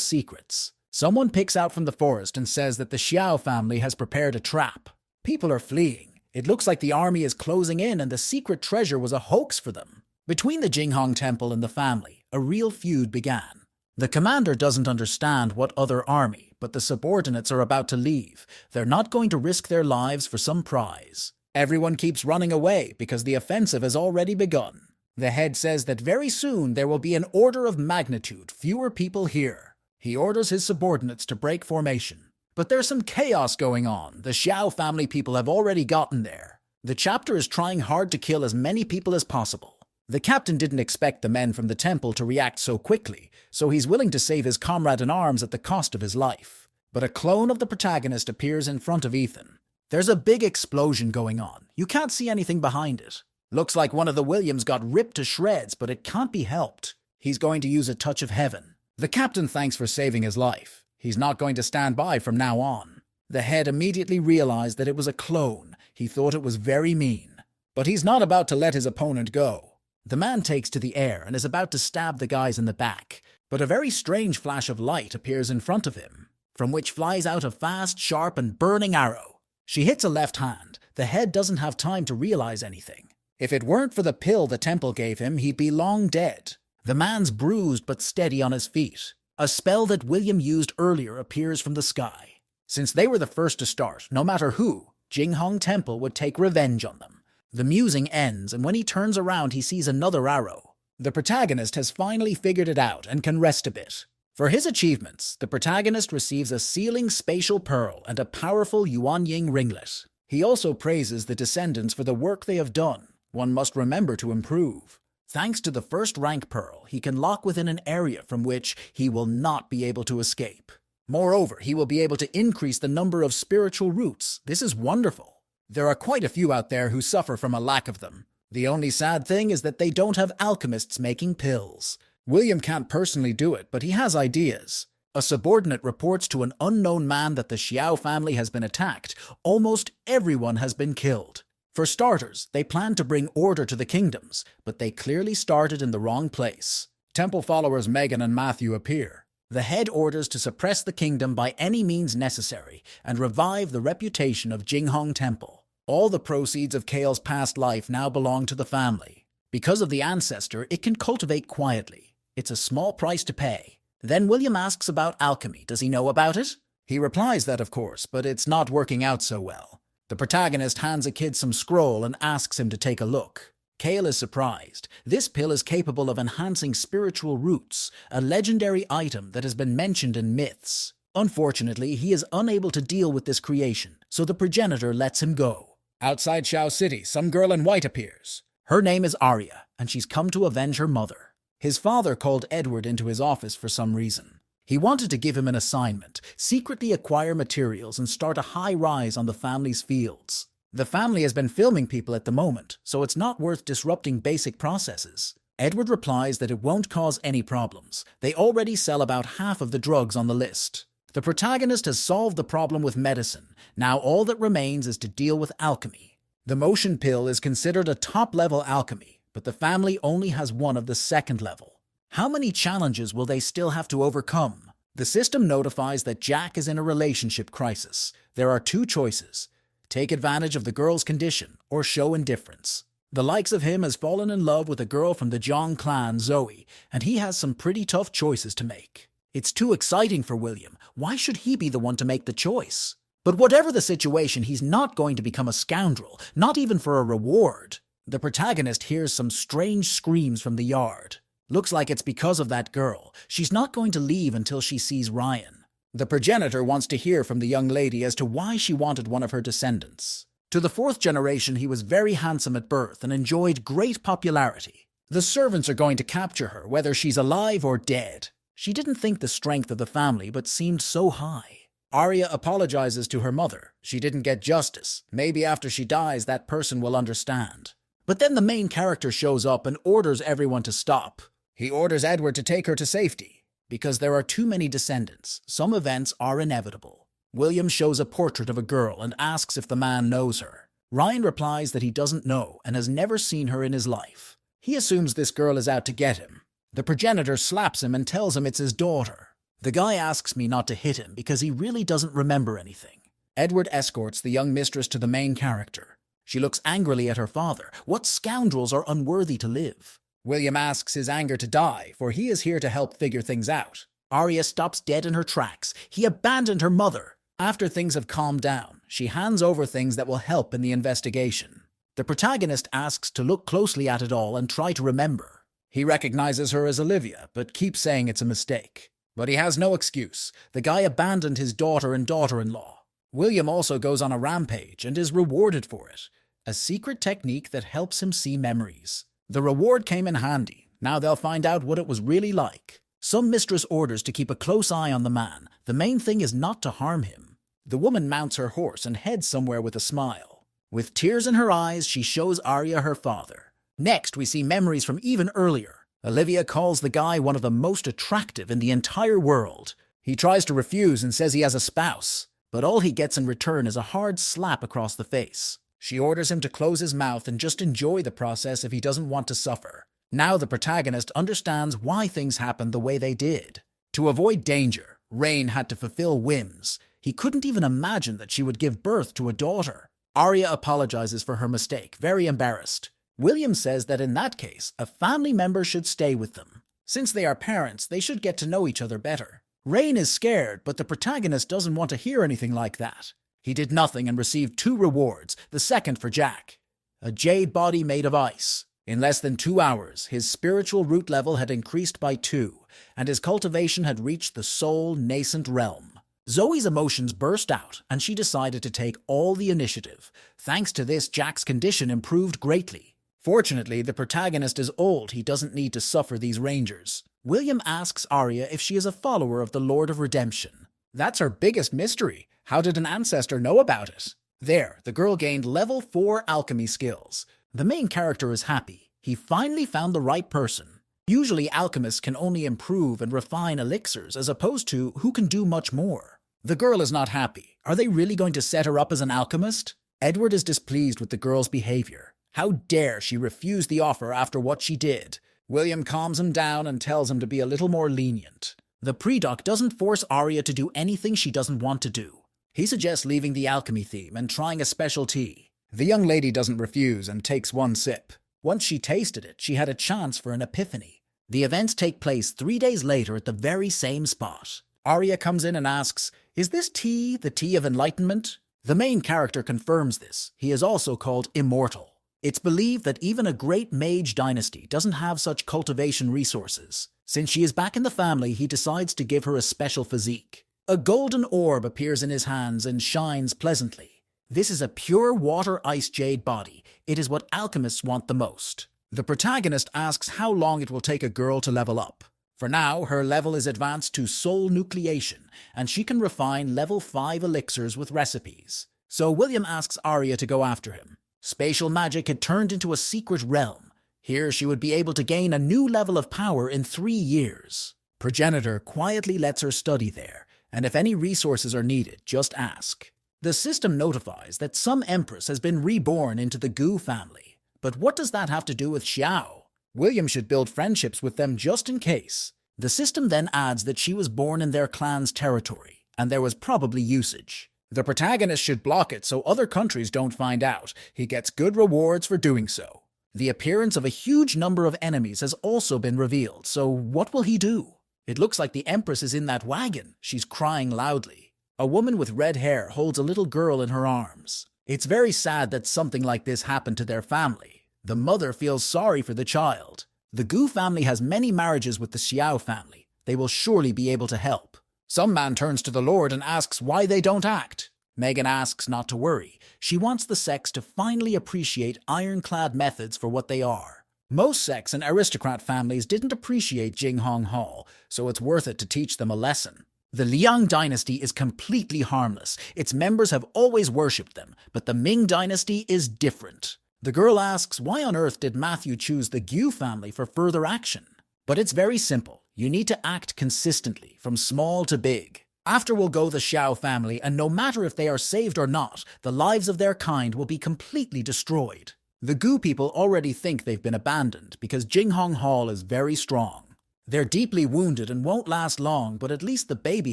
secrets. Someone picks out from the forest and says that the Xiao family has prepared a trap. People are fleeing. It looks like the army is closing in and the secret treasure was a hoax for them. Between the Jinghong Temple and the family, a real feud began. The commander doesn't understand what other army, but the subordinates are about to leave. They're not going to risk their lives for some prize. Everyone keeps running away because the offensive has already begun. The head says that very soon there will be an order of magnitude, fewer people here. He orders his subordinates to break formation. But there's some chaos going on. The Xiao family people have already gotten there. The chapter is trying hard to kill as many people as possible. The captain didn't expect the men from the temple to react so quickly, so he's willing to save his comrade in arms at the cost of his life. But a clone of the protagonist appears in front of Ethan. There's a big explosion going on. You can't see anything behind it. Looks like one of the Williams got ripped to shreds, but it can't be helped. He's going to use a touch of heaven. The captain thanks for saving his life. He's not going to stand by from now on. The head immediately realized that it was a clone. He thought it was very mean. But he's not about to let his opponent go. The man takes to the air and is about to stab the guys in the back. But a very strange flash of light appears in front of him, from which flies out a fast, sharp, and burning arrow. She hits a left hand. The head doesn't have time to realize anything. If it weren't for the pill the temple gave him, he'd be long dead. The man's bruised but steady on his feet. A spell that William used earlier appears from the sky. Since they were the first to start, no matter who, Jinghong Temple would take revenge on them. The musing ends, and when he turns around he sees another arrow. The protagonist has finally figured it out and can rest a bit. For his achievements, the protagonist receives a sealing spatial pearl and a powerful Yuanying ringlet. He also praises the descendants for the work they have done. One must remember to improve. Thanks to the first rank pearl, he can lock within an area from which he will not be able to escape. Moreover, he will be able to increase the number of spiritual roots. This is wonderful. There are quite a few out there who suffer from a lack of them. The only sad thing is that they don't have alchemists making pills. William can't personally do it, but he has ideas. A subordinate reports to an unknown man that the Xiao family has been attacked. Almost everyone has been killed. For starters, they plan to bring order to the kingdoms, but they clearly started in the wrong place. Temple followers Megan and Matthew appear. The head orders to suppress the kingdom by any means necessary and revive the reputation of Jinghong Temple. All the proceeds of Kale's past life now belong to the family. Because of the ancestor, it can cultivate quietly. It's a small price to pay. Then William asks about alchemy. Does he know about it? He replies that, of course, but it's not working out so well. The protagonist hands a kid some scroll and asks him to take a look. Kale is surprised. This pill is capable of enhancing spiritual roots, a legendary item that has been mentioned in myths. Unfortunately, he is unable to deal with this creation, so the progenitor lets him go. Outside Shao City, some girl in white appears. Her name is Arya, and she's come to avenge her mother. His father called Edward into his office for some reason. He wanted to give him an assignment, secretly acquire materials and start a high rise on the family's fields. The family has been filming people at the moment, so it's not worth disrupting basic processes. Edward replies that it won't cause any problems. They already sell about half of the drugs on the list. The protagonist has solved the problem with medicine. Now all that remains is to deal with alchemy. The motion pill is considered a top-level alchemy, but the family only has one of the second level. How many challenges will they still have to overcome? The system notifies that Jack is in a relationship crisis. There are two choices: take advantage of the girl's condition or show indifference. The likes of him has fallen in love with a girl from the Zhang clan, Zoe, and he has some pretty tough choices to make. It's too exciting for William. Why should he be the one to make the choice? But whatever the situation, he's not going to become a scoundrel, not even for a reward. The protagonist hears some strange screams from the yard. Looks like it's because of that girl. She's not going to leave until she sees Ryan. The progenitor wants to hear from the young lady as to why she wanted one of her descendants. To the fourth generation, he was very handsome at birth and enjoyed great popularity. The servants are going to capture her, whether she's alive or dead. She didn't think the strength of the family, but seemed so high. Arya apologizes to her mother. She didn't get justice. Maybe after she dies, that person will understand. But then the main character shows up and orders everyone to stop. He orders Edward to take her to safety. Because there are too many descendants, some events are inevitable. William shows a portrait of a girl and asks if the man knows her. Ryan replies that he doesn't know and has never seen her in his life. He assumes this girl is out to get him. The progenitor slaps him and tells him it's his daughter. The guy asks me not to hit him because he really doesn't remember anything. Edward escorts the young mistress to the main character. She looks angrily at her father. What scoundrels are unworthy to live? William asks his anger to die, for he is here to help figure things out. Arya stops dead in her tracks. He abandoned her mother. After things have calmed down, she hands over things that will help in the investigation. The protagonist asks to look closely at it all and try to remember. He recognizes her as Olivia, but keeps saying it's a mistake. But he has no excuse. The guy abandoned his daughter and daughter-in-law. William also goes on a rampage and is rewarded for it. A secret technique that helps him see memories. The reward came in handy. Now they'll find out what it was really like. Some mistress orders to keep a close eye on the man. The main thing is not to harm him. The woman mounts her horse and heads somewhere with a smile. With tears in her eyes, she shows Arya her father. Next, we see memories from even earlier. Olivia calls the guy one of the most attractive in the entire world. He tries to refuse and says he has a spouse, but all he gets in return is a hard slap across the face. She orders him to close his mouth and just enjoy the process if he doesn't want to suffer. Now the protagonist understands why things happened the way they did. To avoid danger, Rain had to fulfill whims. He couldn't even imagine that she would give birth to a daughter. Arya apologizes for her mistake, very embarrassed. William says that in that case, a family member should stay with them. Since they are parents, they should get to know each other better. Rain is scared, but the protagonist doesn't want to hear anything like that. He did nothing and received 2 rewards, the second for Jack. A jade body made of ice. In less than 2 hours, his spiritual root level had increased by 2, and his cultivation had reached the soul nascent realm. Zoe's emotions burst out, and she decided to take all the initiative. Thanks to this, Jack's condition improved greatly. Fortunately, the protagonist is old. He doesn't need to suffer these rangers. William asks Arya if she is a follower of the Lord of Redemption. That's her biggest mystery. How did an ancestor know about it? There, the girl gained level 4 alchemy skills. The main character is happy. He finally found the right person. Usually alchemists can only improve and refine elixirs as opposed to who can do much more. The girl is not happy. Are they really going to set her up as an alchemist? Edward is displeased with the girl's behavior. How dare she refuse the offer after what she did? William calms him down and tells him to be a little more lenient. The pre-doc doesn't force Arya to do anything she doesn't want to do. He suggests leaving the alchemy theme and trying a special tea. The young lady doesn't refuse and takes 1 sip. Once she tasted it, she had a chance for an epiphany. The events take place 3 days later at the very same spot. Arya comes in and asks, "Is this tea the tea of enlightenment?" The main character confirms this. He is also called immortal. It's believed that even a great mage dynasty doesn't have such cultivation resources. Since she is back in the family, he decides to give her a special physique. A golden orb appears in his hands and shines pleasantly. This is a pure water ice jade body. It is what alchemists want the most. The protagonist asks how long it will take a girl to level up. For now, her level is advanced to soul nucleation, and she can refine level 5 elixirs with recipes. So William asks Arya to go after him. Spatial magic had turned into a secret realm. Here she would be able to gain a new level of power in 3 years. Progenitor quietly lets her study there, and if any resources are needed, just ask. The system notifies that some empress has been reborn into the Gu family. But what does that have to do with Xiao? William should build friendships with them just in case. The system then adds that she was born in their clan's territory, and there was probably usage. The protagonist should block it so other countries don't find out. He gets good rewards for doing so. The appearance of a huge number of enemies has also been revealed, so what will he do? It looks like the Empress is in that wagon. She's crying loudly. A woman with red hair holds a little girl in her arms. It's very sad that something like this happened to their family. The mother feels sorry for the child. The Gu family has many marriages with the Xiao family. They will surely be able to help. Some man turns to the Lord and asks why they don't act. Megan asks not to worry. She wants the sects to finally appreciate ironclad methods for what they are. Most sects and aristocrat families didn't appreciate Jinghong Hall, so it's worth it to teach them a lesson. The Liang dynasty is completely harmless. Its members have always worshipped them, but the Ming dynasty is different. The girl asks why on earth did Matthew choose the Gu family for further action? But it's very simple. You need to act consistently, from small to big. After will go the Xiao family, and no matter if they are saved or not, the lives of their kind will be completely destroyed. The Gu people already think they've been abandoned because Jinghong Hall is very strong. They're deeply wounded and won't last long, but at least the baby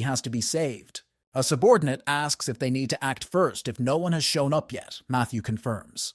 has to be saved. A subordinate asks if they need to act first if no one has shown up yet. Matthew confirms.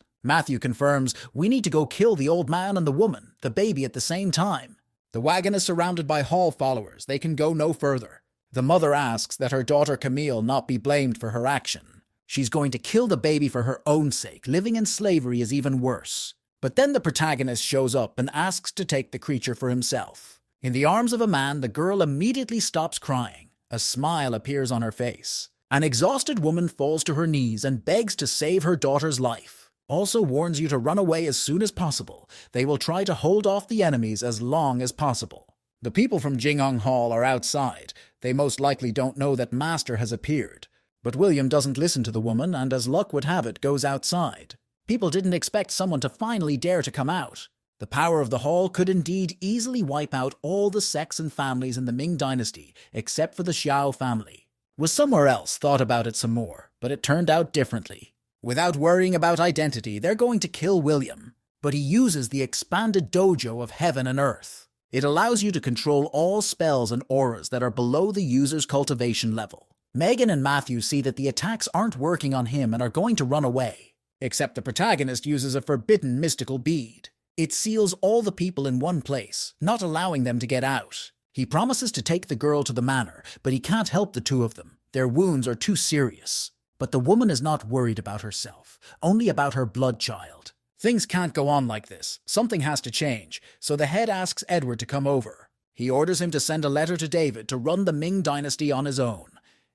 We need to go kill the old man and the woman, the baby at the same time. The wagon is surrounded by Hall followers. They can go no further. The mother asks that her daughter Camille not be blamed for her action. She's going to kill the baby for her own sake. Living in slavery is even worse. But then the protagonist shows up and asks to take the creature for himself. In the arms of a man, the girl immediately stops crying. A smile appears on her face. An exhausted woman falls to her knees and begs to save her daughter's life. Also warns you to run away as soon as possible. They will try to hold off the enemies as long as possible. The people from Jinghong Hall are outside. They most likely don't know that Master has appeared. But William doesn't listen to the woman and, as luck would have it, goes outside. People didn't expect someone to finally dare to come out. The power of the Hall could indeed easily wipe out all the sects and families in the Ming dynasty, except for the Xiao family. Was somewhere else thought about it some more, but it turned out differently. Without worrying about identity, they're going to kill William. but he uses the expanded dojo of heaven and earth. It allows you to control all spells and auras that are below the user's cultivation level. Megan and Matthew see that the attacks aren't working on him and are going to run away. Except the protagonist uses a forbidden mystical bead. It seals all the people in one place, not allowing them to get out. He promises to take the girl to the manor, but he can't help the two of them. Their wounds are too serious. But the woman is not worried about herself, only about her blood child. Things can't go on like this. Something has to change, so the head asks Edward to come over. He orders him to send a letter to David to run the Ming dynasty on his own.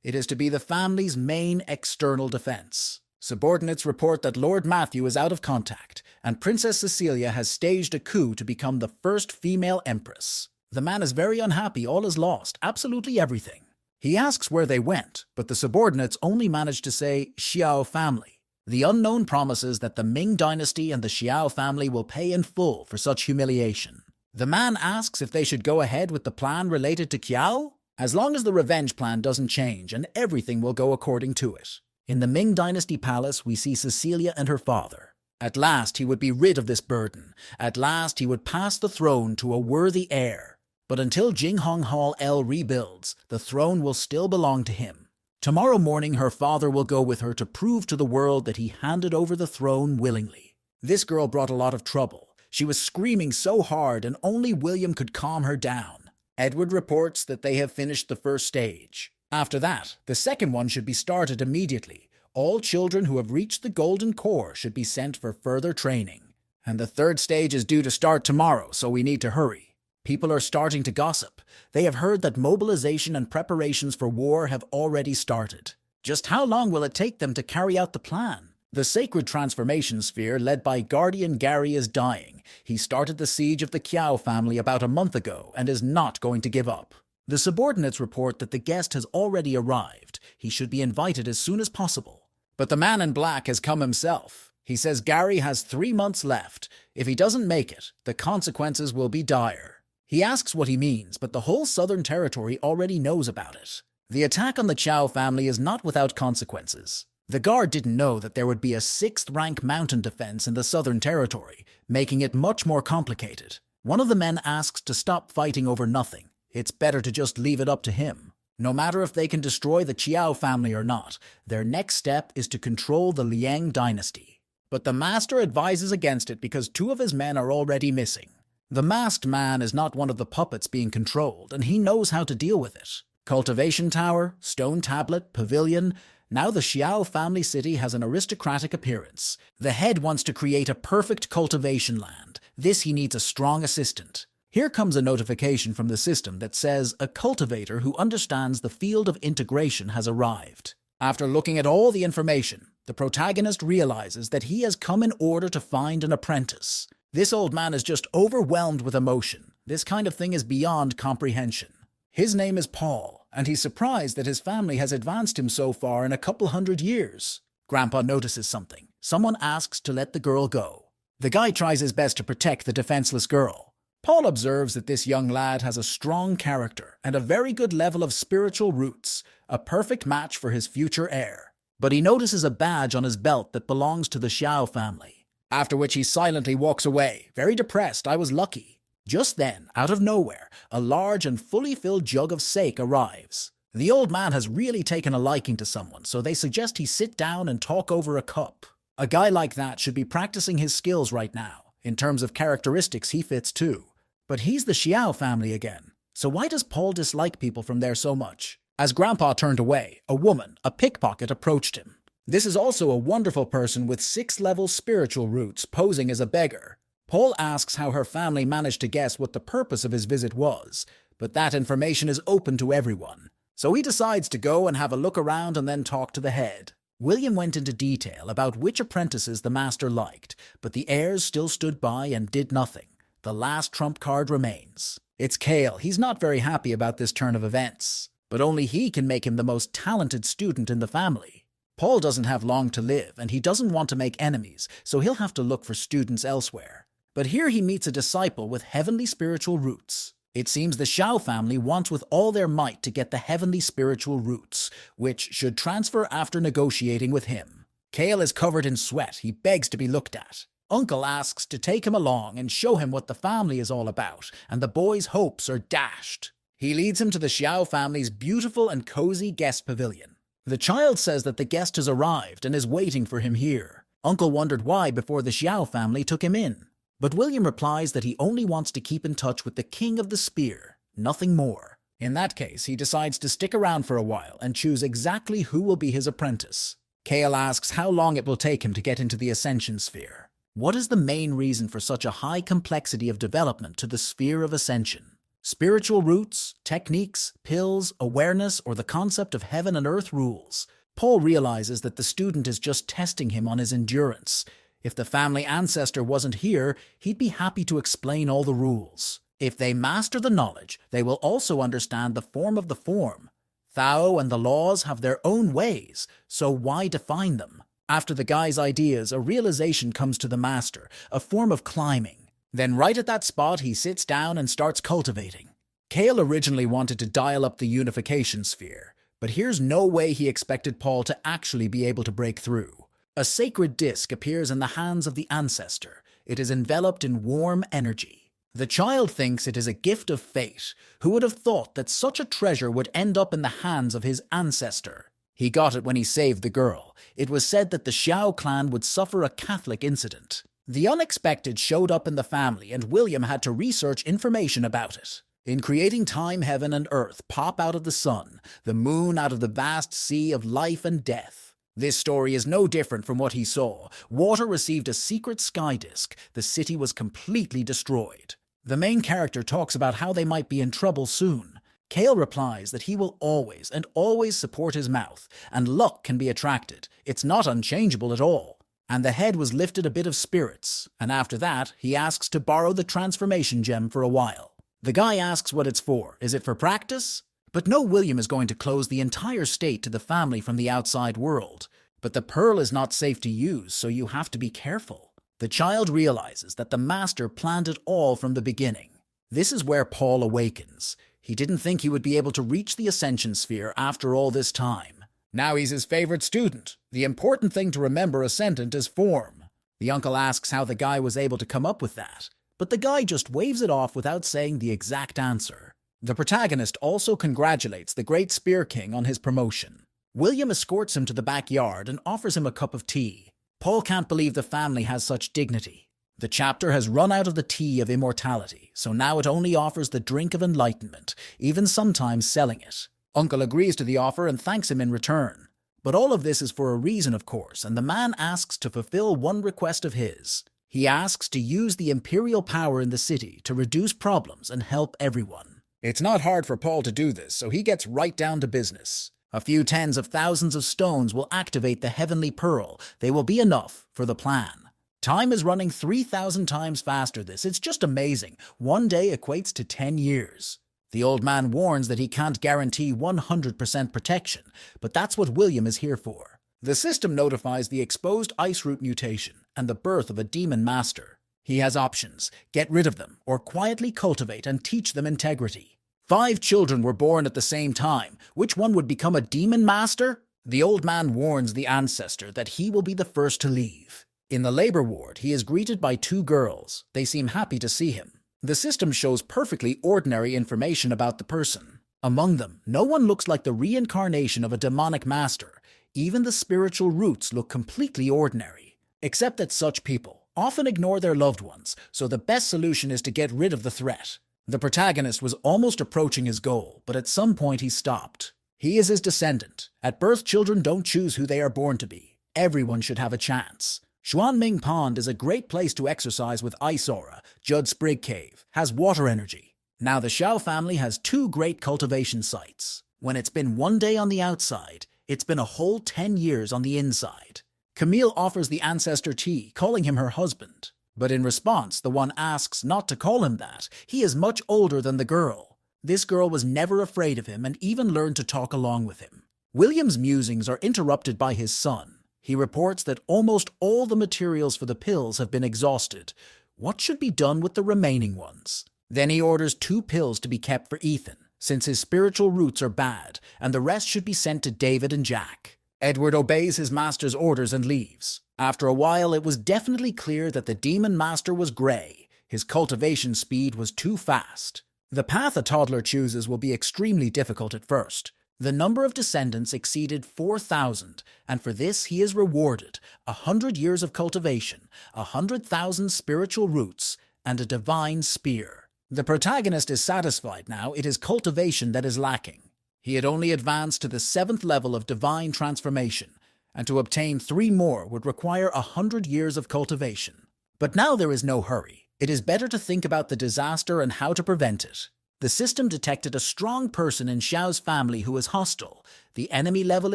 It is to be the family's main external defense. Subordinates report that Lord Matthew is out of contact, and Princess Cecilia has staged a coup to become the first female empress. The man is very unhappy, all is lost, absolutely everything. He asks where they went, but the subordinates only manage to say Xiao family. The unknown promises that the Ming dynasty and the Xiao family will pay in full for such humiliation. The man asks if they should go ahead with the plan related to Qiao, as long as the revenge plan doesn't change and everything will go according to it. In the Ming dynasty palace, we see Cecilia and her father. At last he would be rid of this burden. At last he would pass the throne to a worthy heir. But until Jinghong Hall L rebuilds, the throne will still belong to him. Tomorrow morning her father will go with her to prove to the world that he handed over the throne willingly. This girl brought a lot of trouble. She was screaming so hard and only William could calm her down. Edward reports that they have finished the first stage. After that, the second one should be started immediately. All children who have reached the Golden Core should be sent for further training. And the third stage is due to start tomorrow, so we need to hurry. People are starting to gossip. They have heard that mobilization and preparations for war have already started. Just how long will it take them to carry out the plan? The sacred transformation sphere led by Guardian Gary is dying. He started the siege of the Qiao family about a month ago and is not going to give up. The subordinates report that the guest has already arrived. He should be invited as soon as possible. But the man in black has come himself. He says Gary has 3 months left. If he doesn't make it, the consequences will be dire. He asks what he means, but the whole Southern Territory already knows about it. The attack on the Qiao family is not without consequences. The guard didn't know that there would be a 6th-rank mountain defense in the Southern Territory, making it much more complicated. One of the men asks to stop fighting over nothing. It's better to just leave it up to him. No matter if they can destroy the Qiao family or not, their next step is to control the Liang dynasty. But the master advises against it because 2 of his men are already missing. The masked man is not one of the puppets being controlled, and he knows how to deal with it. Cultivation tower, stone tablet, pavilion. Now the Xiao family city has an aristocratic appearance. The head wants to create a perfect cultivation land. This he needs a strong assistant. Here comes a notification from the system that says a cultivator who understands the field of integration has arrived. After looking at all the information, the protagonist realizes that he has come in order to find an apprentice. This old man is just overwhelmed with emotion. This kind of thing is beyond comprehension. His name is Paul, and he's surprised that his family has advanced him so far in a couple 100 years. Grandpa notices something. Someone asks to let the girl go. The guy tries his best to protect the defenseless girl. Paul observes that this young lad has a strong character and a very good level of spiritual roots, a perfect match for his future heir. But he notices a badge on his belt that belongs to the Xiao family. After which he silently walks away, very depressed. I was lucky. Just then, out of nowhere, a large and fully filled jug of sake arrives. The old man has really taken a liking to someone, so they suggest he sit down and talk over a cup. A guy like that should be practicing his skills right now. In terms of characteristics, he fits too. But he's the Xiao family again. So why does Paul dislike people from there so much? As Grandpa turned away, a woman, a pickpocket, approached him. This is also a wonderful person with 6th-level spiritual roots, posing as a beggar. Paul asks how her family managed to guess what the purpose of his visit was, but that information is open to everyone. So he decides to go and have a look around and then talk to the head. William went into detail about which apprentices the master liked, but the heirs still stood by and did nothing. The last trump card remains. It's Cale. He's not very happy about this turn of events, but only he can make him the most talented student in the family. Paul doesn't have long to live, and he doesn't want to make enemies, so he'll have to look for students elsewhere. But here he meets a disciple with heavenly spiritual roots. It seems the Xiao family wants with all their might to get the heavenly spiritual roots, which should transfer after negotiating with him. Cale is covered in sweat. He begs to be looked at. Uncle asks to take him along and show him what the family is all about, and the boy's hopes are dashed. He leads him to the Xiao family's beautiful and cozy guest pavilion. The child says that the guest has arrived and is waiting for him here. Uncle wondered why before the Xiao family took him in. But William replies that he only wants to keep in touch with the King of the Spear, nothing more. In that case, he decides to stick around for a while and choose exactly who will be his apprentice. Kale asks how long it will take him to get into the Ascension Sphere. What is the main reason for such a high complexity of development to the Sphere of Ascension? Spiritual roots, techniques, pills, awareness, or the concept of heaven and earth rules? Paul realizes that the student is just testing him on his endurance. If the family ancestor wasn't here, he'd be happy to explain all the rules. If they master the knowledge, they will also understand the form of the form. Thao and the laws have their own ways, so why define them? After the guy's ideas, a realization comes to the master, a form of climbing. Then right at that spot, he sits down and starts cultivating. Kale originally wanted to dial up the unification sphere, but here's no way he expected Paul to actually be able to break through. A sacred disc appears in the hands of the ancestor. It is enveloped in warm energy. The child thinks it is a gift of fate. Who would have thought that such a treasure would end up in the hands of his ancestor? He got it when he saved the girl. It was said that the Xiao clan would suffer a Catholic incident. The unexpected showed up in the family, and William had to research information about it. In creating time, heaven and earth pop out of the sun, the moon out of the vast sea of life and death. This story is no different from what he saw. Water received a secret sky disk. The city was completely destroyed. The main character talks about how they might be in trouble soon. Kale replies that he will always and always support his mouth, and luck can be attracted. It's not unchangeable at all. And the head was lifted a bit of spirits, and after that, he asks to borrow the transformation gem for a while. The guy asks what it's for. Is it for practice? But no, William is going to close the entire state to the family from the outside world. But the pearl is not safe to use, so you have to be careful. The child realizes that the master planned it all from the beginning. This is where Paul awakens. He didn't think he would be able to reach the Ascension Sphere after all this time. Now he's his favorite student. The important thing to remember ascendant is form. The uncle asks how the guy was able to come up with that, but the guy just waves it off without saying the exact answer. The protagonist also congratulates the Great Spear King on his promotion. William escorts him to the backyard and offers him a cup of tea. Paul can't believe the family has such dignity. The chapter has run out of the tea of immortality, so now it only offers the drink of enlightenment, even sometimes selling it. Uncle agrees to the offer and thanks him in return. But all of this is for a reason, of course, and the man asks to fulfill one request of his. He asks to use the imperial power in the city to reduce problems and help everyone. It's not hard for Paul to do this, so he gets right down to business. A few tens of thousands of stones will activate the heavenly pearl. They will be enough for the plan. Time is running 3,000 times faster it's just amazing. One day equates to 10 years. The old man warns that he can't guarantee 100% protection, but that's what William is here for. The system notifies the exposed ice root mutation and the birth of a demon master. He has options: get rid of them, or quietly cultivate and teach them integrity. 5 children were born at the same time. Which one would become a demon master? The old man warns the ancestor that he will be the first to leave. In the labor ward, he is greeted by 2 girls. They seem happy to see him. The system shows perfectly ordinary information about the person. Among them, no one looks like the reincarnation of a demonic master. Even the spiritual roots look completely ordinary. Except that such people often ignore their loved ones, so the best solution is to get rid of the threat. The protagonist was almost approaching his goal, but at some point he stopped. He is his descendant. At birth, children don't choose who they are born to be. Everyone should have a chance. Xuanming Pond is a great place to exercise with ice aura. Judd Sprig Cave has water energy. Now the Xiao family has 2 great cultivation sites. When it's been one day on the outside, it's been a whole 10 years on the inside. Camille offers the ancestor tea, calling him her husband. But in response, the one asks not to call him that. He is much older than the girl. This girl was never afraid of him and even learned to talk along with him. William's musings are interrupted by his son. He reports that almost all the materials for the pills have been exhausted. What should be done with the remaining ones? Then he orders 2 pills to be kept for Ethan, since his spiritual roots are bad, and the rest should be sent to David and Jack. Edward obeys his master's orders and leaves. After a while, it was definitely clear that the demon master was grey. His cultivation speed was too fast. The path a toddler chooses will be extremely difficult at first. The number of descendants exceeded 4,000, and for this he is rewarded 100 years of cultivation, 100,000 spiritual roots, and a divine spear. The protagonist is satisfied now. It is cultivation that is lacking. He had only advanced to the 7th level of divine transformation, and to obtain 3 more would require 100 years of cultivation. But now there is no hurry. It is better to think about the disaster and how to prevent it. The system detected a strong person in Xiao's family who is hostile. The enemy level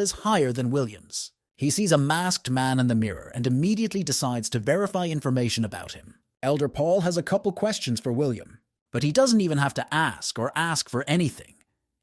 is higher than William's. He sees a masked man in the mirror and immediately decides to verify information about him. Elder Paul has a couple questions for William, but he doesn't even have to ask for anything.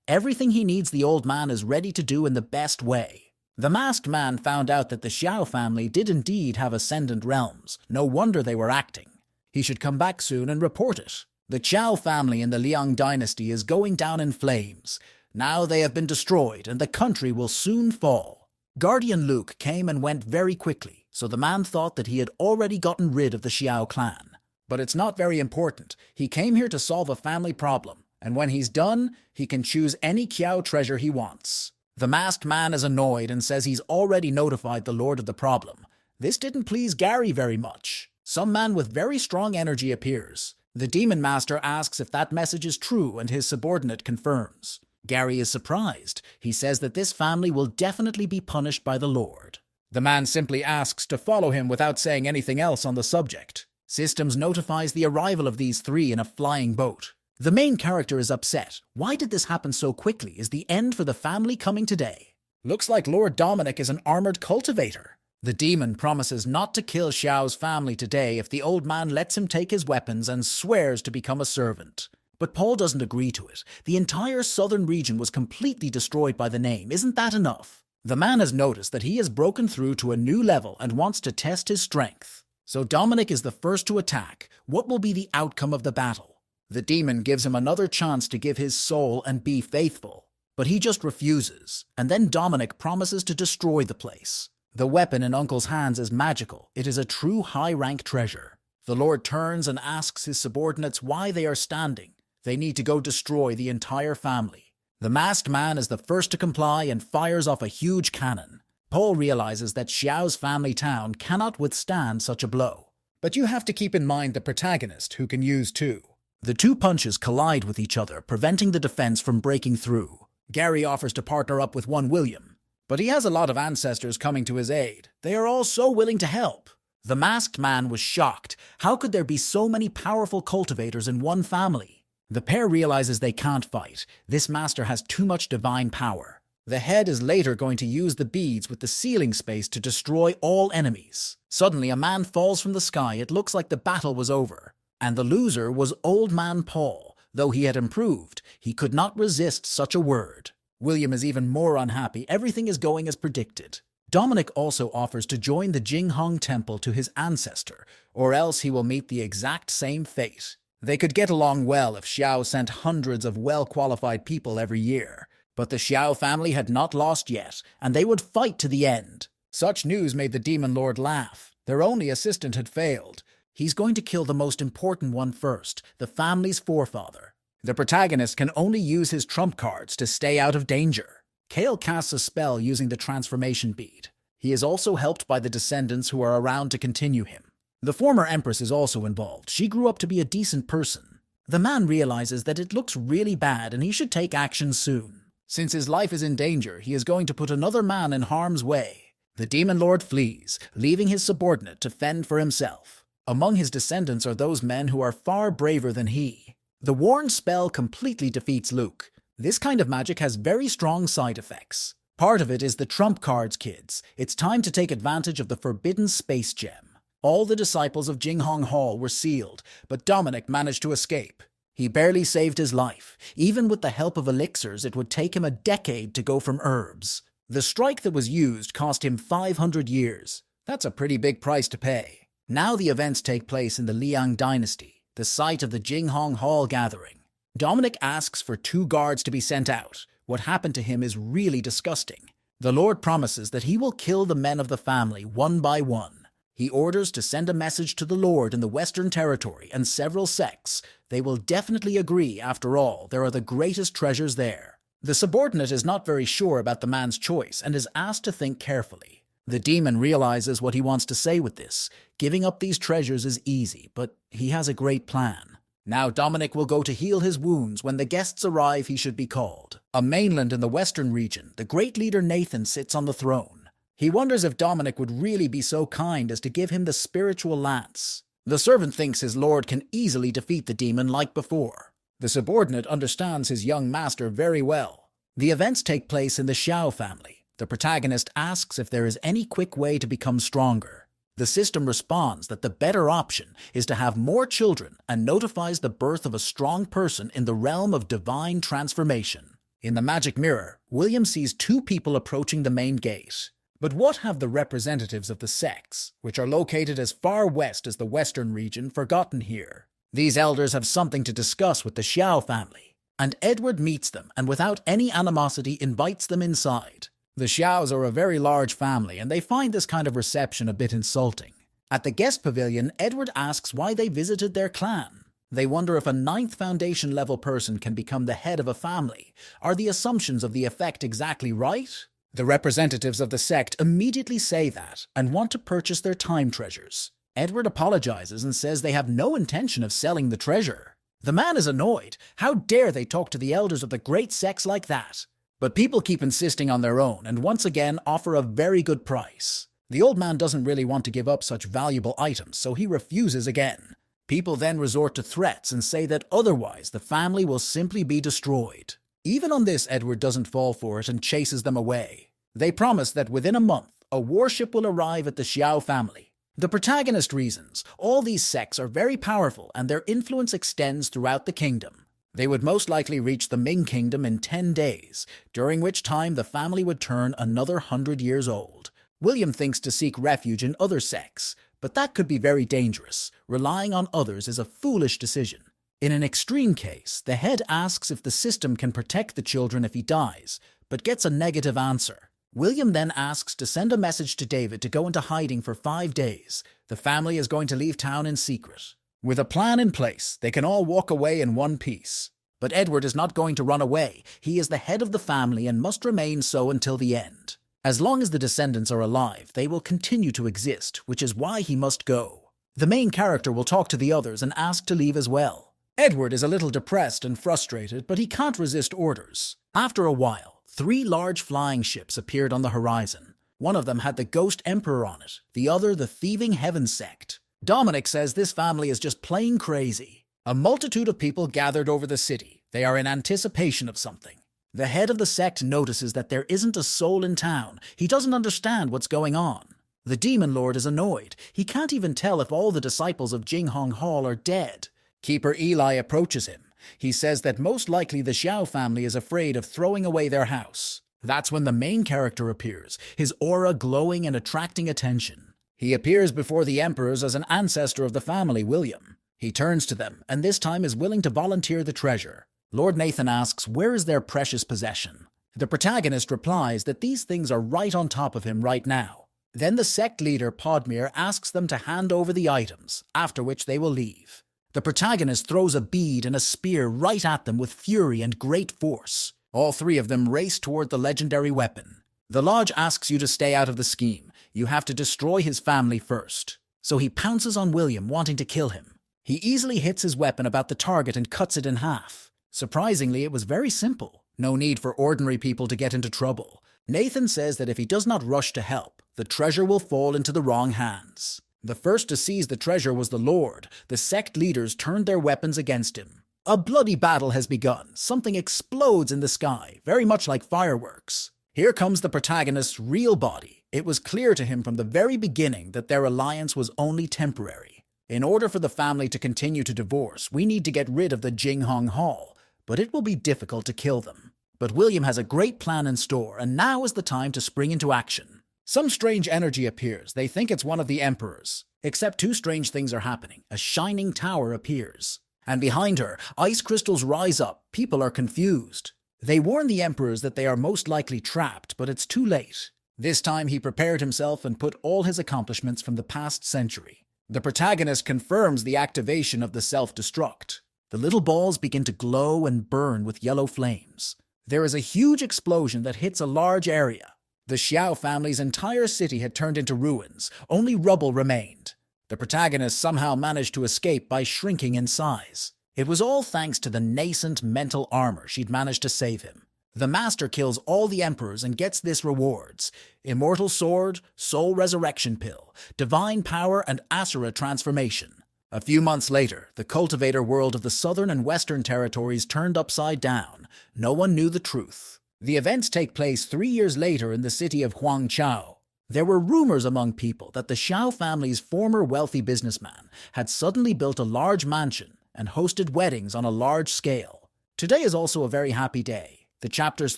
Everything he needs the old man is ready to do in the best way. The masked man found out that the Xiao family did indeed have ascendant realms. No wonder they were acting. He should come back soon and report it. The Qiao family in the Liang dynasty is going down in flames. Now they have been destroyed, and the country will soon fall. Guardian Luke came and went very quickly, so the man thought that he had already gotten rid of the Xiao clan. But it's not very important. He came here to solve a family problem, and when he's done, he can choose any Qiao treasure he wants. The masked man is annoyed and says he's already notified the Lord of the problem. This didn't please Gary very much. Some man with very strong energy appears. The demon master asks if that message is true, and his subordinate confirms. Gary is surprised. He says that this family will definitely be punished by the Lord. The man simply asks to follow him without saying anything else on the subject. Systems notifies the arrival of these 3 in a flying boat. The main character is upset. Why did this happen so quickly? Is the end for the family coming today? Looks like Lord Dominic is an armored cultivator. The demon promises not to kill Xiao's family today if the old man lets him take his weapons and swears to become a servant. But Paul doesn't agree to it. The entire southern region was completely destroyed by the name. Isn't that enough? The man has noticed that he has broken through to a new level and wants to test his strength. So Dominic is the first to attack. What will be the outcome of the battle? The demon gives him another chance to give his soul and be faithful. But he just refuses. And then Dominic promises to destroy the place. The weapon in Uncle's hands is magical. It is a true high-rank treasure. The Lord turns and asks his subordinates why they are standing. They need to go destroy the entire family. The masked man is the first to comply and fires off a huge cannon. Paul realizes that Xiao's family town cannot withstand such a blow. But you have to keep in mind the protagonist, who can use 2. The 2 punches collide with each other, preventing the defense from breaking through. Gary offers to partner up with one William. But he has a lot of ancestors coming to his aid. They are all so willing to help. The masked man was shocked. How could there be so many powerful cultivators in one family? The pair realizes they can't fight. This master has too much divine power. The head is later going to use the beads with the ceiling space to destroy all enemies. Suddenly, a man falls from the sky. It looks like the battle was over. And the loser was Old Man Paul. Though he had improved, he could not resist such a word. William is even more unhappy. Everything is going as predicted. Dominic also offers to join the Jinghong Temple to his ancestor, or else he will meet the exact same fate. They could get along well if Xiao sent hundreds of well-qualified people every year. But the Xiao family had not lost yet, and they would fight to the end. Such news made the demon lord laugh. Their only assistant had failed. He's going to kill the most important one first, the family's forefather. The protagonist can only use his trump cards to stay out of danger. Kale casts a spell using the transformation bead. He is also helped by the descendants who are around to continue him. The former empress is also involved. She grew up to be a decent person. The man realizes that it looks really bad and he should take action soon. Since his life is in danger, he is going to put another man in harm's way. The demon lord flees, leaving his subordinate to fend for himself. Among his descendants are those men who are far braver than he. The Warn spell completely defeats Luke. This kind of magic has very strong side effects. Part of it is the trump cards, kids. It's time to take advantage of the forbidden space gem. All the disciples of Jinghong Hall were sealed, but Dominic managed to escape. He barely saved his life. Even with the help of elixirs, it would take him a decade to go from herbs. The strike that was used cost him 500 years. That's a pretty big price to pay. Now the events take place in the Liang dynasty, the site of the Jinghong Hall gathering. Dominic asks for 2 guards to be sent out. What happened to him is really disgusting. The Lord promises that he will kill the men of the family one by one. He orders to send a message to the Lord in the Western Territory and several sects. They will definitely agree, after all, there are the greatest treasures there. The subordinate is not very sure about the man's choice and is asked to think carefully. The demon realizes what he wants to say with this. Giving up these treasures is easy, but he has a great plan. Now Dominic will go to heal his wounds. When the guests arrive, he should be called. A mainland in the western region, the great leader Nathan sits on the throne. He wonders if Dominic would really be so kind as to give him the spiritual lance. The servant thinks his lord can easily defeat the demon like before. The subordinate understands his young master very well. The events take place in the Xiao family. The protagonist asks if there is any quick way to become stronger. The system responds that the better option is to have more children and notifies the birth of a strong person in the realm of divine transformation. In the magic mirror, William sees two people approaching the main gate. But what have the representatives of the sects, which are located as far west as the western region, forgotten here? These elders have something to discuss with the Xiao family, and Edward meets them and without any animosity invites them inside. The Xiaos are a very large family, and they find this kind of reception a bit insulting. At the guest pavilion, Edward asks why they visited their clan. They wonder if a 9th foundation-level person can become the head of a family. Are the assumptions of the effect exactly right? The representatives of the sect immediately say that, and want to purchase their time treasures. Edward apologizes and says they have no intention of selling the treasure. The man is annoyed. How dare they talk to the elders of the great sects like that? But people keep insisting on their own and once again offer a very good price. The old man doesn't really want to give up such valuable items, so he refuses again. People then resort to threats and say that otherwise the family will simply be destroyed. Even on this, Edward doesn't fall for it and chases them away. They promise that within a month, a warship will arrive at the Xiao family. The protagonist reasons all these sects are very powerful and their influence extends throughout the kingdom. They would most likely reach the Ming Kingdom in 10 days, during which time the family would turn another 100 years old. William thinks to seek refuge in other sects, but that could be very dangerous. Relying on others is a foolish decision. In an extreme case, the head asks if the system can protect the children if he dies, but gets a negative answer. William then asks to send a message to David to go into hiding for 5 days. The family is going to leave town in secret. With a plan in place, they can all walk away in one piece. But Edward is not going to run away. He is the head of the family and must remain so until the end. As long as the descendants are alive, they will continue to exist, which is why he must go. The main character will talk to the others and ask to leave as well. Edward is a little depressed and frustrated, but he can't resist orders. After a while, 3 large flying ships appeared on the horizon. One of them had the Ghost Emperor on it, the other the Thieving Heaven sect. Dominic says this family is just plain crazy. A multitude of people gathered over the city. They are in anticipation of something. The head of the sect notices that there isn't a soul in town. He doesn't understand what's going on. The demon lord is annoyed. He can't even tell if all the disciples of Jinghong Hall are dead. Keeper Eli approaches him. He says that most likely the Xiao family is afraid of throwing away their house. That's when the main character appears, his aura glowing and attracting attention. He appears before the emperors as an ancestor of the family, William. He turns to them, and this time is willing to volunteer the treasure. Lord Nathan asks, where is their precious possession? The protagonist replies that these things are right on top of him right now. Then the sect leader, Podmir, asks them to hand over the items, after which they will leave. The protagonist throws a bead and a spear right at them with fury and great force. All 3 of them race toward the legendary weapon. The lodge asks you to stay out of the scheme. You have to destroy his family first. So he pounces on William, wanting to kill him. He easily hits his weapon about the target and cuts it in half. Surprisingly, it was very simple. No need for ordinary people to get into trouble. Nathan says that if he does not rush to help, the treasure will fall into the wrong hands. The first to seize the treasure was the Lord. The sect leaders turned their weapons against him. A bloody battle has begun. Something explodes in the sky, very much like fireworks. Here comes the protagonist's real body. It was clear to him from the very beginning that their alliance was only temporary. In order for the family to continue to divorce, we need to get rid of the Jinghong Hall, but it will be difficult to kill them. But William has a great plan in store, and now is the time to spring into action. Some strange energy appears. They think it's one of the emperors. Except 2 strange things are happening. A shining tower appears. And behind her, ice crystals rise up. People are confused. They warn the emperors that they are most likely trapped, but it's too late. This time he prepared himself and put all his accomplishments from the past century. The protagonist confirms the activation of the self-destruct. The little balls begin to glow and burn with yellow flames. There is a huge explosion that hits a large area. The Xiao family's entire city had turned into ruins. Only rubble remained. The protagonist somehow managed to escape by shrinking in size. It was all thanks to the nascent mental armor she'd managed to save him. The master kills all the emperors and gets this rewards: immortal sword, soul resurrection pill, divine power, and asura transformation. A few months later, the cultivator world of the southern and western territories turned upside down. No one knew the truth. The events take place 3 years later in the city of Huangchao. There were rumors among people that the Xiao family's former wealthy businessman had suddenly built a large mansion and hosted weddings on a large scale. Today is also a very happy day. The chapter's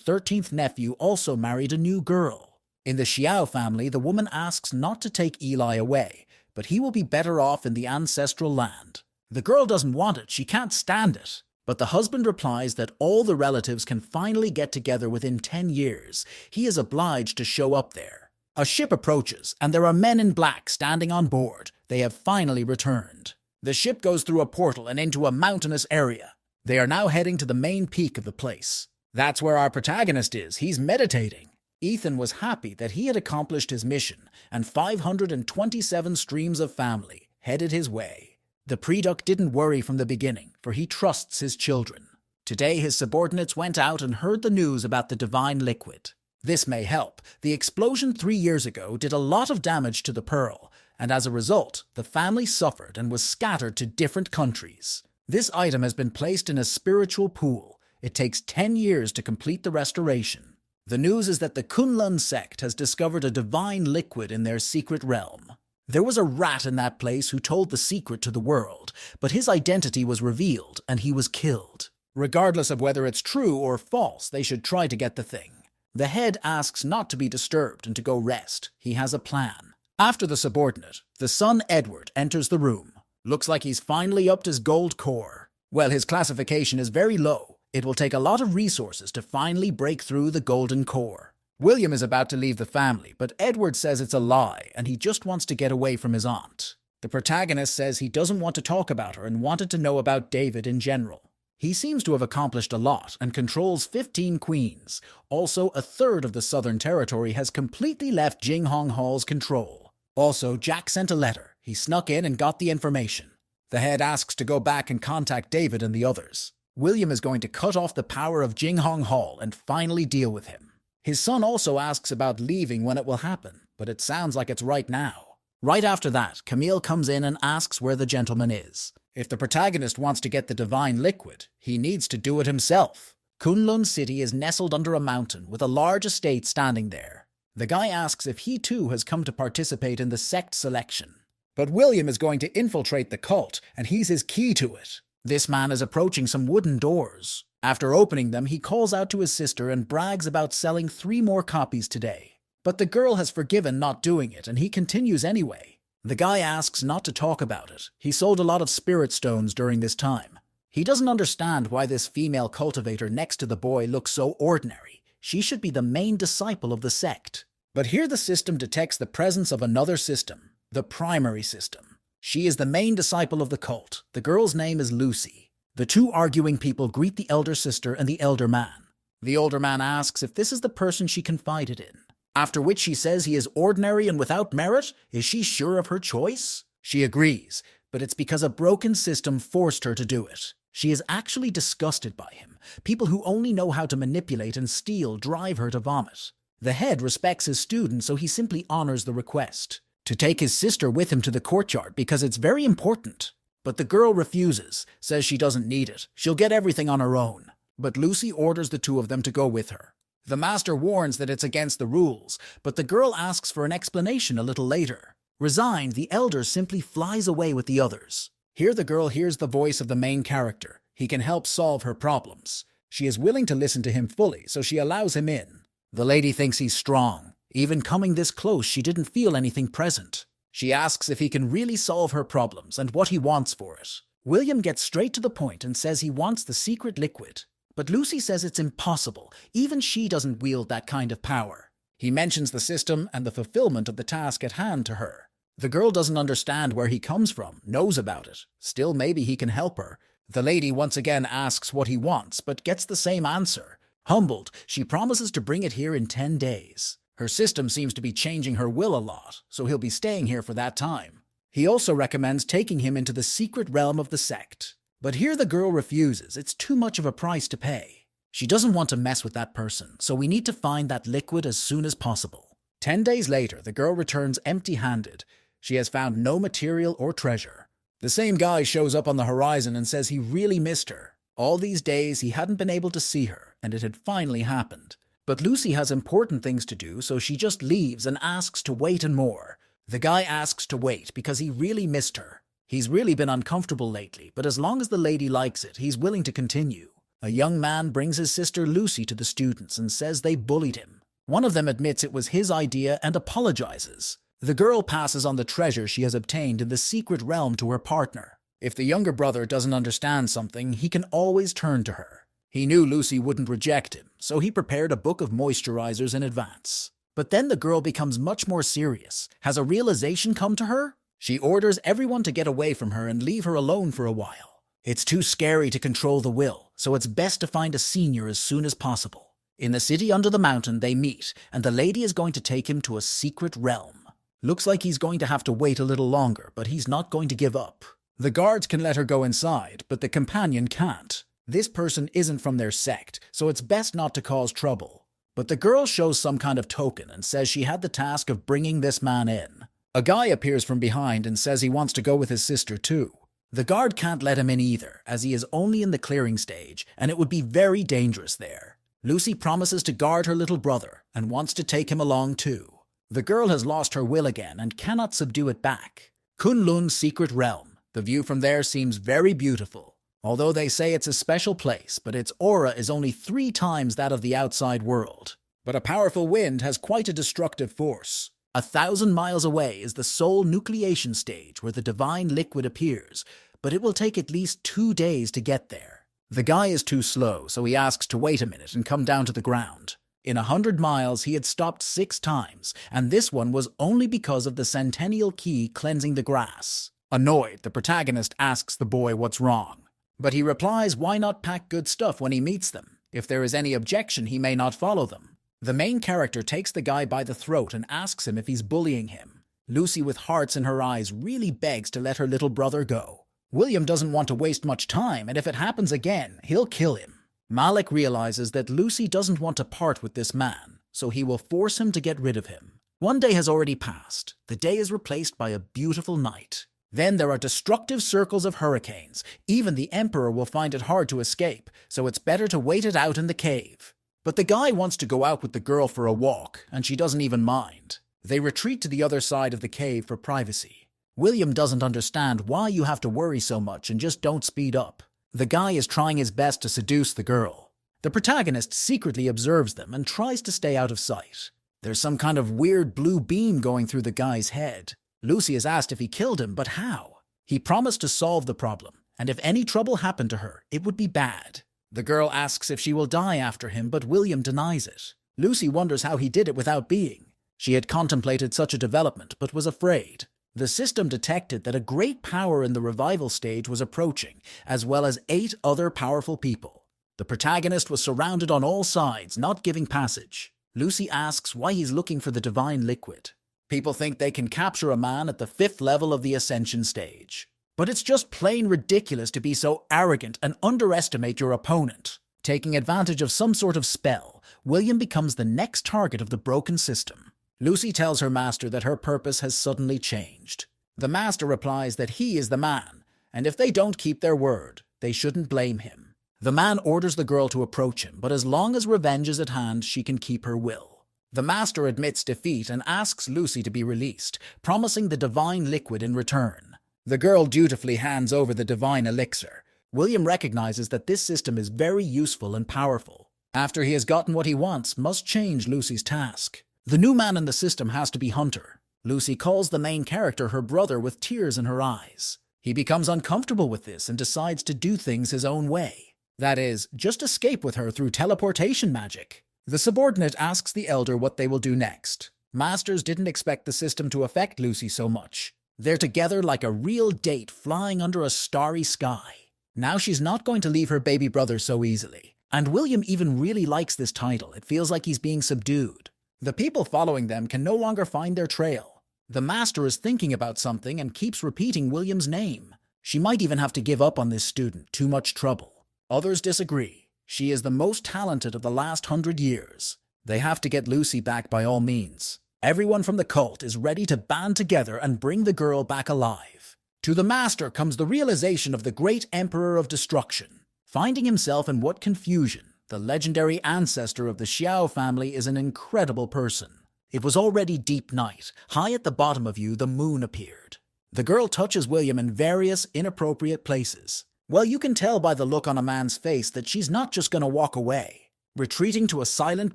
13th nephew also married a new girl. In the Xiao family, the woman asks not to take Eli away, but he will be better off in the ancestral land. The girl doesn't want it, she can't stand it. But the husband replies that all the relatives can finally get together within 10 years. He is obliged to show up there. A ship approaches, and there are men in black standing on board. They have finally returned. The ship goes through a portal and into a mountainous area. They are now heading to the main peak of the place. That's where our protagonist is. He's meditating. Ethan was happy that he had accomplished his mission, and 527 streams of family headed his way. The preduct didn't worry from the beginning, for he trusts his children. Today his subordinates went out and heard the news about the divine liquid. This may help. The explosion 3 years ago did a lot of damage to the pearl, and as a result, the family suffered and was scattered to different countries. This item has been placed in a spiritual pool. It takes 10 years to complete the restoration. The news is that the Kunlun sect has discovered a divine liquid in their secret realm. There was a rat in that place who told the secret to the world, but his identity was revealed and he was killed. Regardless of whether it's true or false, they should try to get the thing. The head asks not to be disturbed and to go rest. He has a plan. After the subordinate, the son Edward enters the room. Looks like he's finally upped his gold core. Well, his classification is very low. It will take a lot of resources to finally break through the golden core. William is about to leave the family, but Edward says it's a lie and he just wants to get away from his aunt. The protagonist says he doesn't want to talk about her and wanted to know about David in general. He seems to have accomplished a lot and controls 15 queens. Also, a third of the southern territory has completely left Jinghong Hall's control. Also, Jack sent a letter. He snuck in and got the information. The head asks to go back and contact David and the others. William is going to cut off the power of Jinghong Hall and finally deal with him. His son also asks about leaving when it will happen, but it sounds like it's right now. Right after that, Camille comes in and asks where the gentleman is. If the protagonist wants to get the divine liquid, he needs to do it himself. Kunlun City is nestled under a mountain with a large estate standing there. The guy asks if he too has come to participate in the sect selection. But William is going to infiltrate the cult, and he's his key to it. This man is approaching some wooden doors. After opening them, he calls out to his sister and brags about selling 3 more copies today. But the girl has forgiven not doing it, and he continues anyway. The guy asks not to talk about it. He sold a lot of spirit stones during this time. He doesn't understand why this female cultivator next to the boy looks so ordinary. She should be the main disciple of the sect. But here the system detects the presence of another system, the primary system. She is the main disciple of the cult. The girl's name is Lucy. The 2 arguing people greet the elder sister and the elder man. The older man asks if this is the person she confided in. After which she says he is ordinary and without merit. Is she sure of her choice? She agrees, but it's because a broken system forced her to do it. She is actually disgusted by him. People who only know how to manipulate and steal drive her to vomit. The head respects his student, so he simply honors the request to take his sister with him to the courtyard because it's very important. But the girl refuses, says she doesn't need it. She'll get everything on her own. But Lucy orders the 2 of them to go with her. The master warns that it's against the rules, but the girl asks for an explanation a little later. Resigned, the elder simply flies away with the others. Here the girl hears the voice of the main character. He can help solve her problems. She is willing to listen to him fully, so she allows him in. The lady thinks he's strong. Even coming this close, she didn't feel anything present. She asks if he can really solve her problems and what he wants for it. William gets straight to the point and says he wants the secret liquid. But Lucy says it's impossible. Even she doesn't wield that kind of power. He mentions the system and the fulfillment of the task at hand to her. The girl doesn't understand where he comes from, knows about it. Still, maybe he can help her. The lady once again asks what he wants, but gets the same answer. Humbled, she promises to bring it here in 10 days. Her system seems to be changing her will a lot, so he'll be staying here for that time. He also recommends taking him into the secret realm of the sect. But here the girl refuses. It's too much of a price to pay. She doesn't want to mess with that person, so we need to find that liquid as soon as possible. 10 days later, the girl returns empty-handed. She has found no material or treasure. The same guy shows up on the horizon and says he really missed her. All these days he hadn't been able to see her, and it had finally happened. But Lucy has important things to do, so she just leaves and asks to wait and more. The guy asks to wait because he really missed her. He's really been uncomfortable lately, but as long as the lady likes it, he's willing to continue. A young man brings his sister Lucy to the students and says they bullied him. One of them admits it was his idea and apologizes. The girl passes on the treasure she has obtained in the secret realm to her partner. If the younger brother doesn't understand something, he can always turn to her. He knew Lucy wouldn't reject him, so he prepared a book of moisturizers in advance. But then the girl becomes much more serious. Has a realization come to her? She orders everyone to get away from her and leave her alone for a while. It's too scary to control the will, so it's best to find a senior as soon as possible. In the city under the mountain, they meet, and the lady is going to take him to a secret realm. Looks like he's going to have to wait a little longer, but he's not going to give up. The guards can let her go inside, but the companion can't. This person isn't from their sect, so it's best not to cause trouble. But the girl shows some kind of token and says she had the task of bringing this man in. A guy appears from behind and says he wants to go with his sister too. The guard can't let him in either, as he is only in the clearing stage, and it would be very dangerous there. Lucy promises to guard her little brother and wants to take him along too. The girl has lost her will again and cannot subdue it back. Kunlun's secret realm. The view from there seems very beautiful. Although they say it's a special place, but its aura is only 3 times that of the outside world. But a powerful wind has quite a destructive force. 1,000 miles away is the soul nucleation stage where the divine liquid appears, but it will take at least 2 days to get there. The guy is too slow, so he asks to wait a minute and come down to the ground. In 100 miles, he had stopped 6 times, and this one was only because of the centennial key cleansing the grass. Annoyed, the protagonist asks the boy what's wrong. But he replies why not pack good stuff when he meets them. If there is any objection, he may not follow them. The main character takes the guy by the throat and asks him if he's bullying him. Lucy, with hearts in her eyes, really begs to let her little brother go. William doesn't want to waste much time, and if it happens again, he'll kill him. Malik realizes that Lucy doesn't want to part with this man, so he will force him to get rid of him. 1 day has already passed. The day is replaced by a beautiful night. Then there are destructive circles of hurricanes. Even the Emperor will find it hard to escape, so it's better to wait it out in the cave. But the guy wants to go out with the girl for a walk, and she doesn't even mind. They retreat to the other side of the cave for privacy. William doesn't understand why you have to worry so much and just don't speed up. The guy is trying his best to seduce the girl. The protagonist secretly observes them and tries to stay out of sight. There's some kind of weird blue beam going through the guy's head. Lucy is asked if he killed him, but how? He promised to solve the problem, and if any trouble happened to her, it would be bad. The girl asks if she will die after him, but William denies it. Lucy wonders how he did it without being. She had contemplated such a development, but was afraid. The system detected that a great power in the revival stage was approaching, as well as 8 other powerful people. The protagonist was surrounded on all sides, not giving passage. Lucy asks why he's looking for the divine liquid. People think they can capture a man at the 5th level of the ascension stage. But it's just plain ridiculous to be so arrogant and underestimate your opponent. Taking advantage of some sort of spell, William becomes the next target of the broken system. Lucy tells her master that her purpose has suddenly changed. The master replies that he is the man, and if they don't keep their word, they shouldn't blame him. The man orders the girl to approach him, but as long as revenge is at hand, she can keep her will. The master admits defeat and asks Lucy to be released, promising the divine liquid in return. The girl dutifully hands over the divine elixir. William recognizes that this system is very useful and powerful. After he has gotten what he wants, must change Lucy's task. The new man in the system has to be Hunter. Lucy calls the main character her brother with tears in her eyes. He becomes uncomfortable with this and decides to do things his own way. That is, just escape with her through teleportation magic. The subordinate asks the elder what they will do next. Masters didn't expect the system to affect Lucy so much. They're together like a real date flying under a starry sky. Now she's not going to leave her baby brother so easily. And William even really likes this title. It feels like he's being subdued. The people following them can no longer find their trail. The master is thinking about something and keeps repeating William's name. She might even have to give up on this student. Too much trouble. Others disagree. She is the most talented of the last 100 years. They have to get Lucy back by all means. Everyone from the cult is ready to band together and bring the girl back alive. To the master comes the realization of the great emperor of destruction. Finding himself in what confusion, the legendary ancestor of the Xiao family is an incredible person. It was already deep night. High at the bottom of you, the moon appeared. The girl touches William in various inappropriate places. Well, you can tell by the look on a man's face that she's not just going to walk away, retreating to a silent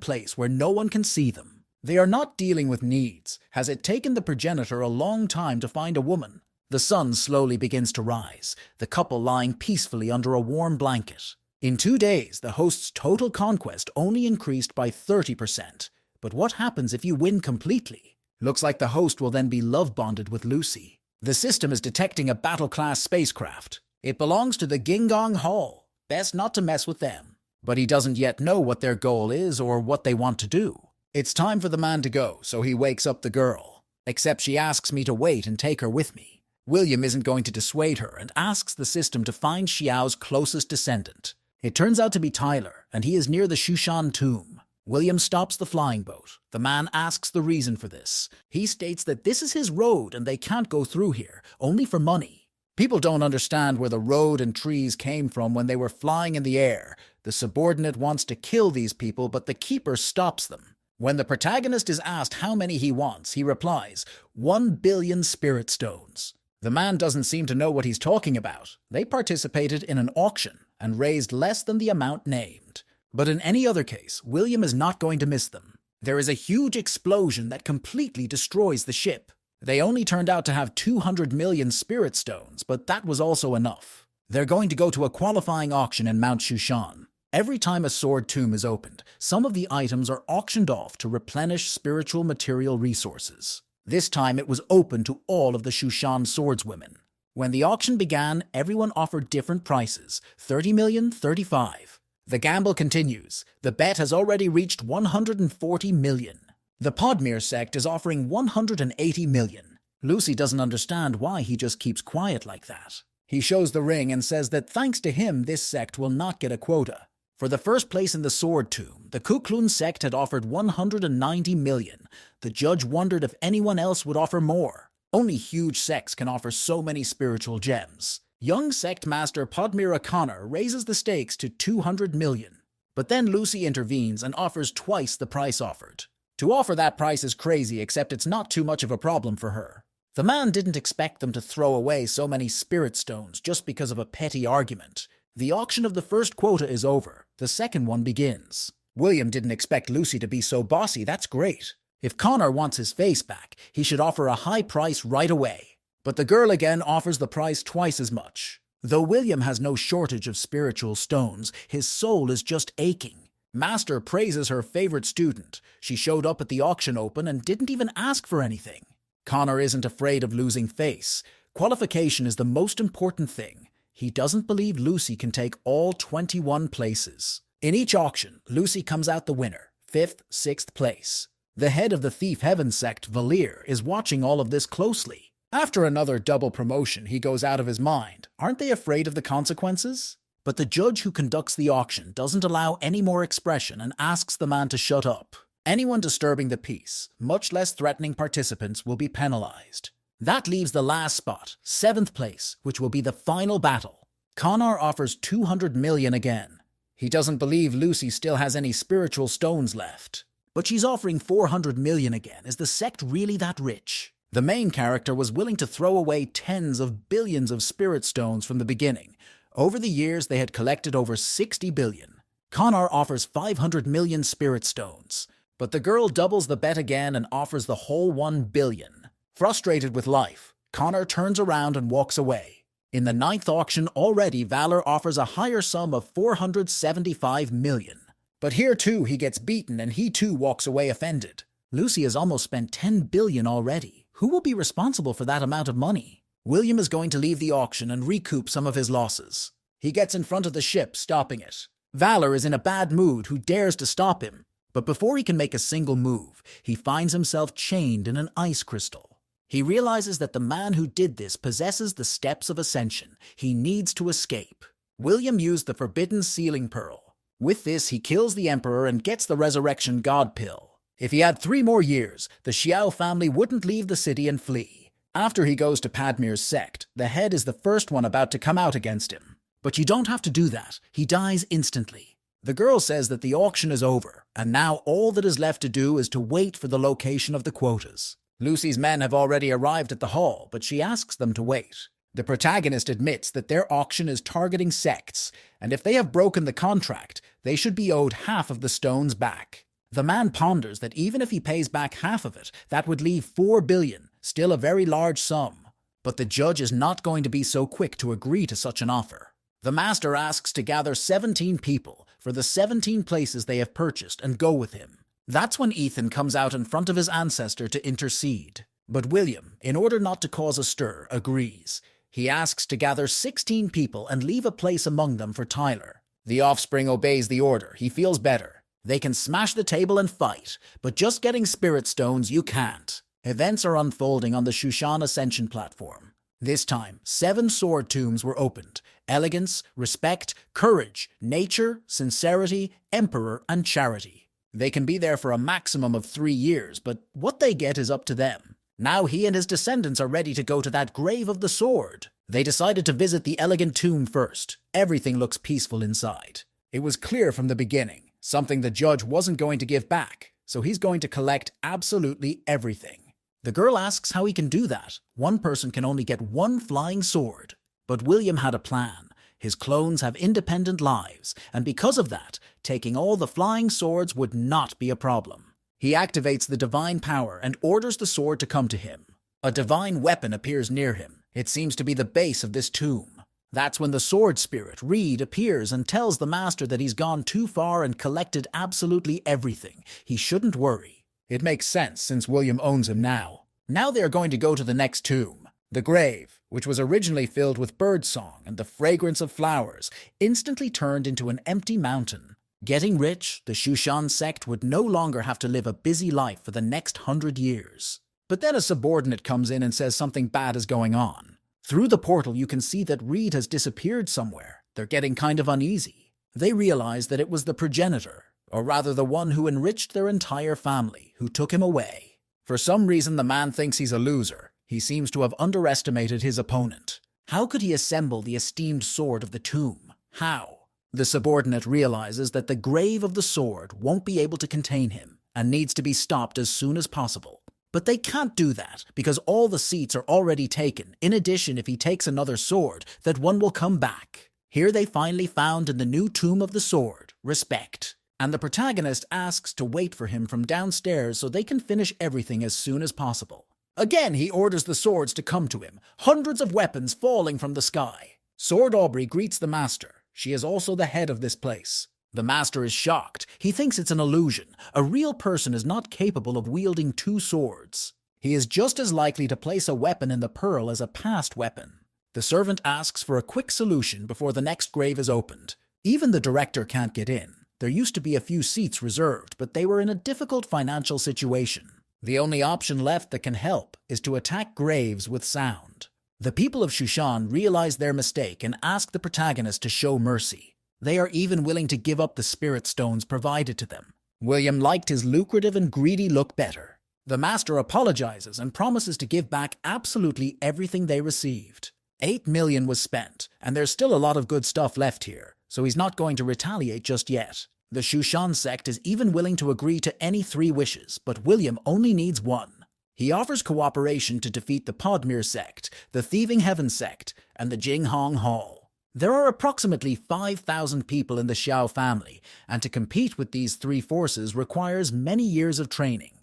place where no one can see them. They are not dealing with needs. Has it taken the progenitor a long time to find a woman? The sun slowly begins to rise, the couple lying peacefully under a warm blanket. In 2 days, the host's total conquest only increased by 30%. But what happens if you win completely? Looks like the host will then be love-bonded with Lucy. The system is detecting a battle-class spacecraft. It belongs to the Gingong Hall. Best not to mess with them. But he doesn't yet know what their goal is or what they want to do. It's time for the man to go, so he wakes up the girl. Except she asks me to wait and take her with me. William isn't going to dissuade her and asks the system to find Xiao's closest descendant. It turns out to be Tyler, and he is near the Shushan tomb. William stops the flying boat. The man asks the reason for this. He states that this is his road and they can't go through here, only for money. People don't understand where the road and trees came from when they were flying in the air. The subordinate wants to kill these people, but the keeper stops them. When the protagonist is asked how many he wants, he replies, 1 billion spirit stones. The man doesn't seem to know what he's talking about. They participated in an auction and raised less than the amount named. But in any other case, William is not going to miss them. There is a huge explosion that completely destroys the ship. They only turned out to have 200 million spirit stones, but that was also enough. They're going to go to a qualifying auction in Mount Shushan. Every time a sword tomb is opened, some of the items are auctioned off to replenish spiritual material resources. This time it was open to all of the Shushan swordswomen. When the auction began, everyone offered different prices, 30 million, 35. The gamble continues. The bet has already reached 140 million. The Podmere sect is offering 180 million. Lucy doesn't understand why he just keeps quiet like that. He shows the ring and says that thanks to him, this sect will not get a quota. For the first place in the sword tomb, the Kuklun sect had offered 190 million. The judge wondered if anyone else would offer more. Only huge sects can offer so many spiritual gems. Young sect master Podmira Connor raises the stakes to 200 million. But then Lucy intervenes and offers twice the price offered. To offer that price is crazy, except it's not too much of a problem for her. The man didn't expect them to throw away so many spirit stones just because of a petty argument. The auction of the first quota is over. The second one begins. William didn't expect Lucy to be so bossy. That's great. If Connor wants his face back, he should offer a high price right away. But the girl again offers the price twice as much. Though William has no shortage of spiritual stones, his soul is just aching. Master praises her favorite student. She showed up at the auction open and didn't even ask for anything. Connor isn't afraid of losing face. Qualification is the most important thing. He doesn't believe Lucy can take all 21 places. In each auction, Lucy comes out the winner, 5th, 6th place. The head of the Thief Heaven sect, Valir, is watching all of this closely. After another double promotion, he goes out of his mind. Aren't they afraid of the consequences? But the judge who conducts the auction doesn't allow any more expression and asks the man to shut up. Anyone disturbing the peace, much less threatening participants, will be penalized. That leaves the last spot, 7th place, which will be the final battle. Connor offers 200 million again. He doesn't believe Lucy still has any spiritual stones left. But she's offering 400 million again. Is the sect really that rich? The main character was willing to throw away tens of billions of spirit stones from the beginning. Over the years, they had collected over 60 billion. Connor offers 500 million spirit stones. But the girl doubles the bet again and offers the whole 1 billion. Frustrated with life, Connor turns around and walks away. In the 9th auction already, Valor offers a higher sum of 475 million. But here too he gets beaten and he too walks away offended. Lucy has almost spent 10 billion already. Who will be responsible for that amount of money? William is going to leave the auction and recoup some of his losses. He gets in front of the ship, stopping it. Valor is in a bad mood who dares to stop him. But before he can make a single move, he finds himself chained in an ice crystal. He realizes that the man who did this possesses the steps of ascension. He needs to escape. William used the forbidden sealing pearl. With this, he kills the emperor and gets the resurrection god pill. If he had 3 more years, the Xiao family wouldn't leave the city and flee. After he goes to Padmir's sect, the head is the first one about to come out against him. But you don't have to do that. He dies instantly. The girl says that the auction is over, and now all that is left to do is to wait for the location of the quotas. Lucy's men have already arrived at the hall, but she asks them to wait. The protagonist admits that their auction is targeting sects, and if they have broken the contract, they should be owed half of the stones back. The man ponders that even if he pays back half of it, that would leave 4 billion, still a very large sum. But the judge is not going to be so quick to agree to such an offer. The master asks to gather 17 people for the 17 places they have purchased and go with him. That's when Ethan comes out in front of his ancestor to intercede. But William, in order not to cause a stir, agrees. He asks to gather 16 people and leave a place among them for Tyler. The offspring obeys the order. He feels better. They can smash the table and fight, but just getting spirit stones you can't. Events are unfolding on the Shushan Ascension platform. This time, 7 sword tombs were opened. Elegance, respect, courage, nature, sincerity, emperor, and charity. They can be there for a maximum of 3 years, but what they get is up to them. Now he and his descendants are ready to go to that grave of the sword. They decided to visit the elegant tomb first. Everything looks peaceful inside. It was clear from the beginning, something the judge wasn't going to give back, so he's going to collect absolutely everything. The girl asks how he can do that. One person can only get 1 flying sword. But William had a plan. His clones have independent lives, and because of that, taking all the flying swords would not be a problem. He activates the divine power and orders the sword to come to him. A divine weapon appears near him. It seems to be the base of this tomb. That's when the sword spirit, Reed, appears and tells the master that he's gone too far and collected absolutely everything. He shouldn't worry. It makes sense since William owns him now. Now they are going to go to the next tomb. The grave, which was originally filled with birdsong and the fragrance of flowers, instantly turned into an empty mountain. Getting rich, the Shushan sect would no longer have to live a busy life for the next 100 years. But then a subordinate comes in and says something bad is going on. Through the portal you can see that Reed has disappeared somewhere. They're getting kind of uneasy. They realize that it was the progenitor, or rather the one who enriched their entire family, who took him away. For some reason the man thinks he's a loser. He seems to have underestimated his opponent. How could he assemble the esteemed sword of the tomb? How? The subordinate realizes that the grave of the sword won't be able to contain him and needs to be stopped as soon as possible. But they can't do that because all the seats are already taken. In addition, if he takes another sword, that one will come back. Here they finally found in the new tomb of the sword, respect. And the protagonist asks to wait for him from downstairs so they can finish everything as soon as possible. Again, he orders the swords to come to him, hundreds of weapons falling from the sky. Sword Aubrey greets the master. She is also the head of this place. The master is shocked. He thinks it's an illusion. A real person is not capable of wielding 2 swords. He is just as likely to place a weapon in the pearl as a past weapon. The servant asks for a quick solution before the next grave is opened. Even the director can't get in. There used to be a few seats reserved, but they were in a difficult financial situation. The only option left that can help is to attack graves with sound. The people of Shushan realize their mistake and ask the protagonist to show mercy. They are even willing to give up the spirit stones provided to them. William liked his lucrative and greedy look better. The master apologizes and promises to give back absolutely everything they received. 8 million was spent, and there's still a lot of good stuff left here, so he's not going to retaliate just yet. The Shushan sect is even willing to agree to any 3 wishes, but William only needs 1. He offers cooperation to defeat the Padmir sect, the Thieving Heaven sect, and the Jinghong Hall. There are approximately 5,000 people in the Xiao family, and to compete with these 3 forces requires many years of training.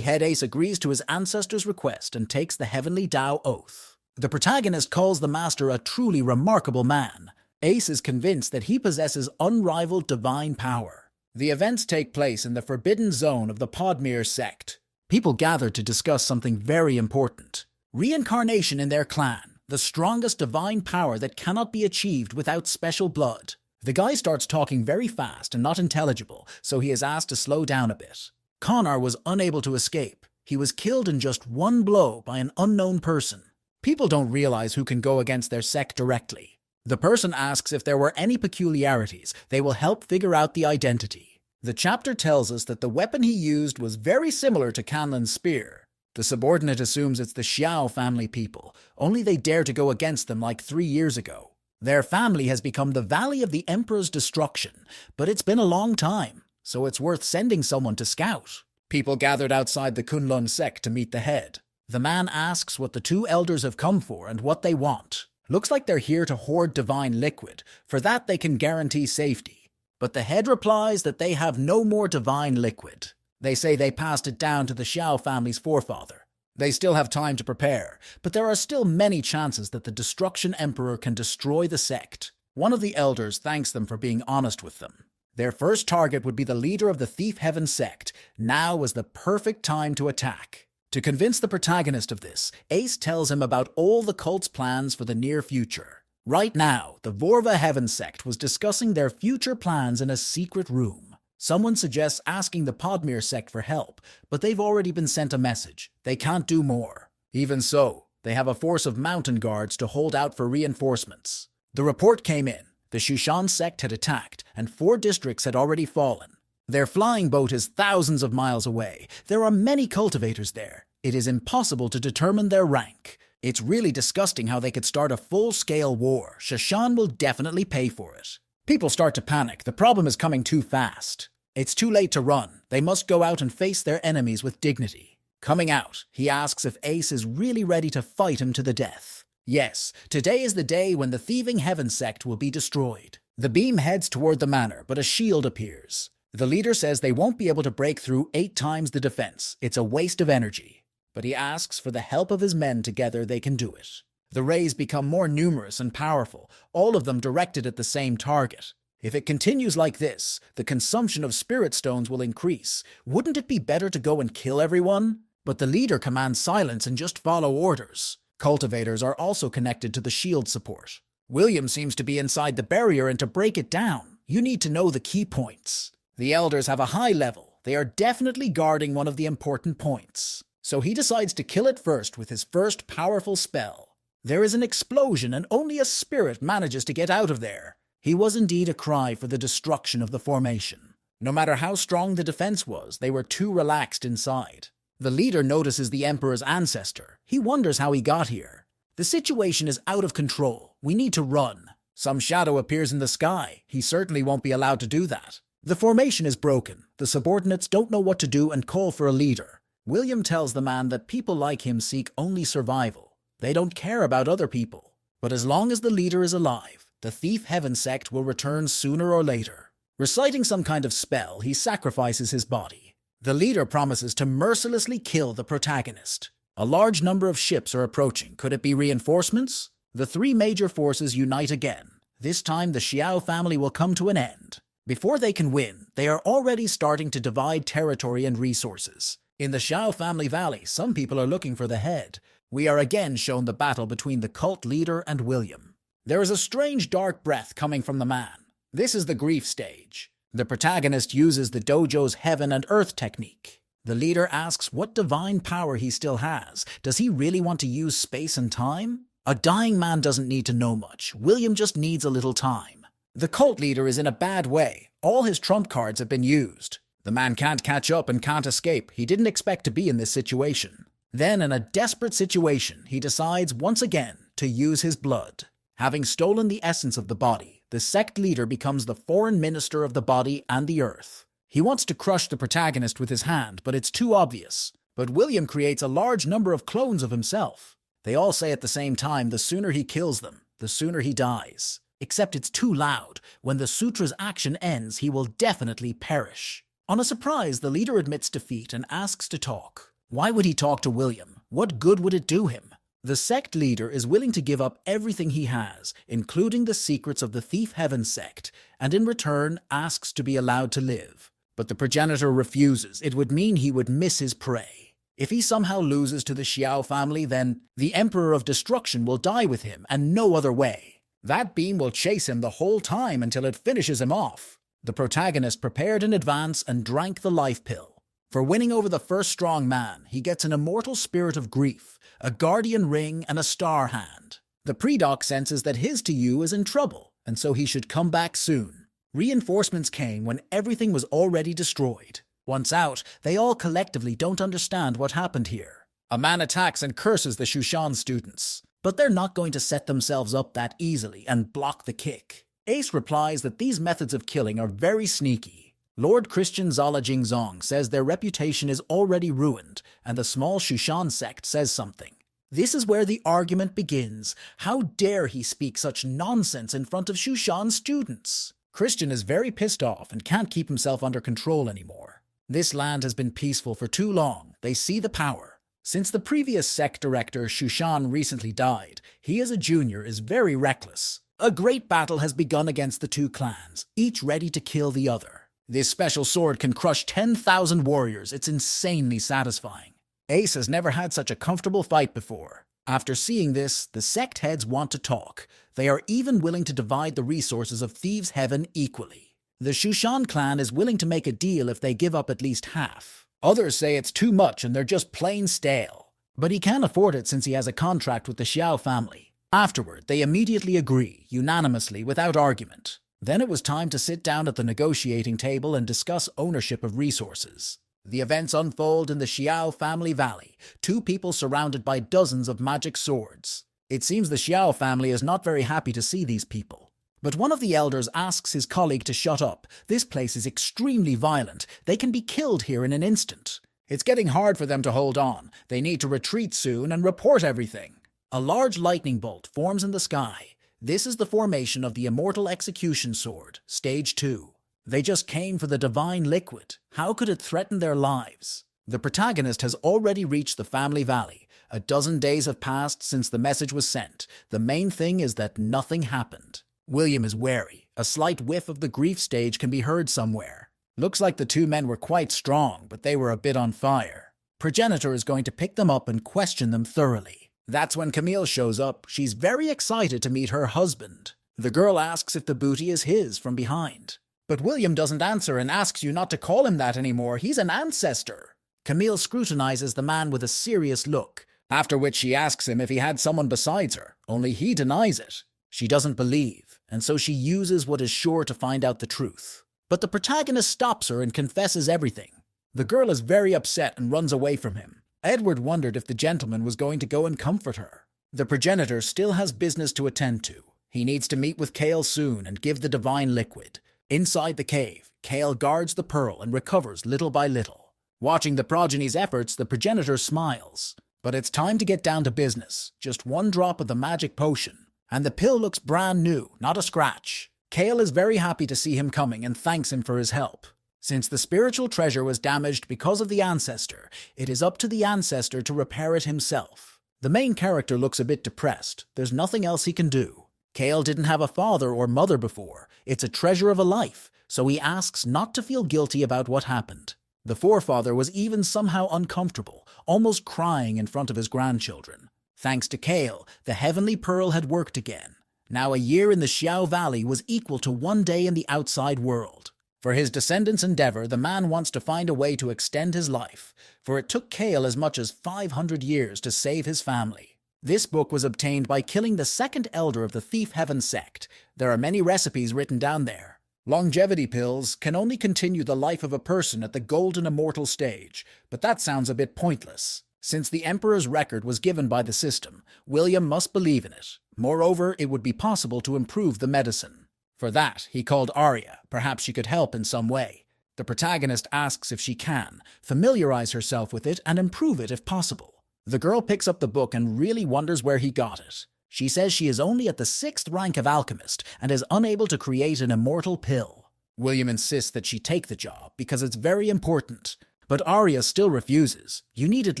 Head Ace agrees to his ancestors' request and takes the Heavenly Tao Oath. The protagonist calls the master a truly remarkable man. Ace is convinced that he possesses unrivaled divine power. The events take place in the forbidden zone of the Podmere sect. People gather to discuss something very important. Reincarnation in their clan, the strongest divine power that cannot be achieved without special blood. The guy starts talking very fast and not intelligible, so he is asked to slow down a bit. Connor was unable to escape. He was killed in just one blow by an unknown person. People don't realize who can go against their sect directly. The person asks if there were any peculiarities. They will help figure out the identity. The chapter tells us that the weapon he used was very similar to Canlan's spear. The subordinate assumes it's the Xiao family people, only they dare to go against them like 3 years ago. Their family has become the Valley of the Emperor's destruction, but it's been a long time, so it's worth sending someone to scout. People gathered outside the Kunlun sect to meet the head. The man asks what the 2 elders have come for and what they want. Looks like they're here to hoard divine liquid. For that they can guarantee safety. But the head replies that they have no more divine liquid. They say they passed it down to the Xiao family's forefather. They still have time to prepare, but there are still many chances that the Destruction Emperor can destroy the sect. One of the elders thanks them for being honest with them. Their first target would be the leader of the Thief Heaven sect. Now was the perfect time to attack. To convince the protagonist of this, Ace tells him about all the cult's plans for the near future. Right now, the Vorva Heaven sect was discussing their future plans in a secret room. Someone suggests asking the Podmere sect for help, but they've already been sent a message. They can't do more. Even so, they have a force of mountain guards to hold out for reinforcements. The report came in. The Shushan sect had attacked, and 4 districts had already fallen. Their flying boat is thousands of miles away. There are many cultivators there. It is impossible to determine their rank. It's really disgusting how they could start a full-scale war. Shushan will definitely pay for it. People start to panic. The problem is coming too fast. It's too late to run. They must go out and face their enemies with dignity. Coming out, he asks if Ace is really ready to fight him to the death. Yes, today is the day when the Thieving Heaven sect will be destroyed. The beam heads toward the manor, but a shield appears. The leader says they won't be able to break through 8 times the defense. It's a waste of energy. But he asks for the help of his men. Together they can do it. The rays become more numerous and powerful, all of them directed at the same target. If it continues like this, the consumption of spirit stones will increase. Wouldn't it be better to go and kill everyone? But the leader commands silence and just follow orders. Cultivators are also connected to the shield support. William seems to be inside the barrier, and to break it down, you need to know the key points. The elders have a high level. They are definitely guarding one of the important points. So he decides to kill it first with his first powerful spell. There is an explosion and only a spirit manages to get out of there. He was indeed a cry for the destruction of the formation. No matter how strong the defense was, they were too relaxed inside. The leader notices the Emperor's ancestor. He wonders how he got here. The situation is out of control. We need to run. Some shadow appears in the sky. He certainly won't be allowed to do that. The formation is broken. The subordinates don't know what to do and call for a leader. William tells the man that people like him seek only survival. They don't care about other people. But as long as the leader is alive, the Thief Heaven sect will return sooner or later. Reciting some kind of spell, he sacrifices his body. The leader promises to mercilessly kill the protagonist. A large number of ships are approaching. Could it be reinforcements? The 3 major forces unite again. This time the Xiao family will come to an end. Before they can win, they are already starting to divide territory and resources. In the Xiao family valley, some people are looking for the head. We are again shown the battle between the cult leader and William. There is a strange dark breath coming from the man. This is the grief stage. The protagonist uses the dojo's heaven and earth technique. The leader asks what divine power he still has. Does he really want to use space and time? A dying man doesn't need to know much. William just needs a little time. The cult leader is in a bad way. All his trump cards have been used. The man can't catch up and can't escape. He didn't expect to be in this situation. Then, in a desperate situation, he decides once again to use his blood. Having stolen the essence of the body, the sect leader becomes the foreign minister of the body and the earth. He wants to crush the protagonist with his hand, but it's too obvious. But William creates a large number of clones of himself. They all say at the same time, the sooner he kills them, the sooner he dies. Except it's too loud. When the sutra's action ends, he will definitely perish. On a surprise, the leader admits defeat and asks to talk. Why would he talk to William? What good would it do him? The sect leader is willing to give up everything he has, including the secrets of the Thief Heaven sect, and in return asks to be allowed to live. But the progenitor refuses. It would mean he would miss his prey. If he somehow loses to the Xiao family, then the Emperor of Destruction will die with him, and no other way. That beam will chase him the whole time until it finishes him off. The protagonist prepared in advance and drank the life pill. For winning over the first strong man, he gets an immortal spirit of grief, a guardian ring, and a star hand. The predoc senses that his to you is in trouble, and so he should come back soon. Reinforcements came when everything was already destroyed. Once out, they all collectively don't understand what happened here. A man attacks and curses the Shushan students, but they're not going to set themselves up that easily and block the kick. Ace replies that these methods of killing are very sneaky. Lord Christian Zala Jingzong says their reputation is already ruined, and the small Shushan sect says something. This is where the argument begins. How dare he speak such nonsense in front of Shushan students? Christian is very pissed off and can't keep himself under control anymore. This land has been peaceful for too long. They see the power. Since the previous sect director Shushan recently died, he as a junior is very reckless. A great battle has begun against the two clans, each ready to kill the other. This special sword can crush 10,000 warriors. It's insanely satisfying. Ace has never had such a comfortable fight before. After seeing this, the sect heads want to talk. They are even willing to divide the resources of Thieves' Heaven equally. The Shushan clan is willing to make a deal if they give up at least half. Others say it's too much and they're just plain stale. But he can't afford it since he has a contract with the Xiao family. Afterward, they immediately agree, unanimously, without argument. Then it was time to sit down at the negotiating table and discuss ownership of resources. The events unfold in the Xiao family valley, two people surrounded by dozens of magic swords. It seems the Xiao family is not very happy to see these people. But one of the elders asks his colleague to shut up. This place is extremely violent. They can be killed here in an instant. It's getting hard for them to hold on. They need to retreat soon and report everything. A large lightning bolt forms in the sky. This is the formation of the Immortal Execution Sword, Stage 2. They just came for the divine liquid. How could it threaten their lives? The protagonist has already reached the family valley. A dozen days have passed since the message was sent. The main thing is that nothing happened. William is wary. A slight whiff of the grief stage can be heard somewhere. Looks like the two men were quite strong, but they were a bit on fire. Progenitor is going to pick them up and question them thoroughly. That's when Camille shows up. She's very excited to meet her husband. The girl asks if the booty is his from behind. But William doesn't answer and asks you not to call him that anymore. He's an ancestor. Camille scrutinizes the man with a serious look, after which she asks him if he had someone besides her, only he denies it. She doesn't believe, and so she uses what is sure to find out the truth. But the protagonist stops her and confesses everything. The girl is very upset and runs away from him. Edward wondered if the gentleman was going to go and comfort her. The progenitor still has business to attend to. He needs to meet with Kale soon and give the divine liquid. Inside the cave, Kale guards the pearl and recovers little by little. Watching the progeny's efforts, the progenitor smiles. But it's time to get down to business. Just one drop of the magic potion. And the pill looks brand new, not a scratch. Kale is very happy to see him coming and thanks him for his help. Since the spiritual treasure was damaged because of the ancestor, it is up to the ancestor to repair it himself. The main character looks a bit depressed. There's nothing else he can do. Kale didn't have a father or mother before. It's a treasure of a life, so he asks not to feel guilty about what happened. The forefather was even somehow uncomfortable, almost crying in front of his grandchildren. Thanks to Kale, the heavenly pearl had worked again. Now a year in the Xiao Valley was equal to one day in the outside world. For his descendants' endeavor, the man wants to find a way to extend his life, for it took Kale as much as 500 years to save his family. This book was obtained by killing the second elder of the Thief Heaven sect. There are many recipes written down there. Longevity pills can only continue the life of a person at the golden immortal stage, but that sounds a bit pointless. Since the Emperor's record was given by the system, William must believe in it. Moreover, it would be possible to improve the medicine. For that, he called Arya. Perhaps she could help in some way. The protagonist asks if she can, familiarize herself with it, and improve it if possible. The girl picks up the book and really wonders where he got it. She says she is only at the 6th rank of alchemist and is unable to create an immortal pill. William insists that she take the job because it's very important. But Arya still refuses. You need at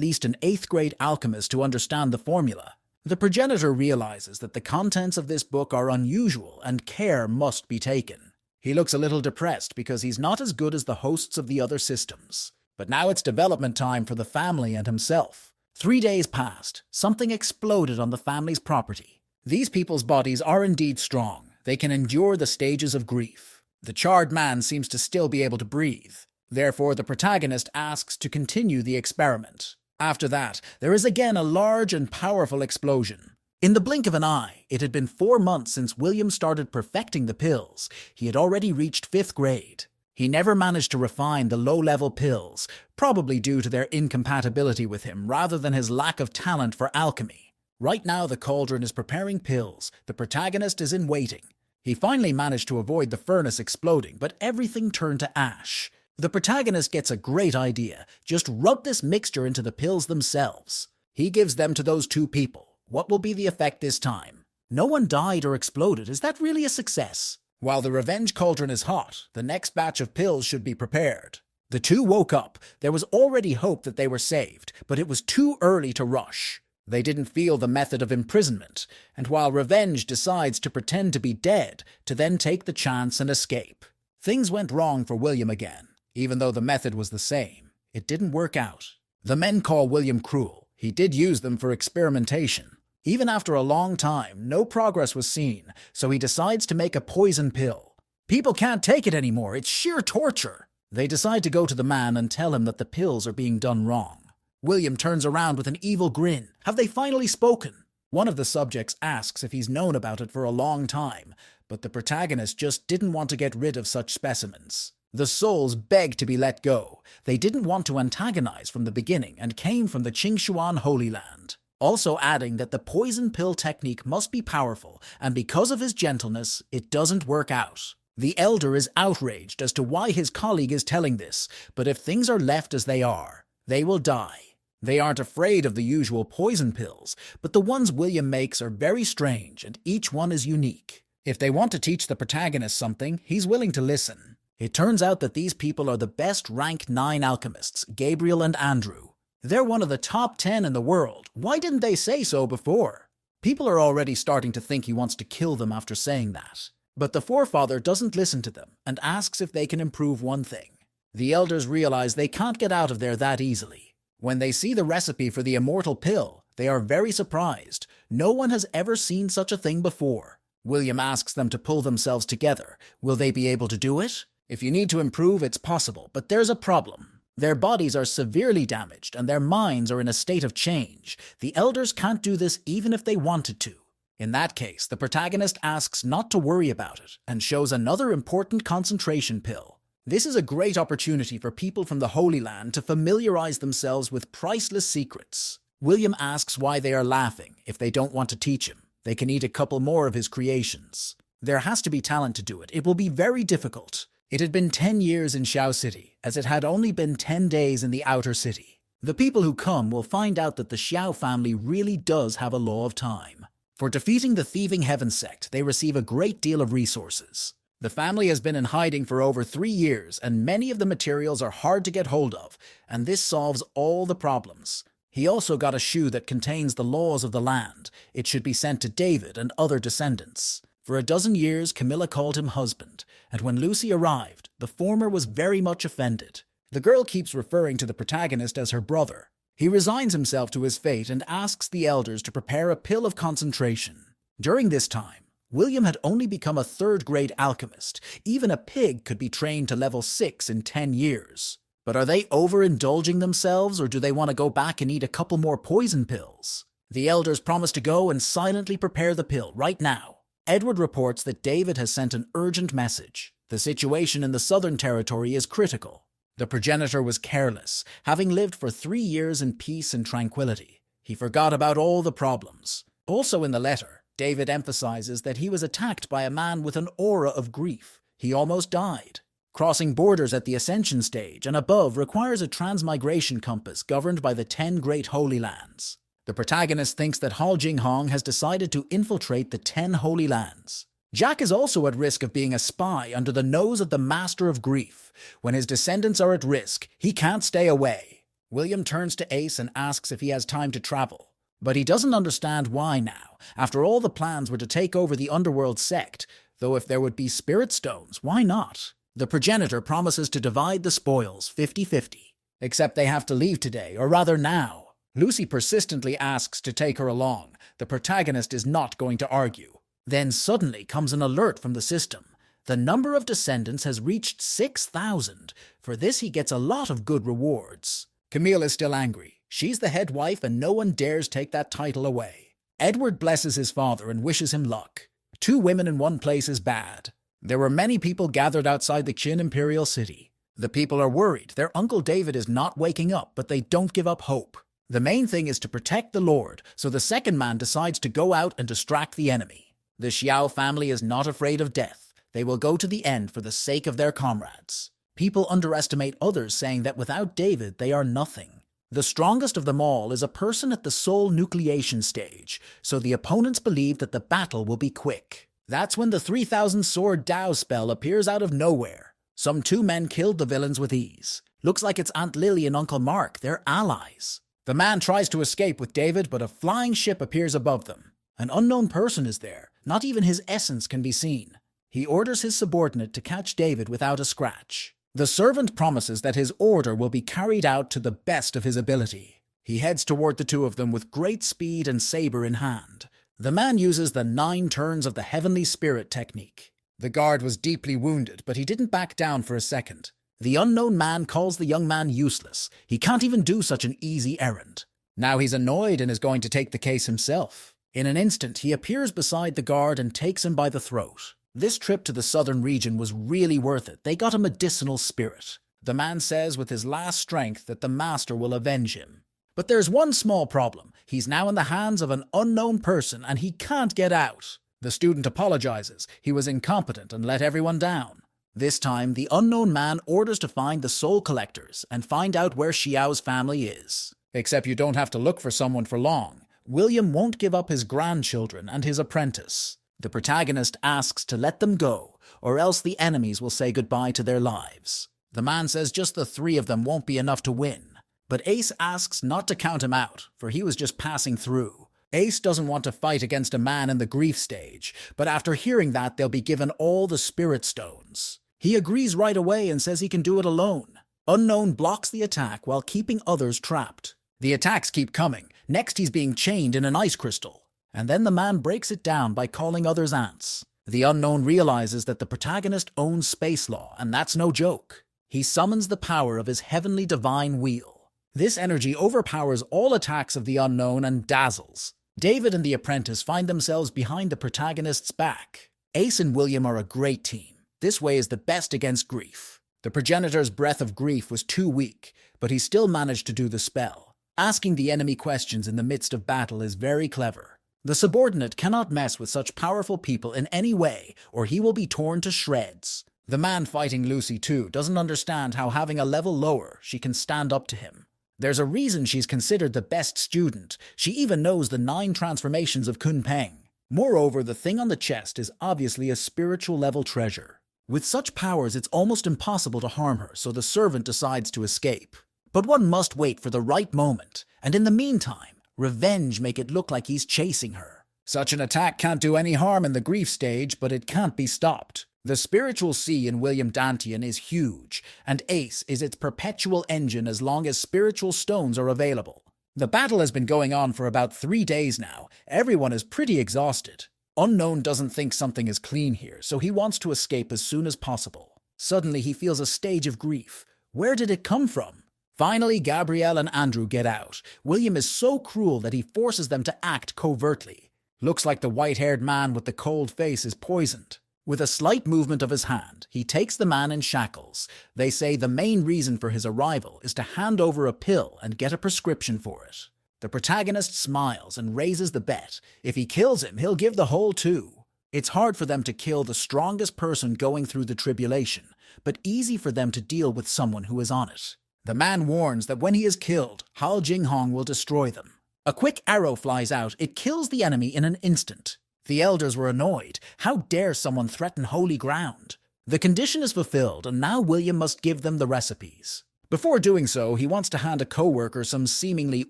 least an 8th grade alchemist to understand the formula. The progenitor realizes that the contents of this book are unusual and care must be taken. He looks a little depressed because he's not as good as the hosts of the other systems. But now it's development time for the family and himself. 3 days passed. Something exploded on the family's property. These people's bodies are indeed strong. They can endure the stages of grief. The charred man seems to still be able to breathe. Therefore, the protagonist asks to continue the experiment. After that, there is again a large and powerful explosion. In the blink of an eye, it had been 4 months since William started perfecting the pills. He had already reached 5th grade. He never managed to refine the low-level pills, probably due to their incompatibility with him rather than his lack of talent for alchemy. Right now, the cauldron is preparing pills. The protagonist is in waiting. He finally managed to avoid the furnace exploding, but everything turned to ash. The protagonist gets a great idea. Just rub this mixture into the pills themselves. He gives them to those 2 people. What will be the effect this time? No one died or exploded. Is that really a success? While the revenge cauldron is hot, the next batch of pills should be prepared. The 2 woke up. There was already hope that they were saved, but it was too early to rush. They didn't feel the method of imprisonment, and while Revenge decides to pretend to be dead, to then take the chance and escape. Things went wrong for William again, even though the method was the same. It didn't work out. The men call William cruel. He did use them for experimentation. Even after a long time, no progress was seen, so he decides to make a poison pill. People can't take it anymore. It's sheer torture. They decide to go to the man and tell him that the pills are being done wrong. William turns around with an evil grin. Have they finally spoken? One of the subjects asks if he's known about it for a long time, but the protagonist just didn't want to get rid of such specimens. The souls begged to be let go. They didn't want to antagonize from the beginning and came from the Qingshuan Holy Land. Also adding that the poison pill technique must be powerful, and because of his gentleness, it doesn't work out. The elder is outraged as to why his colleague is telling this, but if things are left as they are, they will die. They aren't afraid of the usual poison pills, but the ones William makes are very strange, and each one is unique. If they want to teach the protagonist something, he's willing to listen. It turns out that these people are the best rank 9 alchemists, Gabriel and Andrew. They're one of the top 10 in the world. Why didn't they say so before? People are already starting to think he wants to kill them after saying that. But the forefather doesn't listen to them and asks if they can improve one thing. The elders realize they can't get out of there that easily. When they see the recipe for the immortal pill, they are very surprised. No one has ever seen such a thing before. William asks them to pull themselves together. Will they be able to do it? If you need to improve, it's possible, but there's a problem. Their bodies are severely damaged and their minds are in a state of change. The elders can't do this even if they wanted to. In that case, the protagonist asks not to worry about it and shows another important concentration pill. This is a great opportunity for people from the Holy Land to familiarize themselves with priceless secrets. William asks why they are laughing if they don't want to teach him. They can eat a couple more of his creations. There has to be talent to do it. It will be very difficult. It had been 10 years in Shao City, as it had only been 10 days in the outer city. The people who come will find out that the Xiao family really does have a law of time. For defeating the Thieving Heaven sect, they receive a great deal of resources. The family has been in hiding for over 3 years, and many of the materials are hard to get hold of, and this solves all the problems. He also got a shoe that contains the laws of the land. It should be sent to David and other descendants. For a dozen years, Camilla called him husband, and when Lucy arrived, the former was very much offended. The girl keeps referring to the protagonist as her brother. He resigns himself to his fate and asks the elders to prepare a pill of concentration. During this time, William had only become a 3rd-grade alchemist. Even a pig could be trained to level 6 in 10 years. But are they overindulging themselves, or do they want to go back and eat a couple more poison pills? The elders promise to go and silently prepare the pill right now. Edward reports that David has sent an urgent message. The situation in the Southern Territory is critical. The progenitor was careless, having lived for 3 years in peace and tranquility. He forgot about all the problems. Also in the letter, David emphasizes that he was attacked by a man with an aura of grief. He almost died. Crossing borders at the Ascension stage and above requires a transmigration compass governed by the 10 Great Holy Lands. The protagonist thinks that Hao Jinghong has decided to infiltrate the 10 Holy Lands. Jack is also at risk of being a spy under the nose of the Master of Grief. When his descendants are at risk, he can't stay away. William turns to Ace and asks if he has time to travel. But he doesn't understand why now. After all, the plans were to take over the underworld sect, though if there would be spirit stones, why not? The progenitor promises to divide the spoils 50-50. Except they have to leave today, or rather now. Lucy persistently asks to take her along. The protagonist is not going to argue. Then suddenly comes an alert from the system. The number of descendants has reached 6,000. For this he gets a lot of good rewards. Camille is still angry. She's the head wife and no one dares take that title away. Edward blesses his father and wishes him luck. 2 women in one place is bad. There were many people gathered outside the Qin Imperial City. The people are worried. Their Uncle David is not waking up, but they don't give up hope. The main thing is to protect the Lord, so the second man decides to go out and distract the enemy. The Xiao family is not afraid of death. They will go to the end for the sake of their comrades. People underestimate others, saying that without David they are nothing. The strongest of them all is a person at the soul nucleation stage, so the opponents believe that the battle will be quick. That's when the 3,000 sword Dao spell appears out of nowhere. Some 2 men killed the villains with ease. Looks like it's Aunt Lily and Uncle Mark, they're allies. The man tries to escape with David, but a flying ship appears above them. An unknown person is there, not even his essence can be seen. He orders his subordinate to catch David without a scratch. The servant promises that his order will be carried out to the best of his ability. He heads toward the 2 of them with great speed and saber in hand. The man uses the 9 turns of the heavenly spirit technique. The guard was deeply wounded, but he didn't back down for a second. The unknown man calls the young man useless. He can't even do such an easy errand. Now he's annoyed and is going to take the case himself. In an instant, he appears beside the guard and takes him by the throat. This trip to the southern region was really worth it. They got a medicinal spirit. The man says with his last strength that the master will avenge him. But there's one small problem. He's now in the hands of an unknown person and he can't get out. The student apologizes. He was incompetent and let everyone down. This time, the unknown man orders to find the soul collectors and find out where Xiao's family is. Except you don't have to look for someone for long. William won't give up his grandchildren and his apprentice. The protagonist asks to let them go, or else the enemies will say goodbye to their lives. The man says just the 3 of them won't be enough to win. But Ace asks not to count him out, for he was just passing through. Ace doesn't want to fight against a man in the grief stage, but after hearing that, they'll be given all the spirit stones. He agrees right away and says he can do it alone. Unknown blocks the attack while keeping others trapped. The attacks keep coming. Next, he's being chained in an ice crystal. And then the man breaks it down by calling others ants. The unknown realizes that the protagonist owns space law, and that's no joke. He summons the power of his heavenly divine wheel. This energy overpowers all attacks of the unknown and dazzles. David and the apprentice find themselves behind the protagonist's back. Ace and William are a great team. This way is the best against grief. The progenitor's breath of grief was too weak, but he still managed to do the spell. Asking the enemy questions in the midst of battle is very clever. The subordinate cannot mess with such powerful people in any way, or he will be torn to shreds. The man fighting Lucy, too, doesn't understand how having a level lower, she can stand up to him. There's a reason she's considered the best student. She even knows the 9 transformations of Kunpeng. Moreover, the thing on the chest is obviously a spiritual level treasure. With such powers, it's almost impossible to harm her, so the servant decides to escape. But one must wait for the right moment, and in the meantime, revenge make it look like he's chasing her. Such an attack can't do any harm in the grief stage, but it can't be stopped. The spiritual sea in William Dantian is huge, and Ace is its perpetual engine as long as spiritual stones are available. The battle has been going on for about 3 days now. Everyone is pretty exhausted. Unknown doesn't think something is clean here, so he wants to escape as soon as possible. Suddenly he feels a stage of grief. Where did it come from? Finally, Gabrielle and Andrew get out. William is so cruel that he forces them to act covertly. Looks like the white-haired man with the cold face is poisoned. With a slight movement of his hand, he takes the man in shackles. They say the main reason for his arrival is to hand over a pill and get a prescription for it. The protagonist smiles and raises the bet. If he kills him, he'll give the whole too. It's hard for them to kill the strongest person going through the tribulation, but easy for them to deal with someone who is on it. The man warns that when he is killed, Hal Jinghong will destroy them. A quick arrow flies out. It kills the enemy in an instant. The elders were annoyed. How dare someone threaten holy ground? The condition is fulfilled, and now William must give them the recipes. Before doing so, he wants to hand a co-worker some seemingly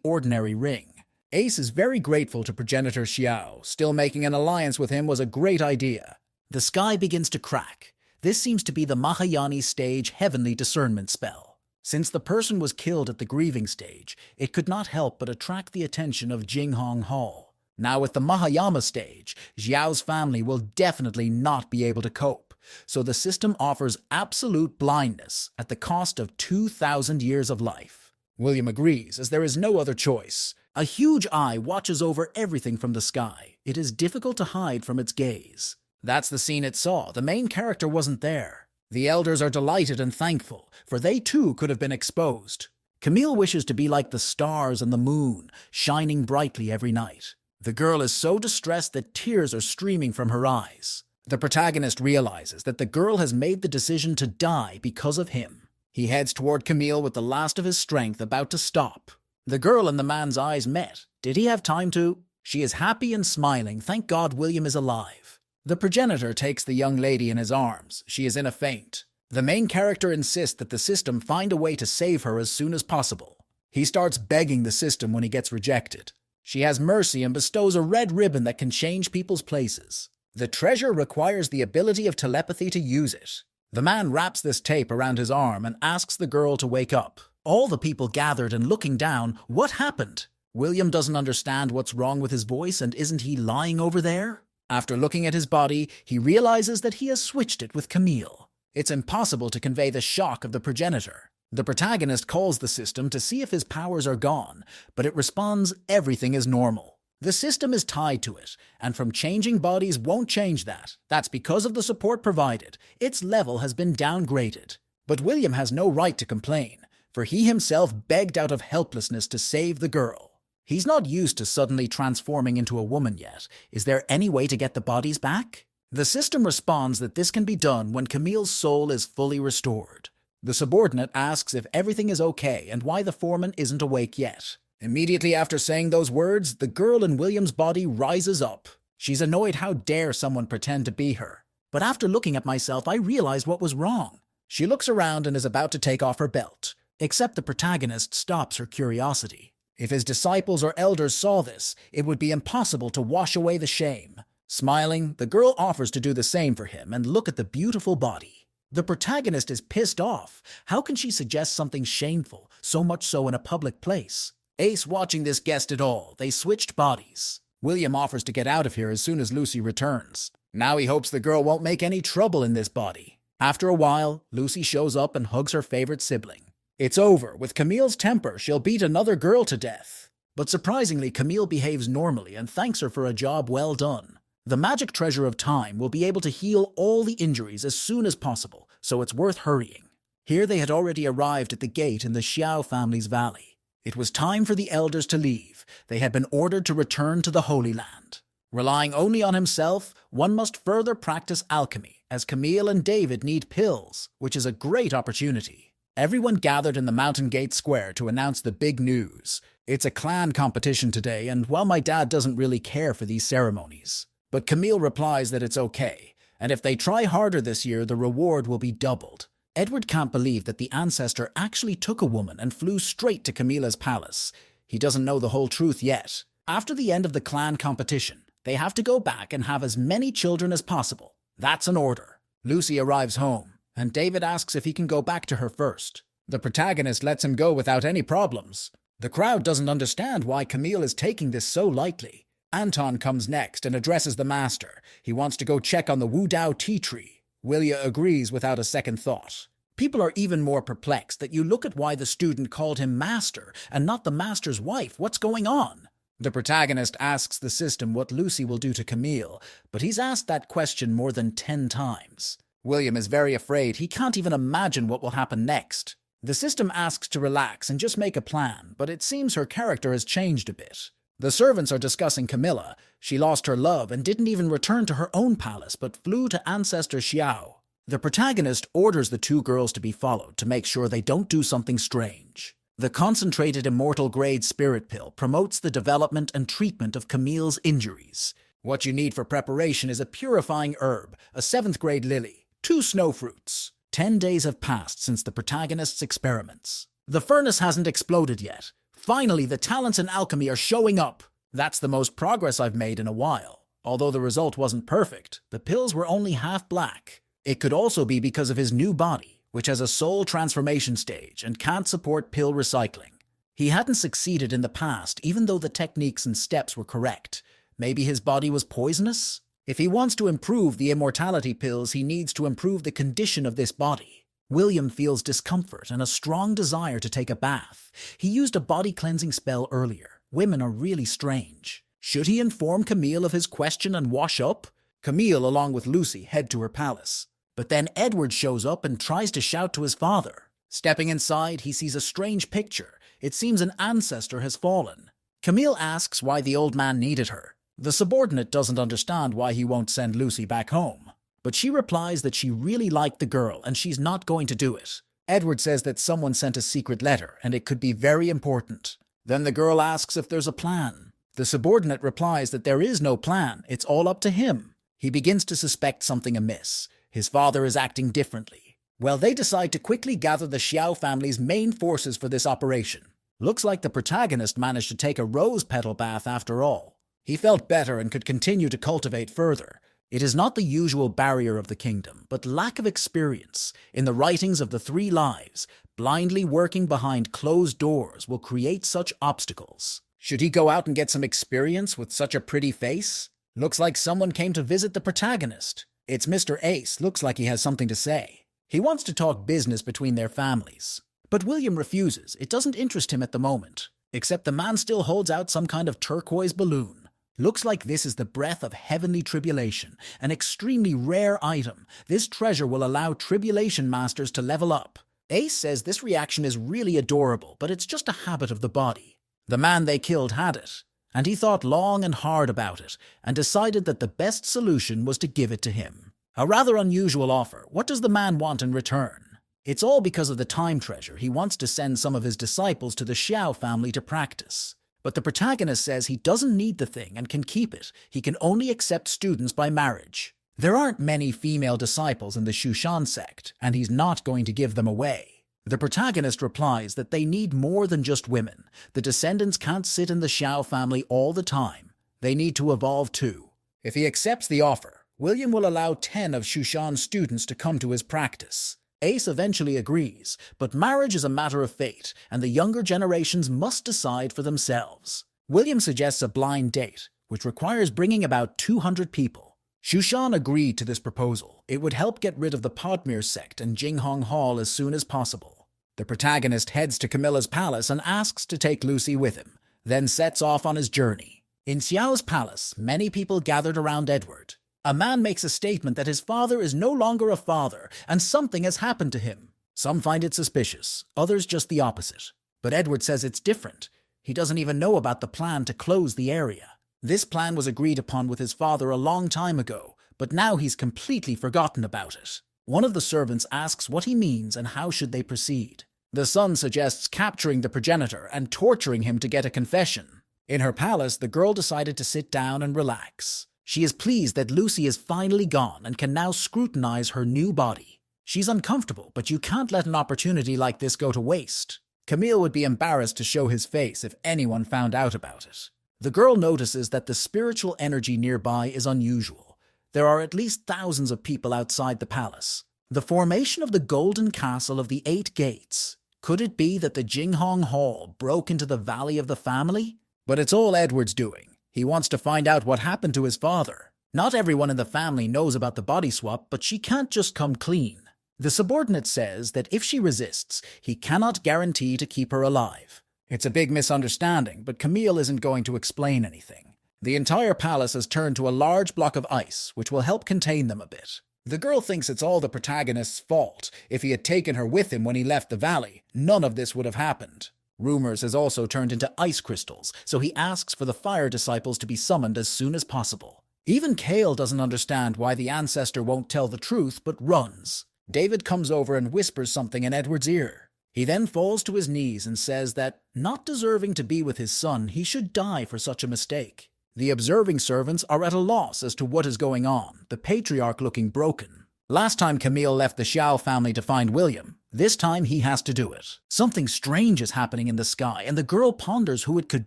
ordinary ring. Ace is very grateful to progenitor Xiao. Still making an alliance with him was a great idea. The sky begins to crack. This seems to be the Mahayani stage heavenly discernment spell. Since the person was killed at the grieving stage, it could not help but attract the attention of Jinghong Hall. Now with the Mahayama stage, Xiao's family will definitely not be able to cope, so the system offers absolute blindness at the cost of 2,000 years of life. William agrees, as there is no other choice. A huge eye watches over everything from the sky. It is difficult to hide from its gaze. That's the scene it saw. The main character wasn't there. The elders are delighted and thankful, for they too could have been exposed. Camille wishes to be like the stars and the moon, shining brightly every night. The girl is so distressed that tears are streaming from her eyes. The protagonist realizes that the girl has made the decision to die because of him. He heads toward Camille with the last of his strength about to stop. The girl and the man's eyes met. Did he have time to? She is happy and smiling. Thank God William is alive. The progenitor takes the young lady in his arms. She is in a faint. The main character insists that the system find a way to save her as soon as possible. He starts begging the system when he gets rejected. She has mercy and bestows a red ribbon that can change people's places. The treasure requires the ability of telepathy to use it. The man wraps this tape around his arm and asks the girl to wake up. All the people gathered and looking down. What happened? William doesn't understand what's wrong with his voice, and isn't he lying over there? After looking at his body, he realizes that he has switched it with Camille. It's impossible to convey the shock of the progenitor. The protagonist calls the system to see if his powers are gone, but it responds everything is normal. The system is tied to it, and from changing bodies won't change that. That's because of the support provided. Its level has been downgraded. But William has no right to complain, for he himself begged out of helplessness to save the girl. He's not used to suddenly transforming into a woman yet. Is there any way to get the bodies back? The system responds that this can be done when Camille's soul is fully restored. The subordinate asks if everything is okay and why the foreman isn't awake yet. Immediately after saying those words, the girl in William's body rises up. She's annoyed how dare someone pretend to be her. But after looking at myself, I realized what was wrong. She looks around and is about to take off her belt, except the protagonist stops her curiosity. If his disciples or elders saw this, it would be impossible to wash away the shame. Smiling, the girl offers to do the same for him and look at the beautiful body. The protagonist is pissed off. How can she suggest something shameful, so much so in a public place? Ace, watching this, guessed it all. They switched bodies. William offers to get out of here as soon as Lucy returns. Now he hopes the girl won't make any trouble in this body. After a while, Lucy shows up and hugs her favorite sibling. It's over. With Camille's temper, she'll beat another girl to death. But surprisingly, Camille behaves normally and thanks her for a job well done. The magic treasure of time will be able to heal all the injuries as soon as possible, so it's worth hurrying. Here they had already arrived at the gate in the Xiao family's valley. It was time for the elders to leave. They had been ordered to return to the Holy Land. Relying only on himself, one must further practice alchemy, as Camille and David need pills, which is a great opportunity. Everyone gathered in the Mountain Gate Square to announce the big news. It's a clan competition today, and while my dad doesn't really care for these ceremonies. But Camille replies that it's okay, and if they try harder this year, the reward will be doubled. Edward can't believe that the ancestor actually took a woman and flew straight to Camilla's palace. He doesn't know the whole truth yet. After the end of the clan competition, they have to go back and have as many children as possible. That's an order. Lucy arrives home, and David asks if he can go back to her first. The protagonist lets him go without any problems. The crowd doesn't understand why Camille is taking this so lightly. Anton comes next and addresses the master. He wants to go check on the Wu Dao tea tree. Willia agrees without a second thought. People are even more perplexed that you look at why the student called him master and not the master's wife. What's going on? The protagonist asks the system what Lucy will do to Camille, but he's asked that question more than 10 times. William is very afraid. He can't even imagine what will happen next. The system asks to relax and just make a plan, but it seems her character has changed a bit. The servants are discussing Camilla. She lost her love and didn't even return to her own palace, but flew to ancestor Xiao. The protagonist orders the two girls to be followed to make sure they don't do something strange. The concentrated immortal grade spirit pill promotes the development and treatment of Camille's injuries. What you need for preparation is a purifying herb, a 7th grade lily, 2 snow fruits. 10 days have passed since the protagonist's experiments. The furnace hasn't exploded yet. Finally, the talents in alchemy are showing up. That's the most progress I've made in a while. Although the result wasn't perfect, the pills were only half black. It could also be because of his new body, which has a soul transformation stage and can't support pill recycling. He hadn't succeeded in the past, even though the techniques and steps were correct. Maybe his body was poisonous? If he wants to improve the immortality pills, he needs to improve the condition of this body. William feels discomfort and a strong desire to take a bath. He used a body cleansing spell earlier. Women are really strange. Should he inform Camille of his question and wash up? Camille, along with Lucy, head to her palace. But then Edward shows up and tries to shout to his father. Stepping inside, he sees a strange picture. It seems an ancestor has fallen. Camille asks why the old man needed her. The subordinate doesn't understand why he won't send Lucy back home. But she replies that she really liked the girl and she's not going to do it. Edward says that someone sent a secret letter and it could be very important. Then the girl asks if there's a plan. The subordinate replies that there is no plan, it's all up to him. He begins to suspect something amiss. His father is acting differently. Well, they decide to quickly gather the Xiao family's main forces for this operation. Looks like the protagonist managed to take a rose petal bath after all. He felt better and could continue to cultivate further. It is not the usual barrier of the kingdom, but lack of experience. In the writings of the 3 lives, blindly working behind closed doors will create such obstacles. Should he go out and get some experience with such a pretty face? Looks like someone came to visit the protagonist. It's Mr. Ace. Looks like he has something to say. He wants to talk business between their families. But William refuses. It doesn't interest him at the moment. Except the man still holds out some kind of turquoise balloon. Looks like this is the breath of heavenly tribulation, an extremely rare item. This treasure will allow tribulation masters to level up. Ace says this reaction is really adorable, but it's just a habit of the body. The man they killed had it, and he thought long and hard about it, and decided that the best solution was to give it to him. A rather unusual offer. What does the man want in return? It's all because of the time treasure. He wants to send some of his disciples to the Xiao family to practice. But the protagonist says he doesn't need the thing and can keep it. He can only accept students by marriage. There aren't many female disciples in the Shushan sect, and he's not going to give them away. The protagonist replies that they need more than just women. The descendants can't sit in the Xiao family all the time. They need to evolve too. If he accepts the offer, William will allow 10 of Shushan's students to come to his practice. Ace eventually agrees, but marriage is a matter of fate, and the younger generations must decide for themselves. William suggests a blind date, which requires bringing about 200 people. Shushan agreed to this proposal. It would help get rid of the Podmere sect and Jinghong Hall as soon as possible. The protagonist heads to Camilla's palace and asks to take Lucy with him, then sets off on his journey. In Xiao's palace, many people gathered around Edward. A man makes a statement that his father is no longer a father and something has happened to him. Some find it suspicious, others just the opposite. But Edward says it's different. He doesn't even know about the plan to close the area. This plan was agreed upon with his father a long time ago, but now he's completely forgotten about it. One of the servants asks what he means and how should they proceed. The son suggests capturing the progenitor and torturing him to get a confession. In her palace, the girl decided to sit down and relax. She is pleased that Lucy is finally gone and can now scrutinize her new body. She's uncomfortable, but you can't let an opportunity like this go to waste. Camille would be embarrassed to show his face if anyone found out about it. The girl notices that the spiritual energy nearby is unusual. There are at least thousands of people outside the palace. The formation of the golden castle of the 8 gates. Could it be that the Jinghong Hall broke into the Valley of the Family? But it's all Edward's doing. He wants to find out what happened to his father. Not everyone in the family knows about the body swap, but she can't just come clean. The subordinate says that if she resists, he cannot guarantee to keep her alive. It's a big misunderstanding, but Camille isn't going to explain anything. The entire palace has turned to a large block of ice, which will help contain them a bit. The girl thinks it's all the protagonist's fault. If he had taken her with him when he left the valley, none of this would have happened. Rumors has also turned into ice crystals, so he asks for the fire disciples to be summoned as soon as possible. Even Kale doesn't understand why the ancestor won't tell the truth, but runs. David comes over and whispers something in Edward's ear. He then falls to his knees and says that, not deserving to be with his son, he should die for such a mistake. The observing servants are at a loss as to what is going on, the patriarch looking broken. Last time Camille left the Xiao family to find William, This time he has to do it. Something strange is happening in the sky, and the girl ponders who it could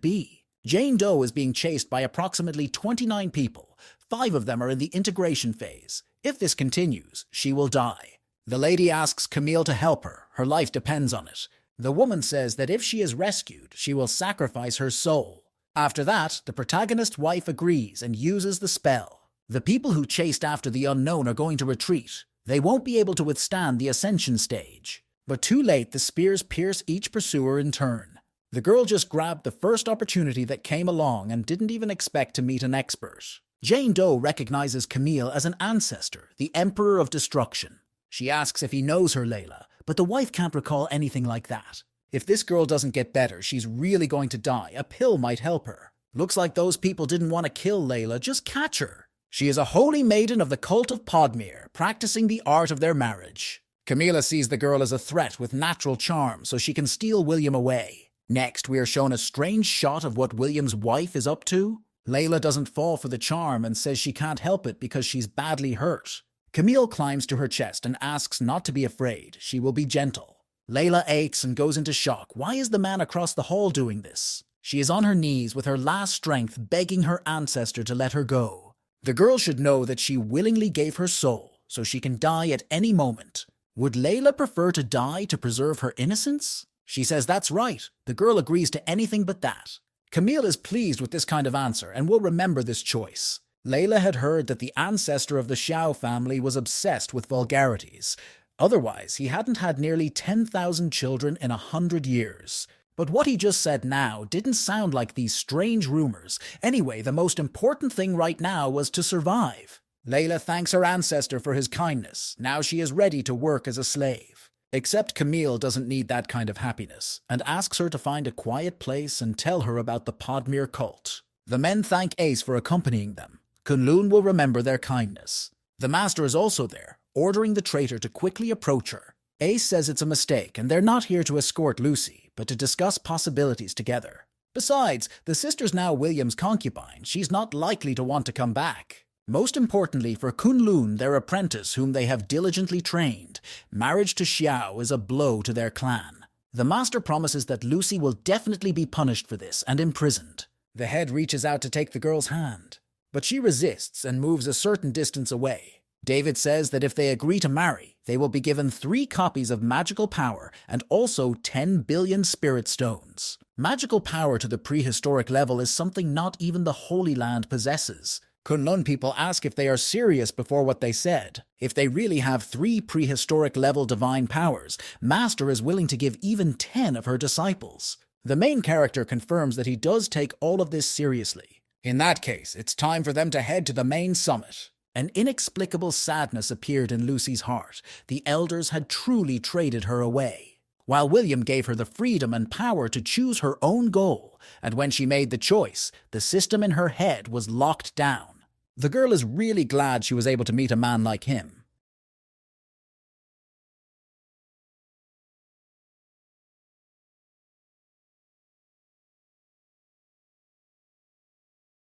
be. Jane Doe is being chased by approximately 29 people. 5 of them are in the integration phase. If this continues, she will die. The lady asks Camille to help her. Her life depends on it. The woman says that if she is rescued, she will sacrifice her soul. After that, the protagonist's wife agrees and uses the spell. The people who chased after the unknown are going to retreat. They won't be able to withstand the ascension stage. But too late, the spears pierce each pursuer in turn. The girl just grabbed the first opportunity that came along and didn't even expect to meet an expert. Jane Doe recognizes Camille as an ancestor, the Emperor of Destruction. She asks if he knows her Layla, but the wife can't recall anything like that. If this girl doesn't get better, she's really going to die. A pill might help her. Looks like those people didn't want to kill Layla, just catch her. She is a holy maiden of the cult of Podmere, practicing the art of their marriage. Camilla sees the girl as a threat with natural charm, so she can steal William away. Next, we are shown a strange shot of what William's wife is up to. Layla doesn't fall for the charm and says she can't help it because she's badly hurt. Camille climbs to her chest and asks not to be afraid. She will be gentle. Layla aches and goes into shock. Why is the man across the hall doing this? She is on her knees with her last strength, begging her ancestor to let her go. The girl should know that she willingly gave her soul, so she can die at any moment. Would Layla prefer to die to preserve her innocence? She says that's right. The girl agrees to anything but that. Camille is pleased with this kind of answer and will remember this choice. Layla had heard that the ancestor of the Xiao family was obsessed with vulgarities. Otherwise, he hadn't had nearly 10,000 children in 100 years. But what he just said now didn't sound like these strange rumors. Anyway, the most important thing right now was to survive. Layla thanks her ancestor for his kindness. Now she is ready to work as a slave. Except Camille doesn't need that kind of happiness, and asks her to find a quiet place and tell her about the Podmere cult. The men thank Ace for accompanying them. Kunlun will remember their kindness. The master is also there, ordering the traitor to quickly approach her. Ace says it's a mistake, and they're not here to escort Lucy, but to discuss possibilities together. Besides, the sister's now William's concubine. She's not likely to want to come back. Most importantly for Kunlun, their apprentice whom they have diligently trained, marriage to Xiao is a blow to their clan. The master promises that Lucy will definitely be punished for this and imprisoned. The head reaches out to take the girl's hand, but she resists and moves a certain distance away. David says that if they agree to marry, they will be given 3 copies of magical power and also 10 billion spirit stones. Magical power to the prehistoric level is something not even the Holy Land possesses. Kunlun people ask if they are serious before what they said. If they really have 3 prehistoric level divine powers, Master is willing to give even 10 of her disciples. The main character confirms that he does take all of this seriously. In that case, it's time for them to head to the main summit. An inexplicable sadness appeared in Lucy's heart. The elders had truly traded her away. While William gave her the freedom and power to choose her own goal, and when she made the choice, the system in her head was locked down. The girl is really glad she was able to meet a man like him.